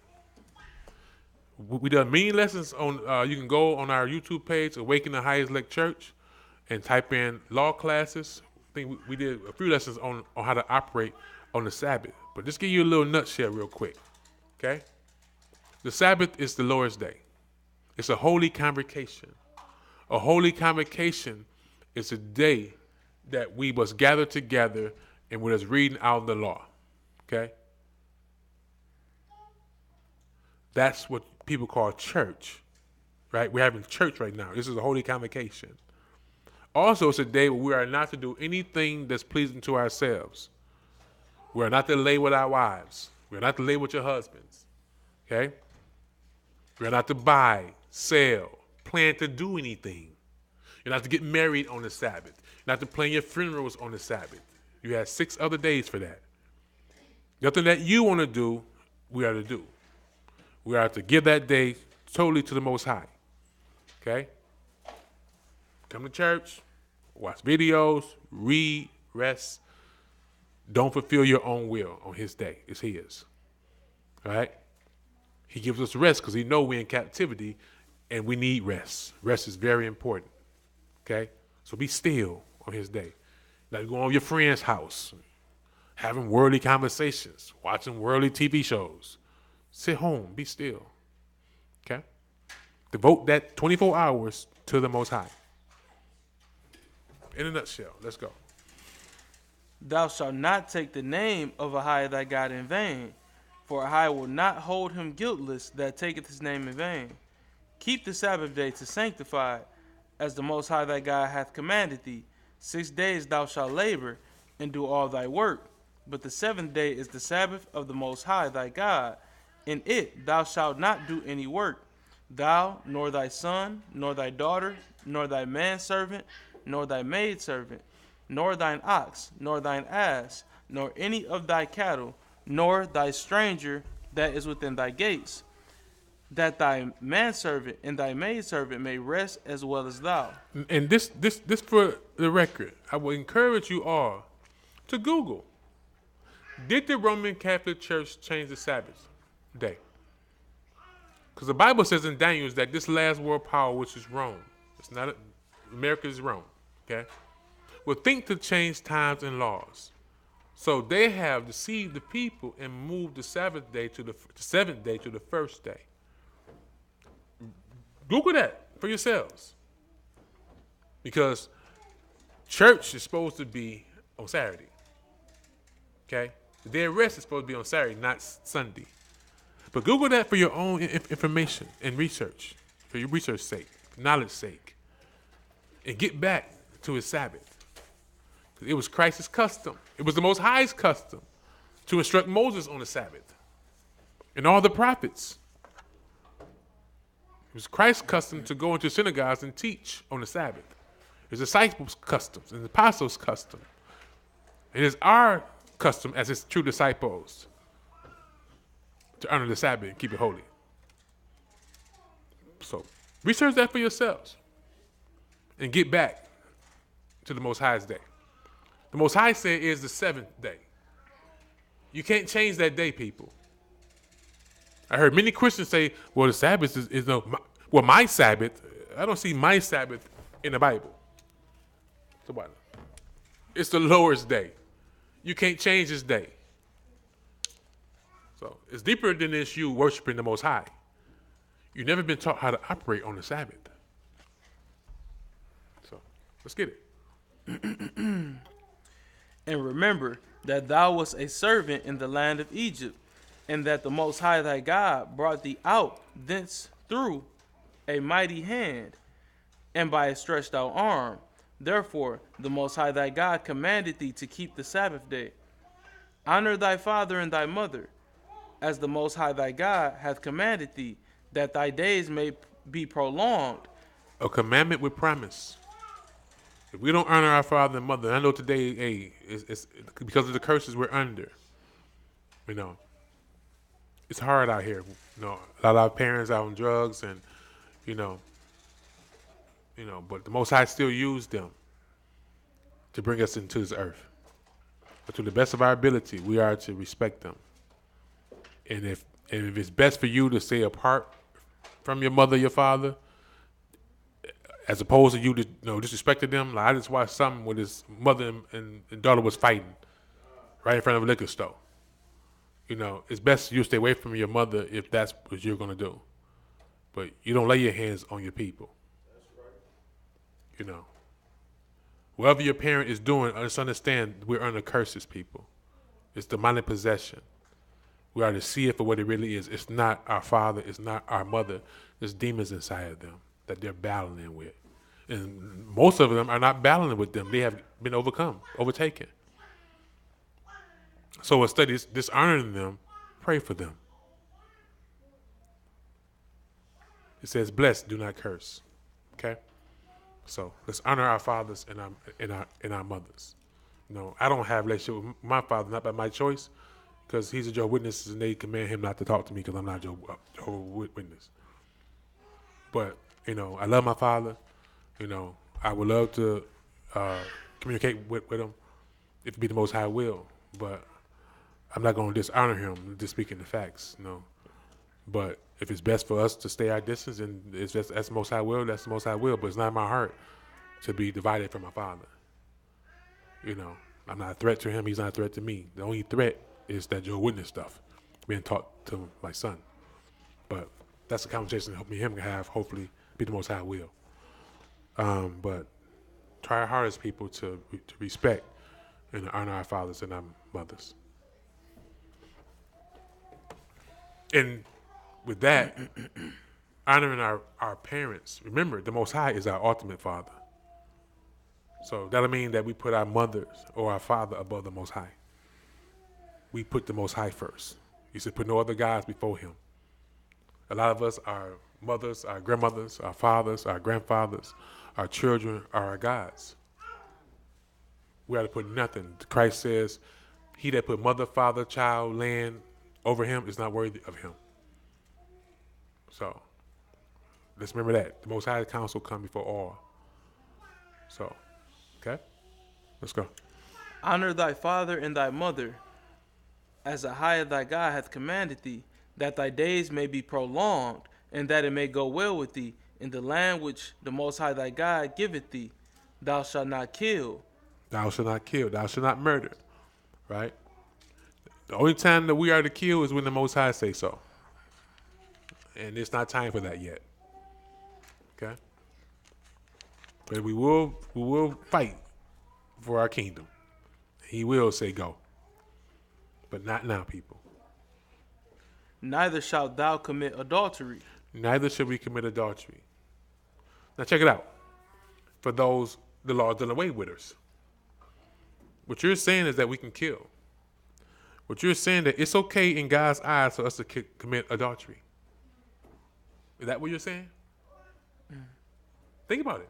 A: We done many lessons on, you can go on our YouTube page, Awaken the Highest Elect Church, and type in law classes. I think we did a few lessons on how to operate on the Sabbath. But just give you a little nutshell real quick, okay? The Sabbath is the Lord's day. It's a holy convocation. A holy convocation is a day that we must gather together and we're just reading out the law, okay? That's what people call church, right? We're having church right now. This is a holy convocation. Also, it's a day where we are not to do anything that's pleasing to ourselves. We are not to lay with our wives. We are not to lay with your husbands, okay? We are not to buy, sell, plan to do anything. You're not to get married on the Sabbath. You're not to plan your funerals on the Sabbath. You have 6 other days for that. Nothing that you want to do, we are to do. We are to give that day totally to the Most High, okay? Come to church, watch videos, read, rest. Don't fulfill your own will on his day. It's his, all right? He gives us rest because he knows we're in captivity and we need rest. Rest is very important, okay? So be still on his day. Not going to your friend's house, having worldly conversations, watching worldly TV shows. Sit home, be still, okay? Devote that 24 hours to the Most High. In a nutshell, let's go.
B: Thou shalt not take the name of Ahayah thy God in vain, for Ahayah will not hold him guiltless that taketh his name in vain. Keep the Sabbath day to sanctify it, as the Most High thy God hath commanded thee. 6 days thou shalt labor and do all thy work, but the 7th day is the Sabbath of the Most High thy God. In it thou shalt not do any work, thou, nor thy son, nor thy daughter, nor thy manservant, nor thy maidservant, nor thine ox, nor thine ass, nor any of thy cattle, nor thy stranger that is within thy gates, that thy manservant and thy maidservant may rest as well as thou.
A: And this for the record, I will encourage you all to Google. Did the Roman Catholic Church change the Sabbath day? Because the Bible says in Daniel that this last world power, which is Rome, it's not America, is Rome, okay, will think to change times and laws. So they have deceived the people and moved the Sabbath day to the 7th day to the 1st day. Google that for yourselves. Because church is supposed to be on Saturday. Okay? The day of rest is supposed to be on Saturday, not Sunday. But Google that for your own information and research, for your research sake, knowledge sake. And get back to his Sabbath. It was Christ's custom. It was the Most High's custom to instruct Moses on the Sabbath and all the prophets. It was Christ's custom to go into synagogues and teach on the Sabbath. His disciples' customs and the apostles' custom. It is our custom as his true disciples to honor the Sabbath and keep it holy. So research that for yourselves and get back to the Most High's day. The Most High said is the 7th day. You can't change that day, people. I heard many Christians say, well, the Sabbath is no, my Sabbath. I don't see my Sabbath in the Bible. So what? It's the Lord's day. You can't change his day. So it's deeper than this, you worshiping the Most High. You've never been taught how to operate on the Sabbath. So Let's get it.
B: And remember that thou wast a servant in the land of Egypt, and that the Most High thy God brought thee out thence through a mighty hand, and by a stretched out arm. Therefore the Most High thy God commanded thee to keep the Sabbath day. Honor thy father and thy mother, as the Most High thy God hath commanded thee, that thy days may be prolonged.
A: A commandment with promise. If we don't honor our father and mother, I know today, hey, it's because of the curses we're under. You know, it's hard out here. You know, a lot of our parents out on drugs, and you know, but the Most High still used them to bring us into this earth. But to the best of our ability, we are to respect them. And if it's best for you to stay apart from your mother, your father, as opposed to you disrespecting them, like I just watched something where his mother and daughter was fighting right in front of a liquor store. You know, it's best you stay away from your mother if that's what you're gonna do. But you don't lay your hands on your people. You know, whatever your parent is doing, just understand we're under curses, people. It's demonic possession. We are to see it for what it really is. It's not our father. It's not our mother. There's demons inside of them that they're battling with. And most of them are not battling with them. They have been overtaken. So instead of dishonoring them, pray for them. It says, bless, do not curse. Okay? So let's honor our fathers and our mothers. You know, I don't have a relationship with my father, not by my choice, because he's a Jehovah's Witness, and they command him not to talk to me because I'm not a Jehovah's Witness. But, you know, I love my father. You know, I would love to communicate with him if it be the Most High will. But I'm not going to dishonor him, just speaking the facts, you know. But if it's best for us to stay our distance, and it's just, that's the Most High will, that's the Most High will. But it's not in my heart to be divided from my father. You know, I'm not a threat to him. He's not a threat to me. The only threat is that Jehovah's Witness stuff being taught to my son. But that's a conversation that me and him can have, hopefully, be the Most High will. But try our hardest, people, to respect and honor our fathers and our mothers. And with that, honoring our parents, remember, the Most High is our ultimate father. So that'll mean that we put our mothers or our father above the Most High. We put the Most High first. He said, put no other gods before him. A lot of us, our mothers, our grandmothers, our fathers, our grandfathers, our children are our gods. We ought to put nothing. Christ says, he that put mother, father, child, land over him is not worthy of him. So let's remember that. The Most High counsel come before all. So, okay? Let's go.
B: Honor thy father and thy mother, as Ahayah thy God hath commanded thee, that thy days may be prolonged, and that it may go well with thee in the land which the Most High thy God giveth thee. Thou shalt not kill.
A: Thou shalt not kill. Thou shalt not murder. Right? The only time that we are to kill is when the Most High say so. And it's not time for that yet. Okay? But we will fight for our kingdom. He will say go. But not now, people.
B: Neither shalt thou commit adultery.
A: Neither should we commit adultery. Now check it out. For those, the law done away with us. What you're saying is that we can kill. What you're saying that it's okay in God's eyes for us to commit adultery. Is that what you're saying? Think about it.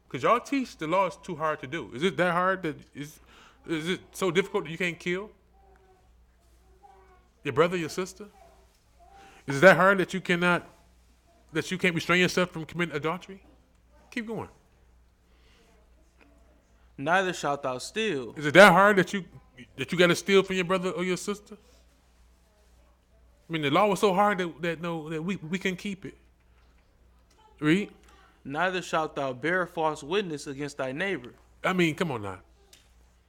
A: Because y'all teach the law is too hard to do. Is it that hard? Is it so difficult that you can't kill your brother, your sister? Is it that hard that you can't restrain yourself from committing adultery? Keep going.
B: Neither shalt thou steal.
A: Is it that hard that you got to steal from your brother or your sister? I mean, the law was so hard that we can keep it. Read.
B: Neither shalt thou bear false witness against thy neighbor.
A: I mean, come on now.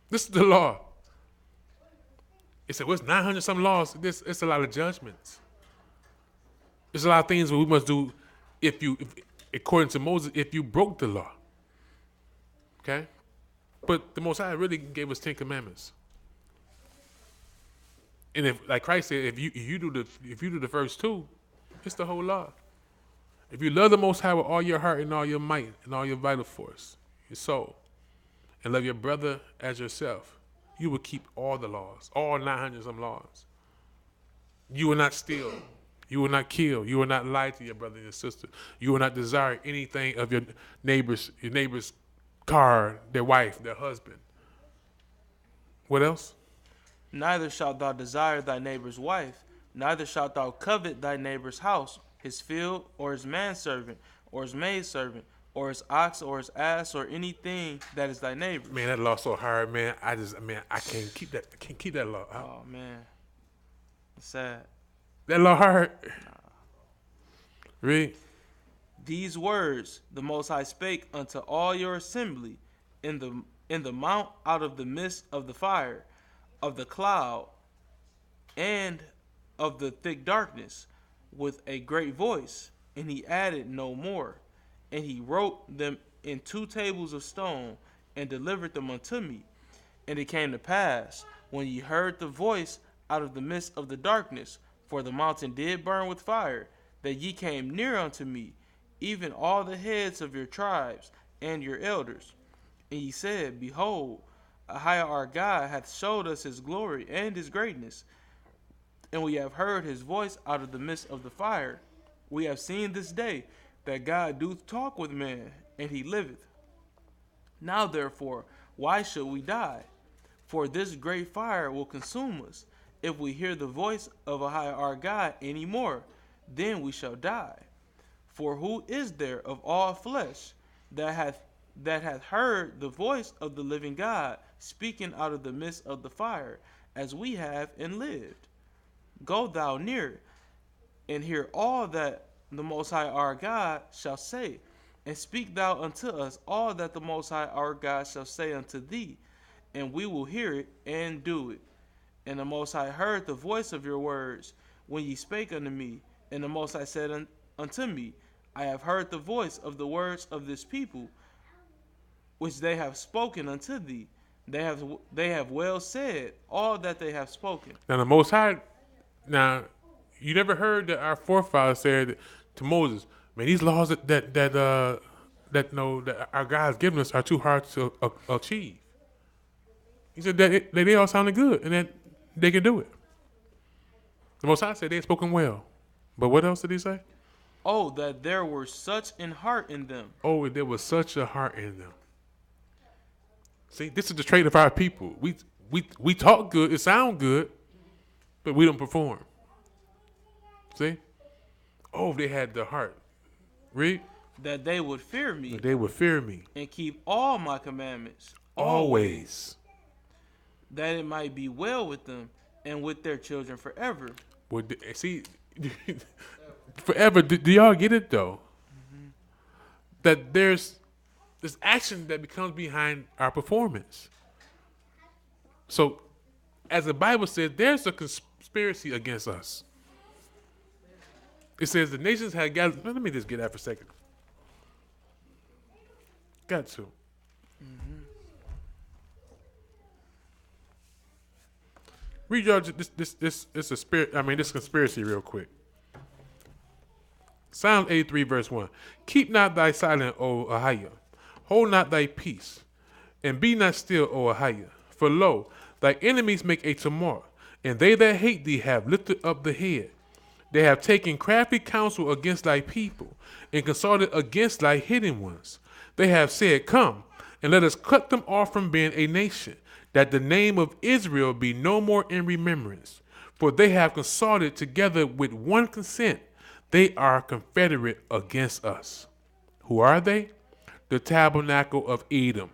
A: This is the law. It said, what's 900 some laws? It's a lot of judgments. There's a lot of things that we must do if according to Moses, if you broke the law. Okay? But the Most High really gave us 10 commandments. And if, like Christ said, if you do the first two, it's the whole law. If you love the Most High with all your heart and all your might and all your vital force, your soul, and love your brother as yourself, you will keep all the laws, all 900 some laws. You will not steal. You will not kill. You will not lie to your brother and your sister. You will not desire anything of your neighbor's car, their wife, their husband. What else?
B: Neither shalt thou desire thy neighbor's wife, neither shalt thou covet thy neighbor's house, his field, or his manservant, or his maidservant, or his ox, or his ass, or anything that is thy neighbor's.
A: Man, that law so hard, man. I can't keep that. I can't keep that law.
B: Oh man, it's sad.
A: That law hard. Read.
B: These words the Most High spake unto all your assembly in the mount out of the midst of the fire, of the cloud, and of the thick darkness, with a great voice. And he added no more. And he wrote them in 2 tables of stone, and delivered them unto me. And it came to pass, when ye heard the voice out of the midst of the darkness, for the mountain did burn with fire, that ye came near unto me, even all the heads of your tribes and your elders. And ye said, Behold, Ahayah our God hath showed us his glory and his greatness, and we have heard his voice out of the midst of the fire. We have seen this day that God doth talk with man, and he liveth. Now therefore, why should we die? For this great fire will consume us. If we hear the voice of Ahayah our God any more, then we shall die. For who is there of all flesh that hath heard the voice of the living God speaking out of the midst of the fire, as we have and lived? Go thou near, and hear all that the Most High our God shall say, and speak thou unto us all that the Most High our God shall say unto thee, and we will hear it and do it. And the Most High heard the voice of your words when ye spake unto me, and the Most High said unto me, I have heard the voice of the words of this people, which they have spoken unto thee. They have well said all that they have spoken.
A: Now the Most High. Now, you never heard that our forefathers said to Moses, "Man, these laws that our God's given us are too hard to achieve." He said that they all sounded good and that they can do it. The Most High said they had spoken well, but what else did he say?
B: Oh, that there were such an heart in them.
A: Oh, there was such a heart in them. See, this is the trait of our people. We talk good, it sound good, but we don't perform. See? Oh, they had the heart. Read.
B: That they would fear me.
A: They would fear me.
B: And keep all my commandments.
A: Always.
B: That it might be well with them and with their children forever.
A: Well, see, forever. Do y'all get it though? Mm-hmm. That there's this action that becomes behind our performance. So, as the Bible says, there's a conspiracy against us. It says the nations had gathered. Let me just get that for a second. Got to. Mm-hmm. Read y'all this a spirit. I mean, this conspiracy real quick. Psalm 83 verse 1. Keep not thy silence, O Ahayah. Hold not thy peace, and be not still, O Ahayah. For lo, thy enemies make a tumult, and they that hate thee have lifted up the head. They have taken crafty counsel against thy people, and consulted against thy hidden ones. They have said, Come, and let us cut them off from being a nation, that the name of Israel be no more in remembrance. For they have consulted together with one consent. They are confederate against us. Who are they? The tabernacle of Edom,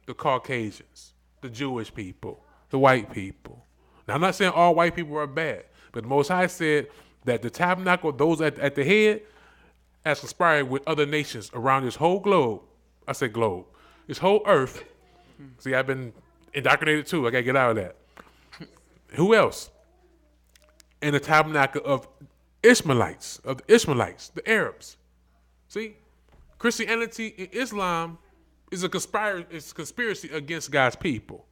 A: the Caucasians, the Jewish people, the white people. Now, I'm not saying all white people are bad, but the Most High said that the tabernacle, those at the head, has conspired with other nations around this whole globe. I say globe. This whole earth. See, I've been indoctrinated too. I got to get out of that. Who else? In the tabernacle of the Ishmaelites, the Arabs. See? Christianity and Islam It's a conspiracy against God's people.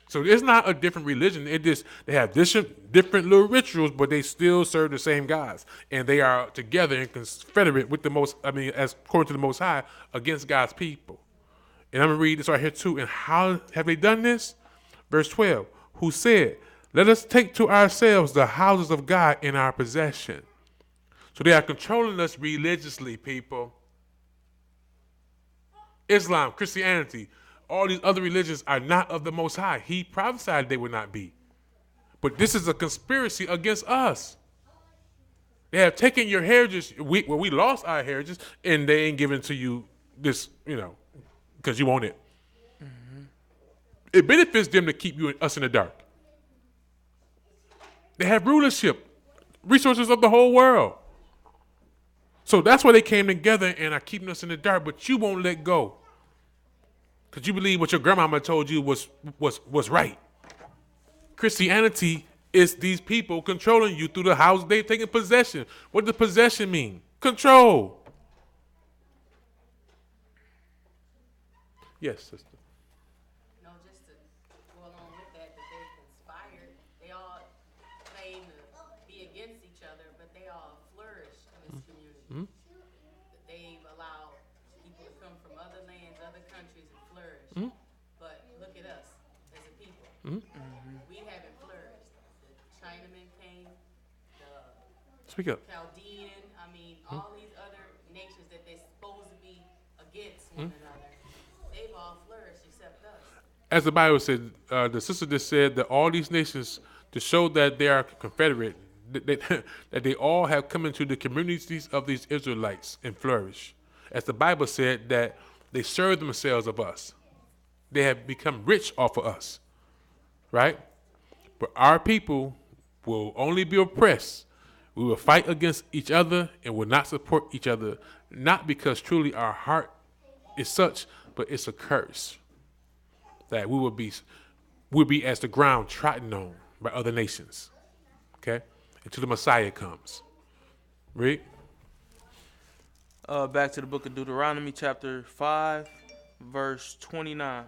A: So it's not a different religion. They have different little rituals, but they still serve the same gods, and they are together and confederate with as according to the Most High, against God's people. And I'm gonna read this right here too. And how have they done this? Verse 12. Who said, "Let us take to ourselves the houses of God in our possession." So they are controlling us religiously, people. Islam, Christianity, all these other religions are not of the Most High. He prophesied they would not be. But this is a conspiracy against us. They have taken your heritage. We lost our heritage, and they ain't giving to you this, because you want it. Mm-hmm. It benefits them to keep us in the dark. They have rulership, resources of the whole world. So that's why they came together and are keeping us in the dark, but you won't let go. Because you believe what your grandmama told you was right. Christianity is these people controlling you through the house they've taken possession. What does possession mean? Control. Yes, sister.
C: No, just to go along with that they conspired. They all claim to be against each other, but they all flourish in this community. Mm-hmm. They've allowed people to come from other lands, other countries, and flourish. Mm-hmm. But look at us as a people. Mm-hmm. We haven't flourished. The Chinaman came,
A: Speak up.
C: Chaldean, all these other nations that they're supposed to be against one another, they've all flourished except us.
A: As the Bible said, the sister just said that all these nations, to show that they are confederate, that they all have come into the communities of these Israelites and flourish. As the Bible said, that they serve themselves of us. They have become rich off of us, right? But our people will only be oppressed. We will fight against each other and will not support each other, not because truly our heart is such, but it's a curse that we'll be as the ground trodden on by other nations, okay? Until the Messiah comes. Read.
B: Back to the book of Deuteronomy, chapter 5, verse 29.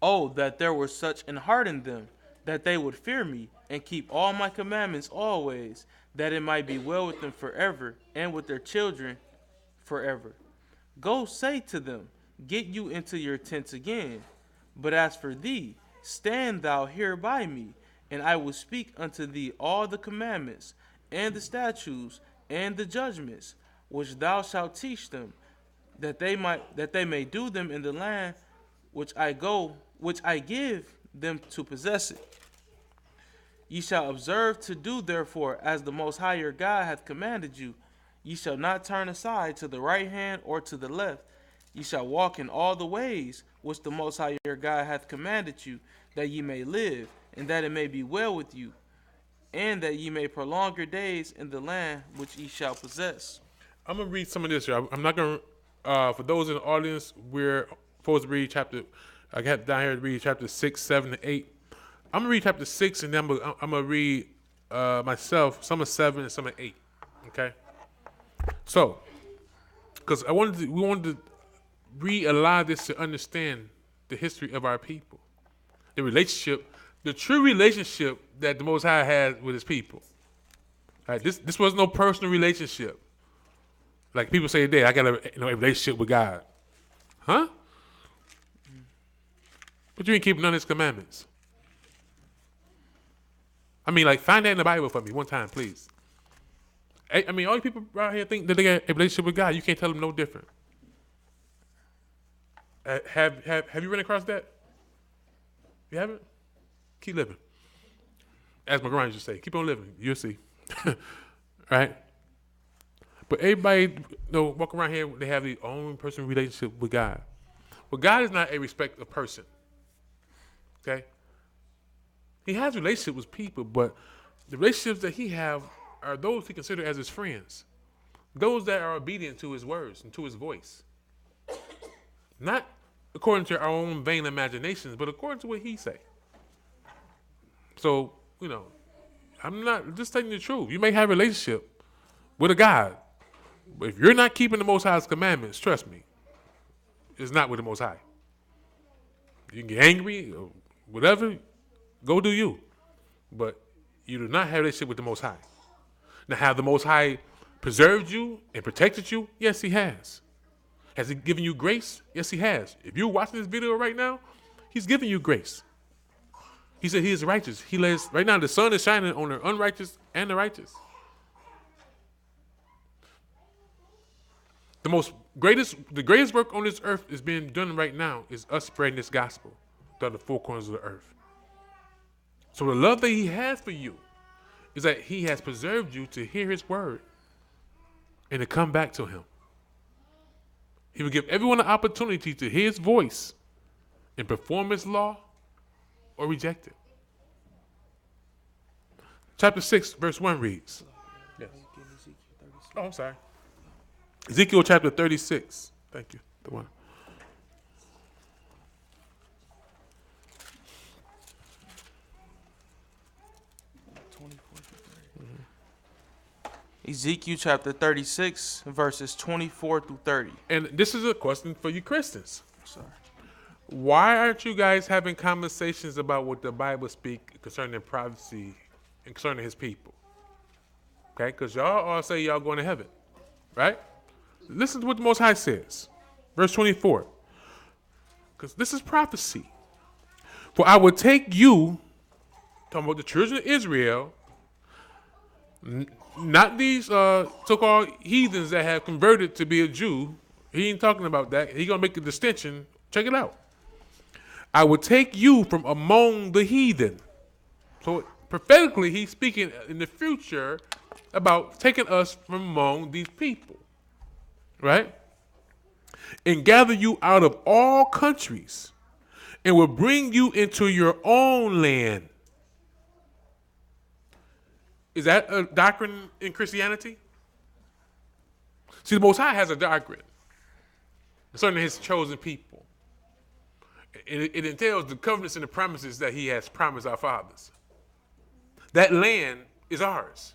B: Oh, that there were such an heart in them, that they would fear me, and keep all my commandments always, that it might be well with them forever, and with their children forever. Go say to them, get you into your tents again. But as for thee, stand thou here by me, and I will speak unto thee all the commandments, and the statutes, and the judgments, which thou shalt teach them, that they may do them in the land which I give them to possess it. Ye shall observe to do therefore as the Most High your God hath commanded you. Ye shall not turn aside to the right hand or to the left. Ye shall walk in all the ways which the Most High your God hath commanded you, that ye may live, and that it may be well with you, and that ye may prolong your days in the land which ye shall possess.
A: I'm going to read some of this here. I'm not going to, for those in the audience, we're supposed to read I got down here to read chapter 6, 7, and 8. I'm going to read chapter 6, and then I'm going to read myself, some of 7 and some of 8, okay? So, because we wanted to read a lot of this to understand the history of our people, the true relationship that the Most High has with his people. Right? This was no personal relationship. Like people say today, I got a relationship with God. Huh? But you ain't keeping none of his commandments. Find that in the Bible for me one time, please. All you people out here think that they got a relationship with God. You can't tell them no different. Have you run across that? You haven't? Keep living. As my grandma used to say, keep on living. You'll see. Right? But everybody, walk around here, they have their own personal relationship with God. But God is not a respect of person. Okay? He has relationships with people, but the relationships that he have are those he considers as his friends. Those that are obedient to his words and to his voice. Not according to our own vain imaginations, but according to what he say. So, I'm not just telling you the truth. You may have a relationship with a God, But if you're not keeping the Most High's commandments, trust me, it's not with the Most High. You can get angry or whatever, go do you. But you do not have a relationship with the Most High. Now, have the Most High preserved you and protected you? Yes, he has. Has he given you grace? Yes, he has. If you're watching this video right now, he's giving you grace. He said he is righteous. He lays, right now, the sun is shining on the unrighteous and the righteous. The greatest work on this earth is being done right now is us spreading this gospel to the four corners of the earth. So the love that he has for you is that he has preserved you to hear his word and to come back to him. He will give everyone an opportunity to hear his voice and perform his law or reject it. Chapter 6, verse 1 reads. Yes. Oh, I'm sorry. Ezekiel chapter 36. Thank you. The one.
B: Ezekiel chapter 36, verses 24 through 30.
A: And this is a question for you Christians.
B: Sorry.
A: Why aren't you guys having conversations about what the Bible speaks concerning prophecy and concerning his people? Okay, because y'all all say y'all going to heaven, right? Listen to what the Most High says. Verse 24. Because this is prophecy. For I will take you, talking about the children of Israel, not these so-called heathens that have converted to be a Jew. He ain't talking about that. He's going to make a distinction. Check it out. I will take you from among the heathen. So prophetically, he's speaking in the future about taking us from among these people. Right? And gather you out of all countries and will bring you into your own land. Is that a doctrine in Christianity? See, the Most High has a doctrine concerning his chosen people. It entails the covenants and the promises that he has promised our fathers. That land is ours.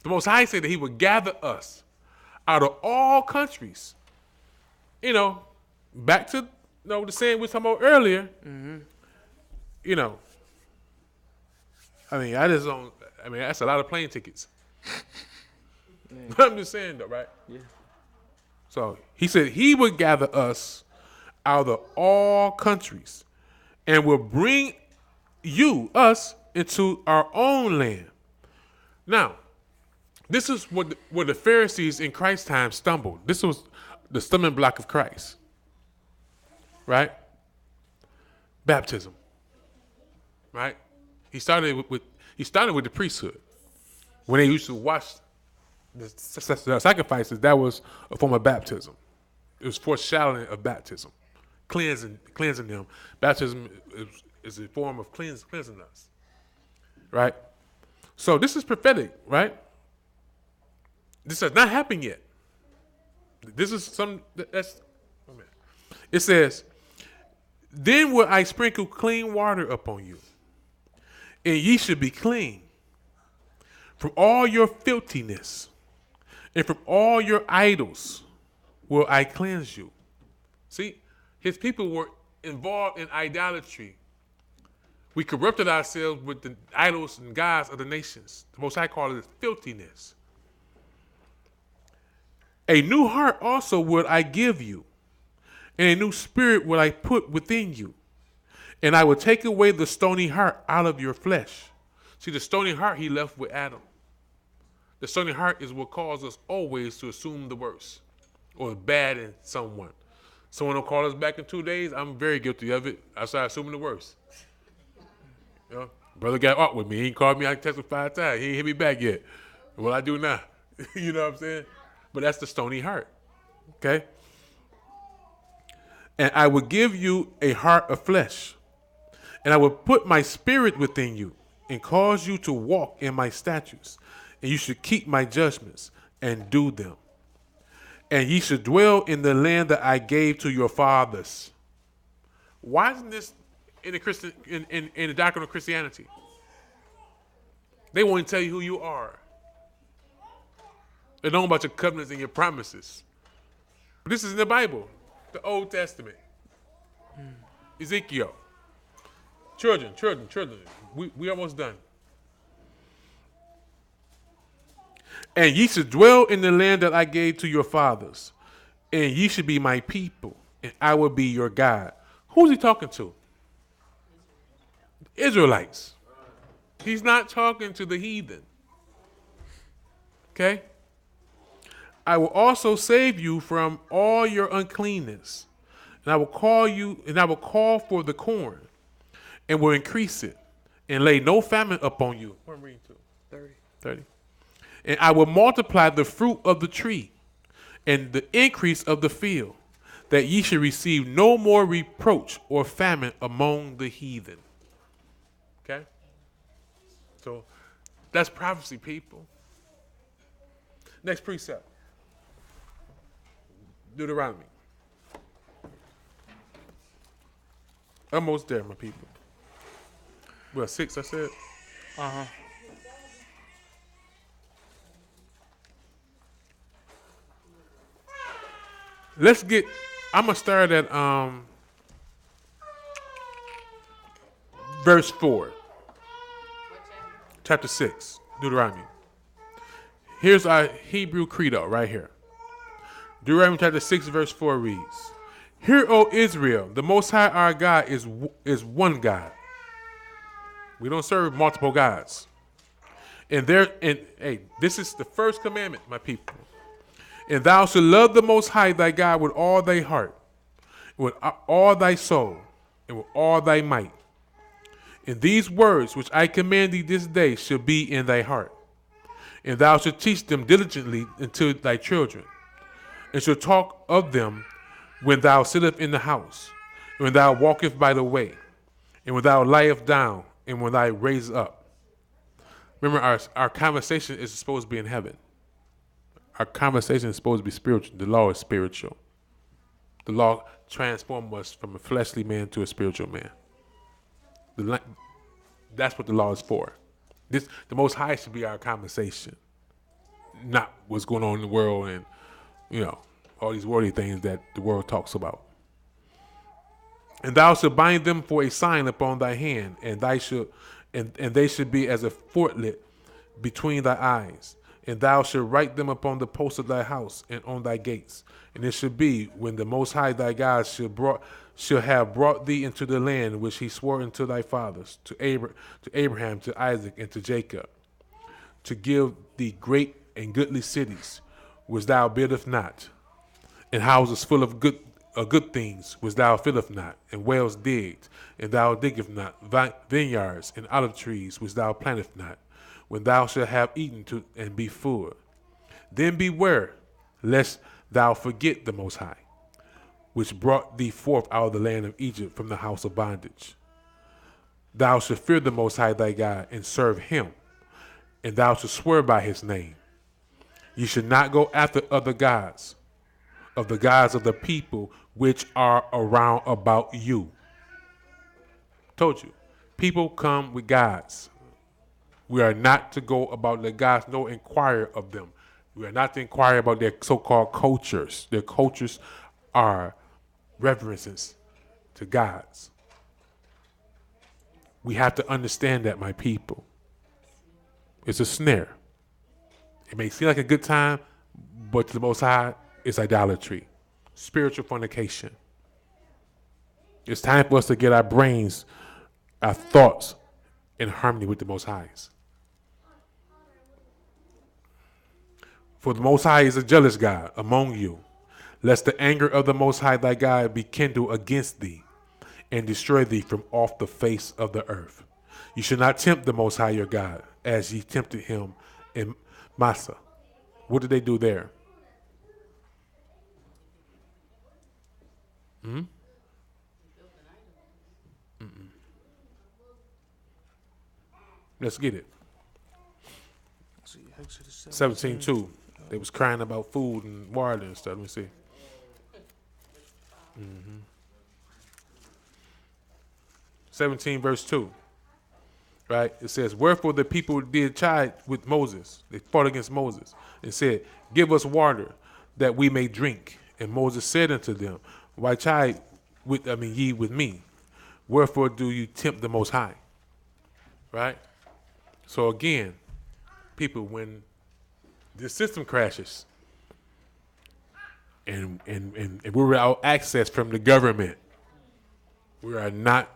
A: The Most High said that he would gather us out of all countries. You know, back to the saying we were talking about earlier. Mm-hmm. You know, I mean, that's a lot of plane tickets. I'm just saying, though, right?
B: Yeah.
A: So he said he would gather us out of all countries and will bring us, into our own land. Now, this is where the Pharisees in Christ's time stumbled. This was the stumbling block of Christ. Right? Baptism. Right? He started with the priesthood. When they used to wash the sacrifices, that was a form of baptism. It was foreshadowing of baptism, cleansing them. Baptism is a form of cleansing us, right? So this is prophetic, right? This has not happened yet. This is it says, then will I sprinkle clean water upon you, and ye should be clean from all your filthiness, and from all your idols will I cleanse you. See, his people were involved in idolatry. We corrupted ourselves with the idols and gods of the nations. The Most High called it filthiness. A new heart also would I give you, and a new spirit will I put within you. And I will take away the stony heart out of your flesh. See, the stony heart he left with Adam. The stony heart is what causes us always to assume the worst or bad in someone. Someone will call us back in 2 days. I'm very guilty of it. I started assuming the worst. You know, brother got out with me. He ain't called me. I texted 5 times. He ain't hit me back yet. What I do now? You know what I'm saying? But that's the stony heart. Okay? And I will give you a heart of flesh. And I will put my spirit within you and cause you to walk in my statutes. And you should keep my judgments and do them. And ye should dwell in the land that I gave to your fathers. Why isn't this in the doctrine of Christianity? They won't tell you who you are. They know about your covenants and your promises. But this is in the Bible, the Old Testament. Ezekiel. Children. We almost done. And ye should dwell in the land that I gave to your fathers, and ye should be my people, and I will be your God. Who's he talking to? Israelites. He's not talking to the heathen. Okay? I will also save you from all your uncleanness, and I will call for the corn, and will increase it, and lay no famine upon you. What am I reading to? 30. And I will multiply the fruit of the tree and the increase of the field, that ye should receive no more reproach or famine among the heathen. Okay? So that's prophecy, people. Next precept. Deuteronomy. Almost there, my people. Well, 6, I said.
B: Uh-huh.
A: I'm going to start at verse 4. Chapter 6, Deuteronomy. Here's our Hebrew credo right here. Deuteronomy chapter 6, verse 4 reads, Hear, O Israel, the Most High our God is one God. We don't serve multiple gods. And this is the first commandment, my people. And thou shalt love the Most High thy God with all thy heart, with all thy soul, and with all thy might. And these words which I command thee this day shall be in thy heart. And thou shalt teach them diligently unto thy children, and shalt talk of them when thou sittest in the house, and when thou walkest by the way, and when thou liest down, and when thou raisest up. Remember, our conversation is supposed to be in heaven. Our conversation is supposed to be spiritual. The law is spiritual. The law transforms us from a fleshly man to a spiritual man. That's what the law is for. The Most High should be our conversation, not what's going on in the world and, all these worldly things that the world talks about. And thou shalt bind them for a sign upon thy hand, and they should be as a fortlet between thy eyes. And thou shalt write them upon the posts of thy house and on thy gates. And it shall be when the Most High thy God shall have brought thee into the land which he swore unto thy fathers, to Abraham, to Isaac, and to Jacob, to give thee great and goodly cities, which thou buildest not, and houses full of good things, which thou fillest not, and wells digged, and thou diggest not, vineyards and olive trees, which thou plantest not, when thou shalt have eaten and be full. Then beware, lest thou forget the Most High, which brought thee forth out of the land of Egypt from the house of bondage. Thou shalt fear the Most High thy God, and serve him, and thou shalt swear by his name. You should not go after other gods, of the gods of the people which are around about you. Told you, people come with gods. We are not to go about the gods, nor inquire of them. We are not to inquire about their so-called cultures. Their cultures are reverences to gods. We have to understand that, my people. It's a snare. It may seem like a good time, but to the Most High, it's idolatry, spiritual fornication. It's time for us to get our brains, our thoughts in harmony with the Most High's. For the Most High is a jealous God among you, lest the anger of the Most High thy God be kindled against thee, and destroy thee from off the face of the earth. You should not tempt the Most High your God, as ye tempted him in Massah. What did they do there? Let's get it. 17:2. They was crying about food and water and stuff. Let me see. 17 verse 2. right? It says, wherefore the people did chide with Moses. They fought against Moses and said, give us water that we may drink. And Moses said unto them, why chide ye with me? Wherefore do you tempt the Most High? Right? So again, people, when this system crashes and we're without access from the government, we are not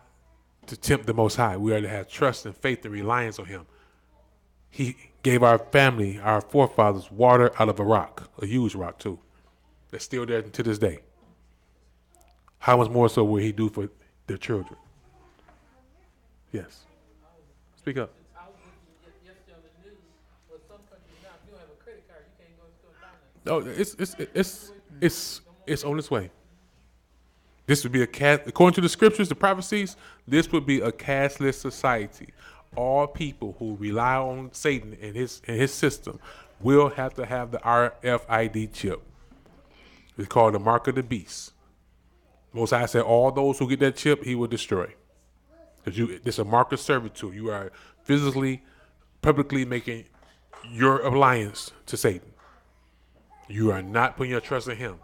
A: to tempt the Most High. We are to have trust and faith and reliance on him. He gave our family, our forefathers, water out of a rock, a huge rock too, that's still there to this day. How much more so will he do for their children? Yes. Speak up.
D: I was looking yesterday on the news. Well, some countries now, if you don't have a credit card, you can't go to a buy nothing.
A: No, it's on its way. This would be according to the scriptures, the prophecies, this would be a cashless society. All people who rely on Satan and his system will have to have the RFID chip. It's called the mark of the beast. Most High said all those who get that chip, he will destroy. Because it's a mark of servitude. You are physically, publicly making your alliance to Satan. You are not putting your trust in him.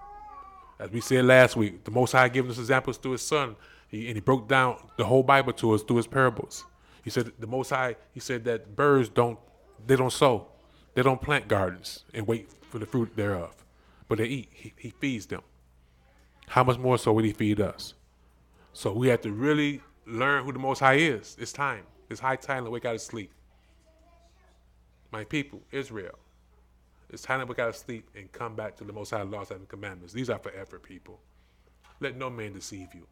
A: As we said last week, the Most High giving us examples through his son. He broke down the whole Bible to us through his parables. He said the Most High, he said that birds don't sow. They don't plant gardens and wait for the fruit thereof. But they eat. He feeds them. How much more so would he feed us? So we have to really learn who the Most High is. It's time. It's high time to wake out of sleep. My people, Israel. It's time to wake out of sleep and come back to the Most High laws and commandments. These are forever, people. Let no man deceive you.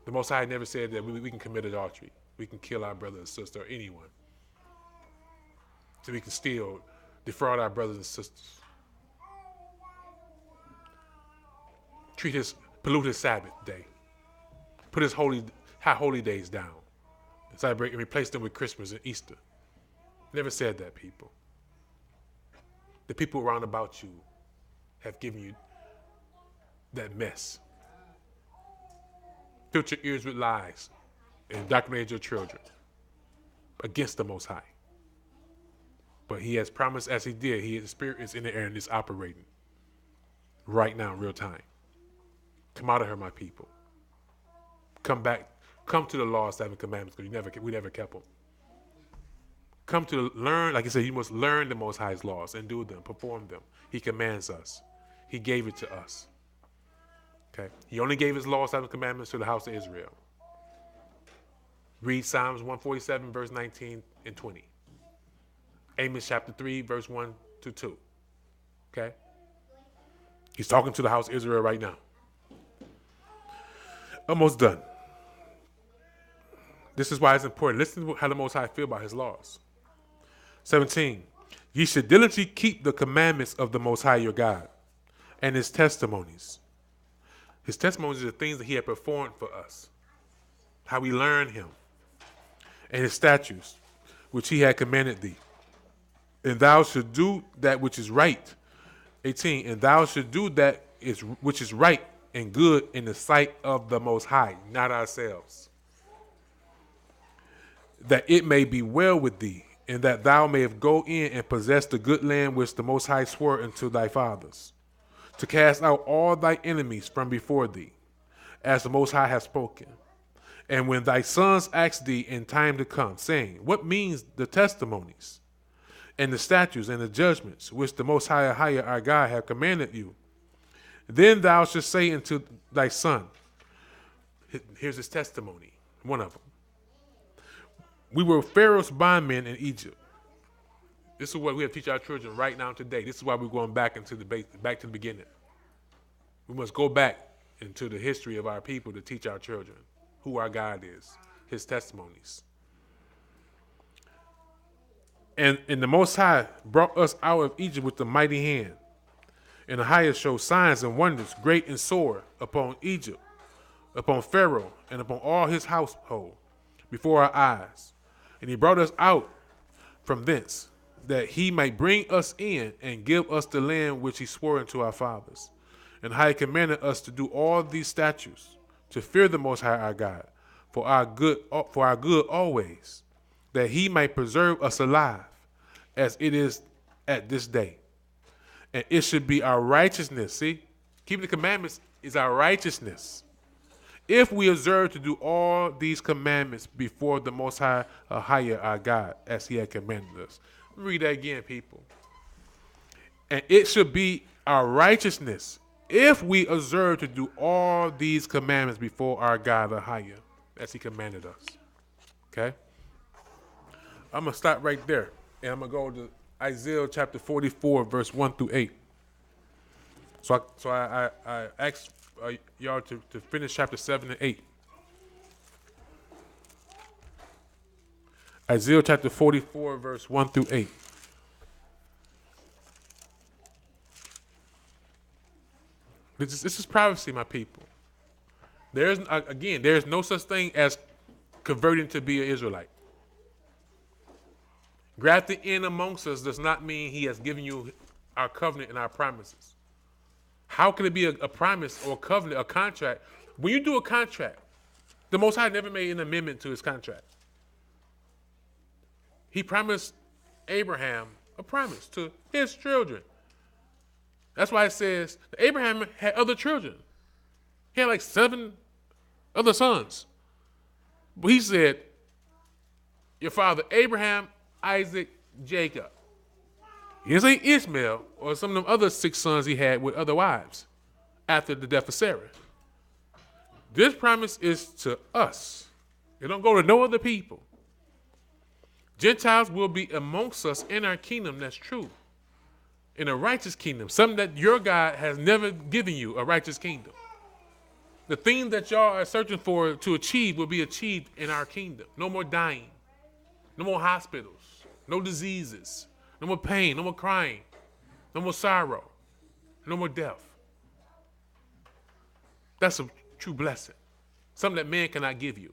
A: The Most High never said that we can commit adultery. We can kill our brother or sister or anyone. So we can steal, defraud our brothers and sisters. Pollute his Sabbath day. Put his holy days down. Celebrate and replace them with Christmas and Easter. Never said that, people. The people around about you have given you that mess. Filled your ears with lies and indoctrinated your children against the Most High. But he has promised, as he did, his spirit is in the air and is operating right now in real time. Come out of her, my people. Come back. Come to the law, 7 commandments, because we never kept them. Come to learn, like I said, you must learn the Most High's laws and do them, perform them. He commands us. He gave it to us. Okay? He only gave his law, 7 commandments to the house of Israel. Read Psalms 147, verse 19 and 20. Amos chapter 3, verse 1 to 2. Okay? He's talking to the house of Israel right now. Almost done. This is why it's important. Listen to how the Most High feel about his laws. 17. Ye should diligently keep the commandments of the Most High your God and his testimonies. His testimonies are the things that he had performed for us. How we learn him. And his statutes, which he had commanded thee. And thou should do that which is right. 18. And thou should do that which is right and good in the sight of the Most High, not ourselves. That it may be well with thee, and that thou mayest go in and possess the good land which the Most High swore unto thy fathers, to cast out all thy enemies from before thee, as the Most High hath spoken. And when thy sons ask thee in time to come, saying, what means the testimonies, and the statutes, and the judgments, which the Most High Ahayah our God hath commanded you, then thou shalt say unto thy son, here's his testimony, one of them. We were Pharaoh's bondmen in Egypt. This is what we have to teach our children right now today. This is why we're going back to the beginning. We must go back into the history of our people to teach our children who our God is, his testimonies. And the Most High brought us out of Egypt with a mighty hand. And Ahayah showed signs and wonders great and sore upon Egypt, upon Pharaoh, and upon all his household before our eyes. And he brought us out from thence, that he might bring us in and give us the land which he swore unto our fathers. And Ahayah commanded us to do all these statutes, to fear the Most High our God, for our good always, that he might preserve us alive, as it is at this day. And it should be our righteousness. See, keeping the commandments is our righteousness. If we observe to do all these commandments before the Most High Ahayah our God, as he had commanded us. Let me read that again, people. And it should be our righteousness if we observe to do all these commandments before our God Ahayah, as he commanded us. Okay? I'm going to stop right there, and I'm going to go to Isaiah chapter 44, verse 1 through 8. So I asked y'all to finish chapter 7 and 8. Isaiah chapter 44, verse 1 through 8. This is prophecy, my people. There's no such thing as converting to be an Israelite. Grafted in amongst us does not mean he has given you our covenant and our promises. How can it be a promise or a covenant, a contract? When you do a contract, the Most High never made an amendment to his contract. He promised Abraham a promise to his children. That's why it says that Abraham had other children. He had like 7 other sons. But he said, your father Abraham, Isaac, Jacob. He didn't say Ishmael or some of them other 6 sons he had with other wives after the death of Sarah. This promise is to us. It don't go to no other people. Gentiles will be amongst us in our kingdom, that's true. In a righteous kingdom, something that your God has never given you, a righteous kingdom. The thing that y'all are searching for to achieve will be achieved in our kingdom. No more dying, no more hospitals, no diseases, no more pain, no more crying, no more sorrow, no more death. That's a true blessing, something that man cannot give you.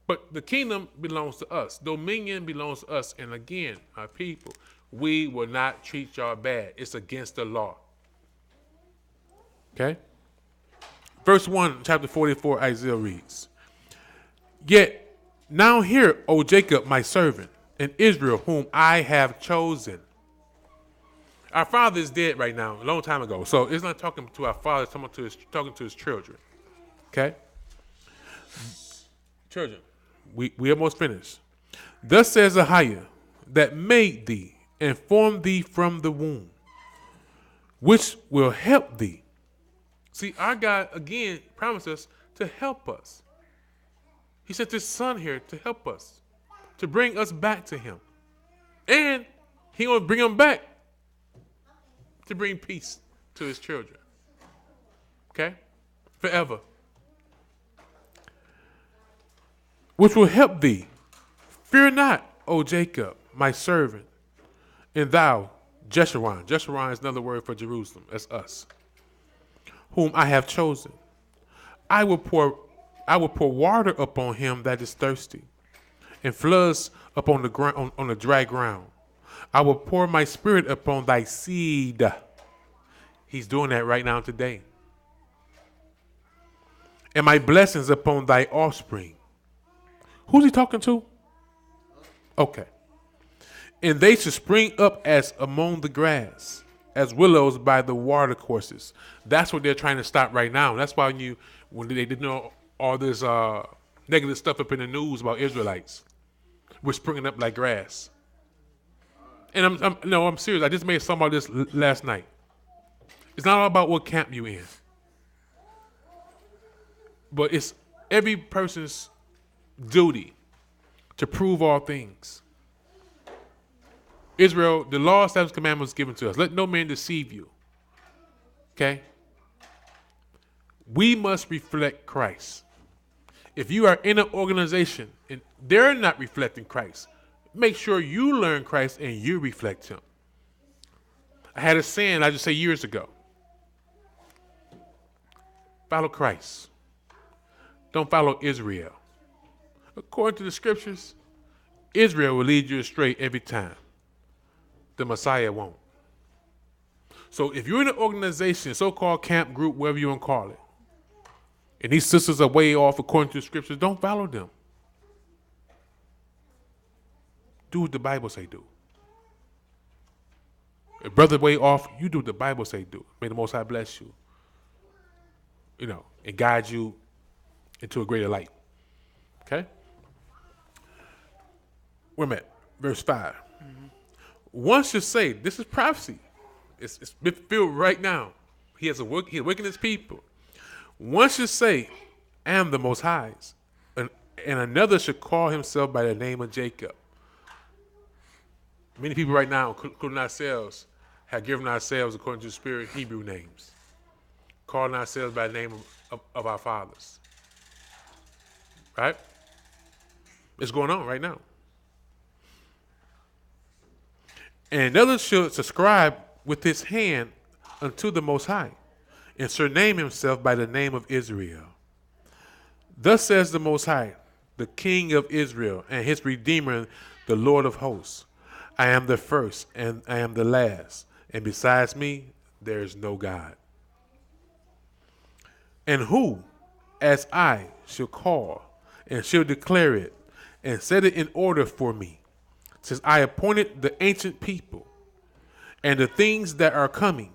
A: But the kingdom belongs to us. Dominion belongs to us. And again, our people, we will not treat y'all bad. It's against the law. Okay? Verse 1, chapter 44, Isaiah reads, Yet now hear, O Jacob, my servant, and Israel, whom I have chosen. Our father is dead right now, a long time ago. So it's not talking to our father, it's talking to his children. Okay? Children, we almost finished. Thus says Ahayah, that made thee and formed thee from the womb, which will help thee. See, our God, again, promised us to help us. He sent his son here to help us, to bring us back to him. And he going to bring them back to bring peace to his children. Okay? Forever. Which will help thee. Fear not, O Jacob, my servant, and thou, Jeshurun. Jeshurun is another word for Jerusalem. That's us. Whom I have chosen. I will pour water upon him that is thirsty, and floods upon the ground on the dry ground. I will pour my spirit upon thy seed. He's doing that right now today. And my blessings upon thy offspring. Who's he talking to? Okay. And they should spring up as among the grass, as willows by the water courses. That's what they're trying to stop right now. That's why when they didn't know all this negative stuff up in the news about Israelites, we're springing up like grass. And I'm serious. I just made something about this last night. It's not all about what camp you in, but it's every person's duty to prove all things. Israel, the law, statutes, commandments given to us. Let no man deceive you. Okay? We must reflect Christ. If you are in an organization and they're not reflecting Christ, make sure you learn Christ and you reflect him. I had a saying I just say years ago. Follow Christ. Don't follow Israel. According to the scriptures, Israel will lead you astray every time. The Messiah won't. So if you're in an organization, so-called camp group, whatever you want to call it, and these sisters are way off according to the scriptures, don't follow them. do what the Bible say do. If brother way off, you do what the Bible say do. May the Most High bless you. And guide you into a greater light. Okay? Where am I at? Verse 5. One should say, this is prophecy. It's been fulfilled right now. He's awakening his people. One should say, I am the Most High's. And another should call himself by the name of Jacob. Many people right now, including ourselves, have given ourselves, according to the Spirit, Hebrew names. Calling ourselves by the name of our fathers. Right? It's going on right now. And another should subscribe with his hand unto the Most High, and surname himself by the name of Israel. Thus says the Most High, the King of Israel, and his Redeemer, the Lord of hosts. I am the first, and I am the last, and besides me, there is no God. And who, as I, shall call, and shall declare it, and set it in order for me, since I appointed the ancient people, and the things that are coming,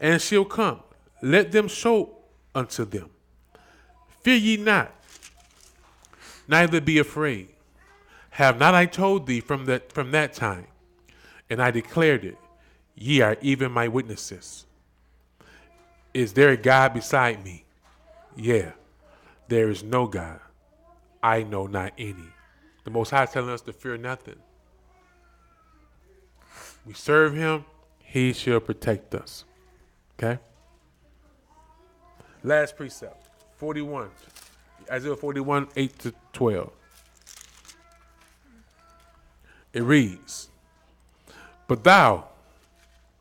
A: and shall come, let them show unto them. Fear ye not, neither be afraid. Have not I told thee from that time, and I declared it, ye are even my witnesses. Is there a God beside me? Yeah, there is no God. I know not any. The Most High is telling us to fear nothing. We serve him, he shall protect us. Okay? Last precept, 41. Isaiah 41, 8 to 12. It reads, But thou,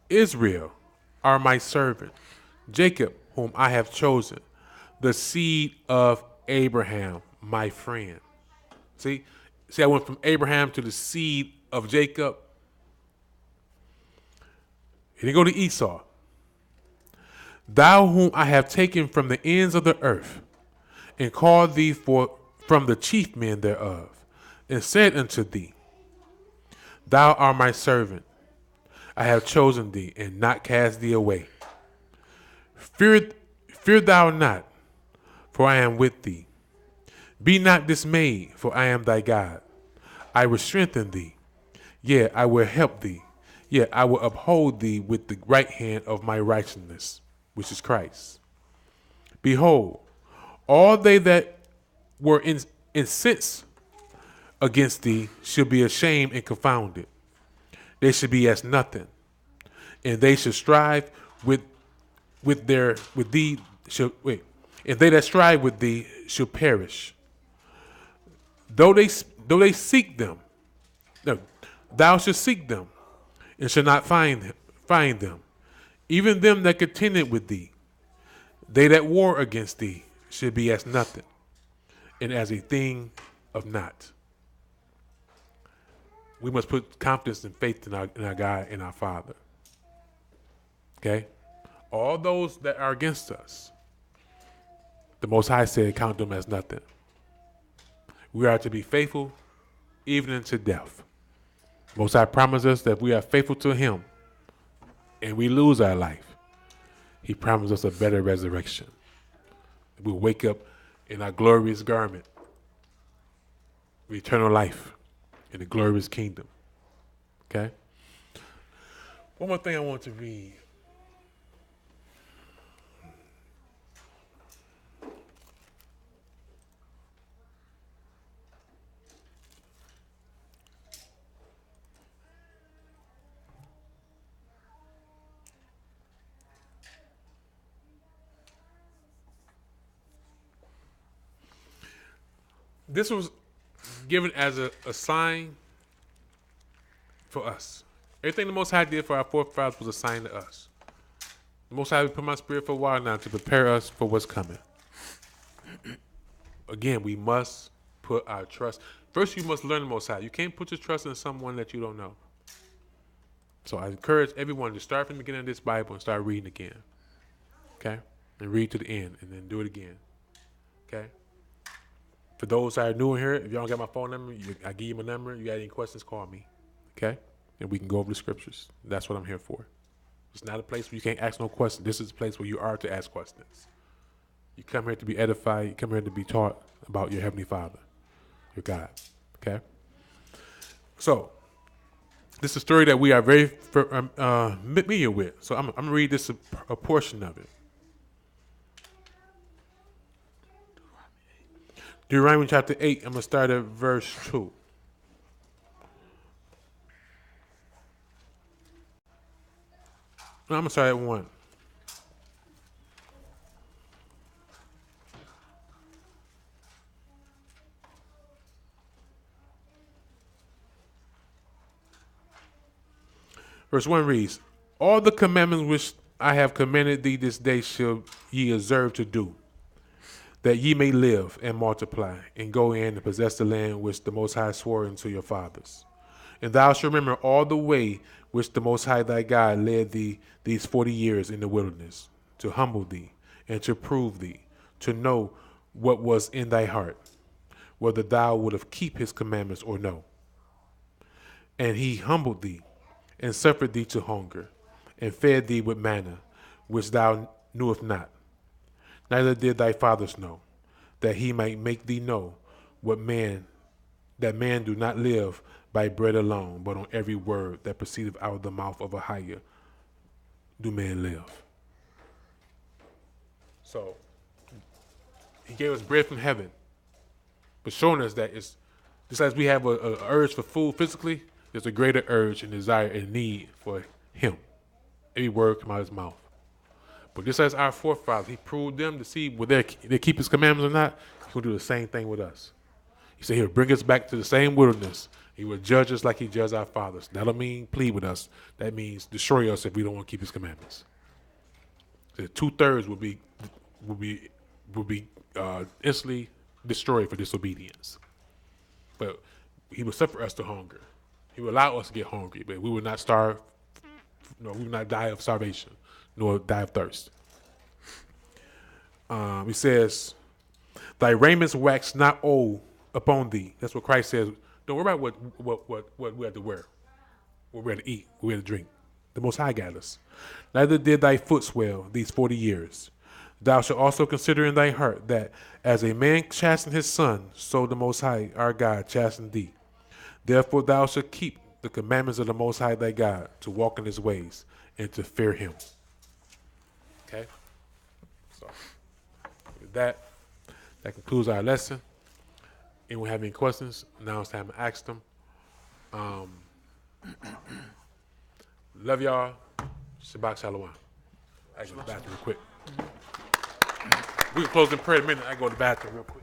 A: Israel, are my servant, Jacob, whom I have chosen, the seed of Abraham, my friend. See, I went from Abraham to the seed of Jacob. He didn't go to Esau. Thou whom I have taken from the ends of the earth, and called thee from the chief men thereof, and said unto thee, Thou art my servant. I have chosen thee, and not cast thee away. Fear thou not, for I am with thee. Be not dismayed, for I am thy God. I will strengthen thee. Yea, I will help thee. Yea, I will uphold thee with the right hand of my righteousness, which is Christ. Behold, all they that were incensed against thee shall be ashamed and confounded. They should be as nothing, and they should strive with thee. And they that strive with thee shall perish. Though they seek them, no, thou shalt seek them, and shall not find them. Even them that contended with thee, they that war against thee, should be as nothing, and as a thing of naught. We must put confidence and faith in our God and our Father. Okay? All those that are against us, the Most High said, count them as nothing. We are to be faithful even unto death. Most High promised us that if we are faithful to him and we lose our life, he promised us a better resurrection. We'll wake up in our glorious garment, with eternal life in the glorious kingdom. Okay? One more thing I want to read. This was given as a sign for us. Everything the Most High did for our forefathers was a sign to us. The Most High put my spirit for a while now to prepare us for what's coming. Again, we must put our trust. First, you must learn the Most High. You can't put your trust in someone that you don't know. So I encourage everyone to start from the beginning of this Bible and start reading again. Okay? And read to the end and then do it again. Okay? For those that are new here, if y'all don't got my phone number, I give you my number. You got any questions, call me. okay? And we can go over the scriptures. That's what I'm here for. It's not a place where you can't ask no questions. This is a place where you are to ask questions. You come here to be edified. You come here to be taught about your Heavenly Father, your God, okay? So, this is a story that we are very familiar with. So I'm going to read this a portion of it. Deuteronomy chapter 8, I'm going to start at verse 2. No, I'm going to start at 1. Verse 1 reads, all the commandments which I have commanded thee this day shall ye observe to do, that ye may live and multiply, and go in and possess the land which the Most High swore unto your fathers. And thou shalt remember all the way which the Most High thy God led thee these 40 years in the wilderness, to humble thee, and to prove thee, to know what was in thy heart, whether thou wouldst keep his commandments or no. And he humbled thee, and suffered thee to hunger, and fed thee with manna, which thou knewest not, neither did thy fathers know, that he might make thee know that man do not live by bread alone, but on every word that proceedeth out of the mouth of Ahayah do man live. So, he gave us bread from heaven, but showing us that it's just as we have a urge for food physically, there's a greater urge and desire and need for him. Every word come out of his mouth. But just as our forefathers, he proved them to see whether they keep his commandments or not, he'll do the same thing with us. He said he'll bring us back to the same wilderness. He will judge us like he judged our fathers. That don't mean plead with us. That means destroy us if we don't want to keep his commandments. So 2/3 will be instantly destroyed for disobedience. But he will suffer us to hunger. He will allow us to get hungry, but we will not starve. No, we will not die of starvation, nor die of thirst. He says, thy raiments wax not old upon thee. That's what Christ says. Don't worry about what we have to wear, what we have to eat, what we have to drink. The Most High got us. Neither did thy foot swell these 40 years. Thou shalt also consider in thy heart that as a man chastened his son, so the Most High our God chastened thee. Therefore thou shalt keep the commandments of the Most High thy God, to walk in his ways and to fear him. Okay? So, with that concludes our lesson. Anyone have any questions? Now it's time to ask them. Love y'all. Shabbat Shalom. I go to the bathroom real quick. We can close in prayer in a minute. I go to the bathroom real quick.